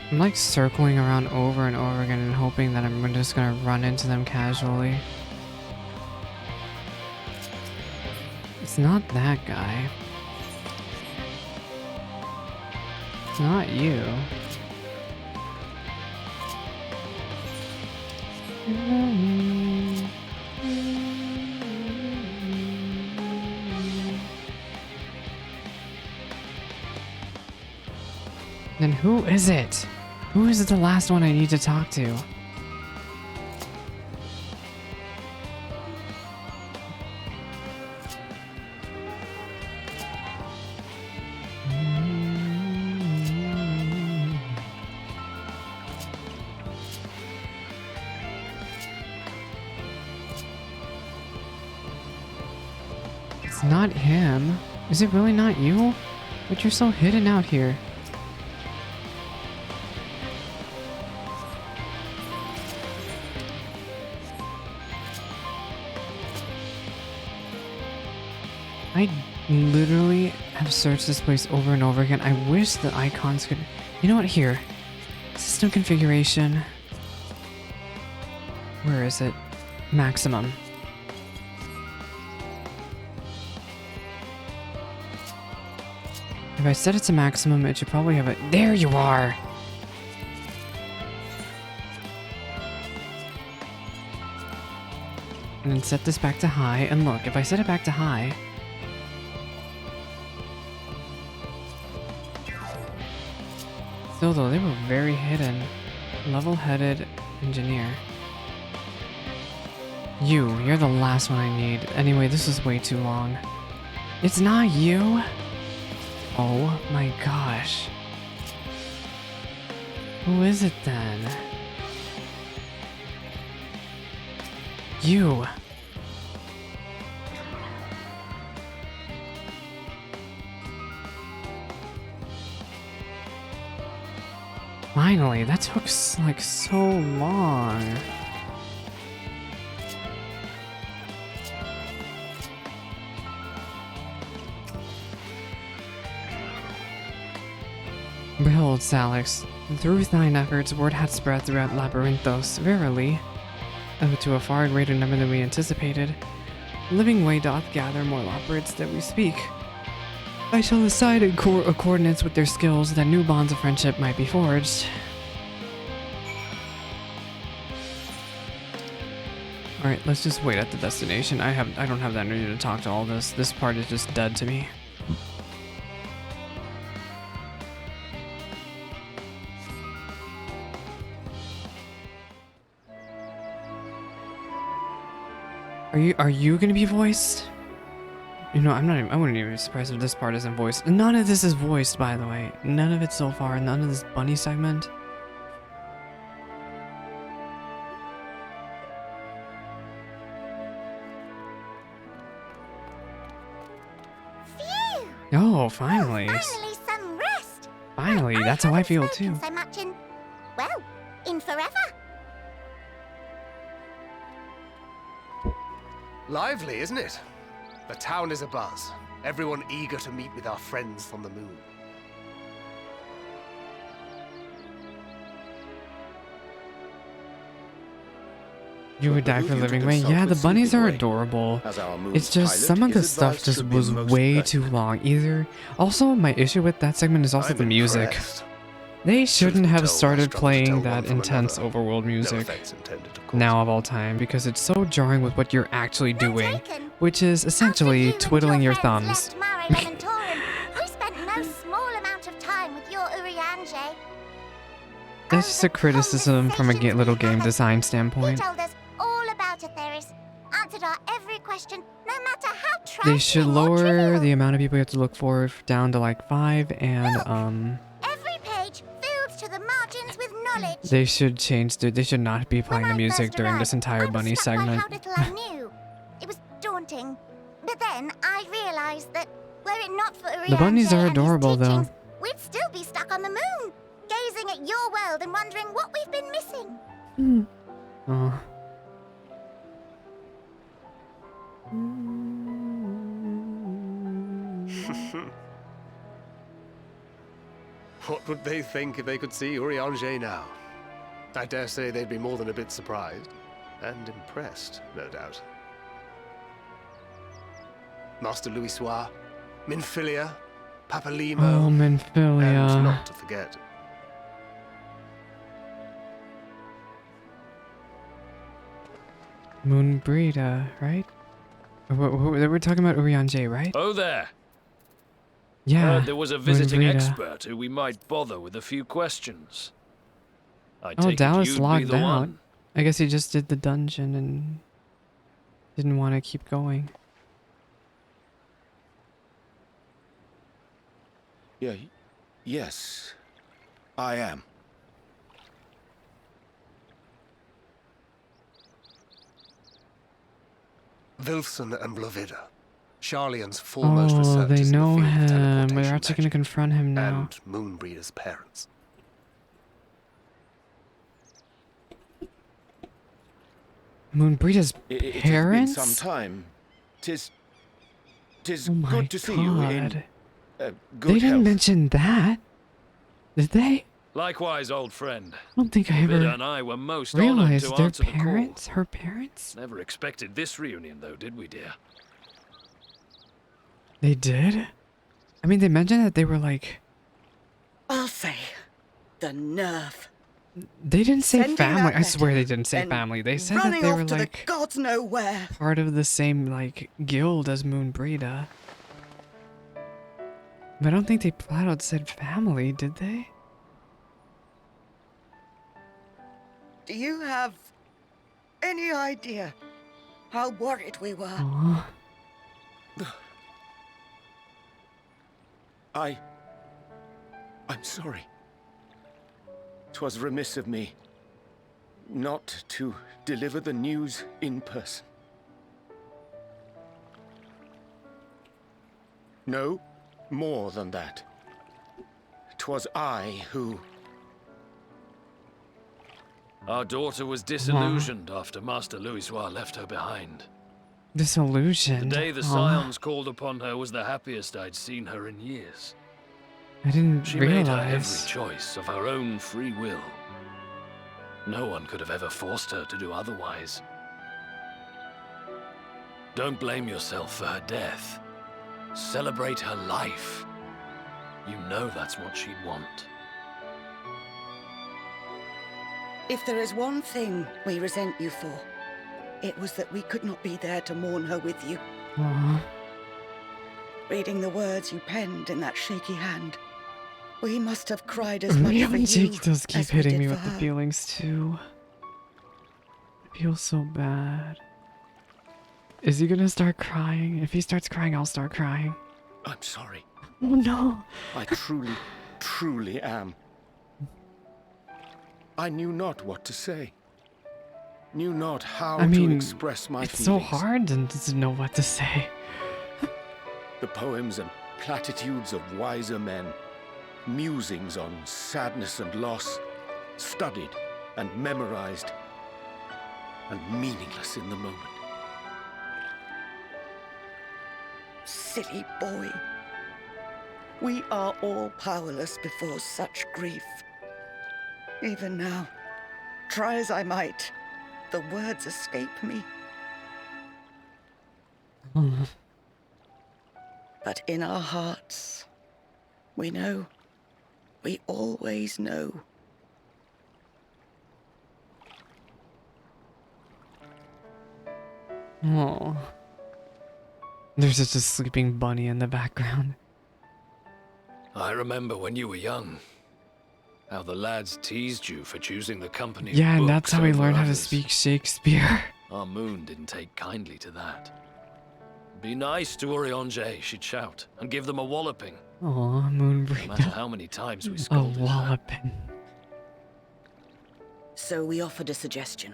I'm like circling around over and over again and hoping that I'm just gonna run into them casually. It's not that guy. It's not you. Then who is it? Who is the last one I need to talk to? It's not him. Is it really not you? But you're so hidden out here. I literally have searched this place over and over again. I wish the icons could... You know what? Here. System configuration. Where is it? Maximum. If I set it to maximum, it should probably have it. There you are! And then set this back to high. And look, if I set it back to high... Still though, they were very hidden. Level-headed engineer. You're the last one I need. Anyway, this is way too long. It's not you? Oh my gosh. Who is it then? You. Finally, that took like so long. Behold, Salix, through thine efforts word hath spread throughout Labyrinthos, verily, to a far greater number than we anticipated. Living way doth gather more operates that we speak. I shall decide in accordance with their skills that new bonds of friendship might be forged. Alright, let's just wait at the destination. I don't have the energy to talk to all this. This part is just dead to me. Are you gonna be voiced? You know, I wouldn't even be surprised if this part isn't voiced. None of this is voiced, by the way. None of it so far. None of this bunny segment. Phew! Oh, finally. Finally some rest. Finally, that's how I feel too. So much in, well, in forever. Lively, isn't it? The town is abuzz. Everyone eager to meet with our friends from the moon. You would die for living way. Yeah, the bunnies are adorable. It's just some of the stuff just was way too long. Also, my issue with that segment is also the music. They shouldn't have started playing that intense overworld music now of all time, because it's so jarring with what you're actually doing, which is essentially twiddling your thumbs. We spent no small amount of time with your Urianger. That's just a criticism from a little game design standpoint. He told us all about Atheris, answered our every question, no matter how trifling. They should lower the amount of people you have to look for down to like 5, and every page filled to the margins with knowledge. they should change. They should not be playing the music during this entire bunny segment. How little I knew. It was daunting, but then I realized that were it not for Urianger The bunnies are and his adorable, though. teachings, we'd still be stuck on the moon, gazing at your world and wondering what we've been missing. Oh. What would they think if they could see Urianger now? I dare say they'd be more than a bit surprised. And impressed, no doubt. Master Louisoix, Minfilia, Papalimo, Oh, Minfilia. and not to forget, Moonbrita, right? We're talking about Urianger, right? Oh there. Yeah. Heard there was a visiting Moonbrita. expert who we might bother with a few questions. I Oh, take it Dallas you'd be logged the out. one. I guess he just did the dungeon and didn't want to keep going. Yeah, yes, I am. Wilson and Blovida, Charlian's foremost Oh, researchers they in the know field of him. teleportation They're actually going to confront him now. and Moonbreeder's parents. Moonbrita's It has been parents? some time. Tis Oh my good to see you in God. good They didn't health. mention that, did they? Likewise, old friend. I don't think I Blovida ever and I were most honored realized to their answer the call. parents, her parents? Never expected this reunion, though, did we, dear? They did? I mean, they mentioned that they were like... Alfei, the nerve. They didn't say Sending family. that I swear letter they didn't say and family. They said that running they off were to like the gods know where. part of the same like guild as Moonbrita. But I don't think they flat out said family, did they? Do you have any idea how worried we were? Aw. I'm sorry. 'Twas remiss of me not to deliver the news in person. No, more than that. 'Twas I who... Our daughter was disillusioned after Master Louisoix left her behind. Disillusioned? The day the Scions called upon her was the happiest I'd seen her in years. I didn't She realize. made her every choice of her own free will. No one could have ever forced her to do otherwise. Don't blame yourself for her death. Celebrate her life. You know that's what she'd want. If there is one thing we resent you for, it was that we could not be there to mourn her with you. Aww. Reading the words you penned in that shaky hand, we must have cried as much for you Jake does keep as we hitting did me for with the her. feelings too. I feel so bad. Is he gonna start crying? If he starts crying, I'll start crying. I'm sorry. Oh no. I truly, truly am. I knew not what to say. Knew not how to express my it's feelings. so hard to know what to say. The poems and platitudes of wiser men, musings on sadness and loss, studied and memorized, and meaningless in the moment. Silly boy. We are all powerless before such grief. Even now, try as I might, the words escape me. But in our hearts, we know. We always know. Oh. There's just a sleeping bunny in the background. I remember when you were young, how the lads teased you for choosing the company's Yeah, and that's books how we over learned how to others. speak Shakespeare. Our moon didn't take kindly to that. Be nice to Urianger, she'd shout, and give them a walloping. Aw, No Moonbreaker. matter how many times we A scolded her. walloping. So we offered a suggestion.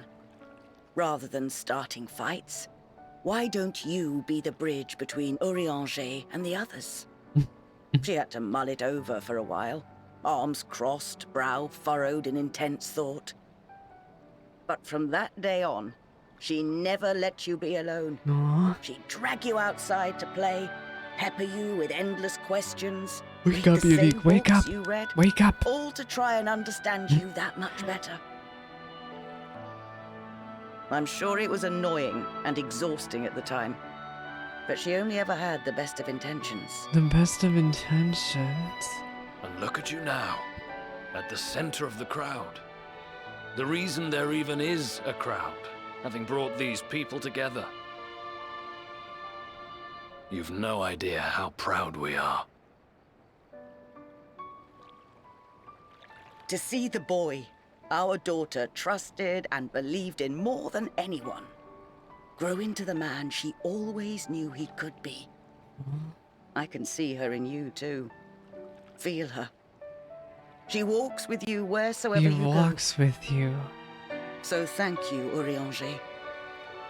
Rather than starting fights, why don't you be the bridge between Urianger and the others? She had to mull it over for a while, arms crossed, brow furrowed in intense thought. But from that day on, she never let you be alone. Aw. She'd drag you outside to play, pepper you with endless questions. Wake read up, the Unique. same Wake books up. you read, Wake up. all to try and understand you that much better. I'm sure it was annoying and exhausting at the time, but she only ever had the best of intentions. The best of intentions. And look at you now, at the center of the crowd. The reason there even is a crowd, having brought these people together. You've no idea how proud we are. To see the boy our daughter trusted and believed in more than anyone grow into the man she always knew he could be. I can see her in you too. Feel her. She walks with you wheresoever He you go. walks with you. So thank you, Urianger,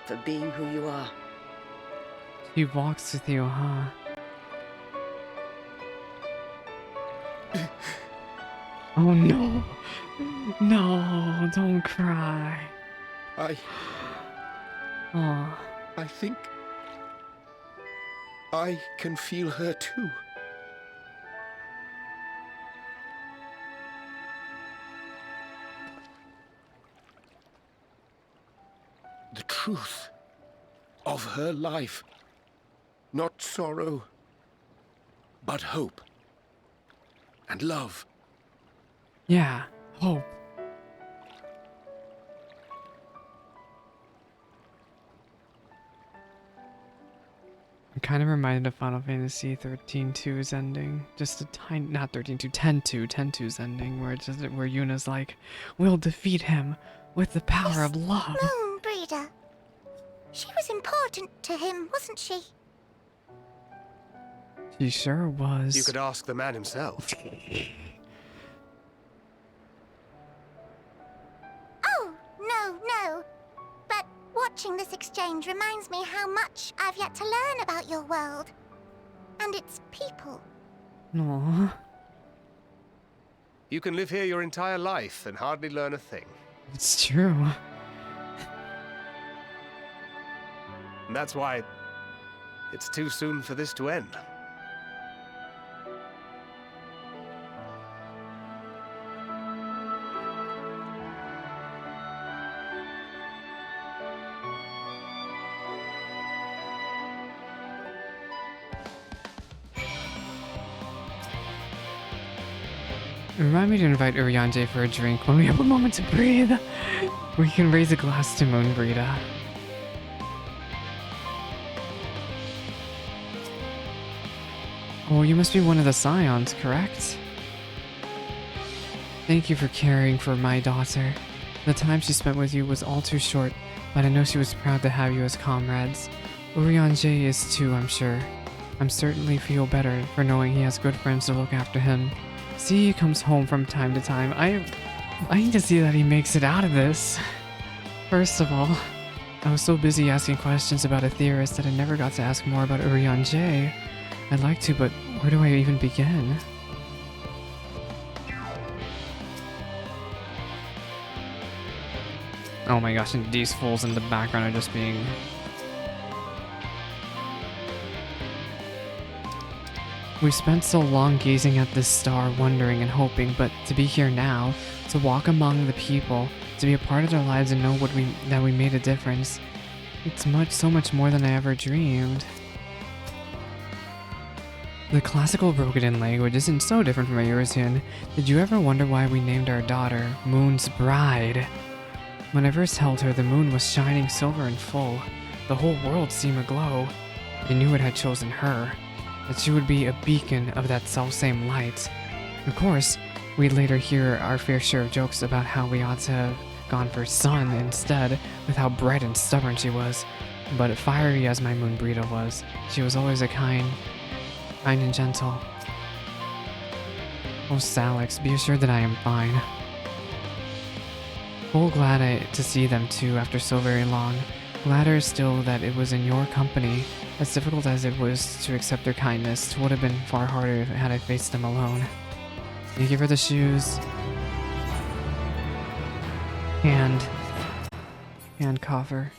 for being who you are. He walks with you, huh? Oh no. No, don't cry. I Oh. think I can feel her too. The truth of her life. Not sorrow, but hope and love. Yeah, hope. I'm kind of reminded of Final Fantasy 13-2's ending. Just a tiny, not 13-2, 10-2, 10-2's ending, where it's just where Yuna's like, "We'll defeat him with the power of love." Moonbreeder. She was important to him, wasn't she? She sure was. You could ask the man himself. Watching this exchange reminds me how much I've yet to learn about your world. And its people. Aww. You can live here your entire life and hardly learn a thing. It's true. And that's why it's too soon for this to end. Remind me to invite Urianger for a drink when we have a moment to breathe. We can raise a glass to Moonbreeda. Oh, you must be one of the Scions, correct? Thank you for caring for my daughter. The time she spent with you was all too short, but I know she was proud to have you as comrades. Urianger is too, I'm sure. I'm certainly feel better for knowing he has good friends to look after him. See, he comes home from time to time. I need to see that he makes it out of this. First of all, I was so busy asking questions about a theorist that I never got to ask more about Urianger. I'd like to, but where do I even begin? Oh my gosh, and these fools in the background are just being... We spent so long gazing at this star, wondering and hoping, but to be here now, to walk among the people, to be a part of their lives and know that we made a difference. It's so much more than I ever dreamed. The classical Rogadan language isn't so different from Eurasian. Did you ever wonder why we named our daughter Moon's Bride? When I first held her, the moon was shining silver and full. The whole world seemed aglow. I knew it had chosen her, that she would be a beacon of that selfsame light. Of course, we'd later hear our fair share of jokes about how we ought to have gone for sun instead, with how bright and stubborn she was. But fiery as my Moonbreeda was, she was always a kind and gentle. Oh, Salix, be assured that I am fine. Oh, glad to see them too after so very long. Gladder still that it was in your company. As difficult as it was to accept their kindness, it would have been far harder had I faced them alone. Thank you for the shoes. Hand coffer.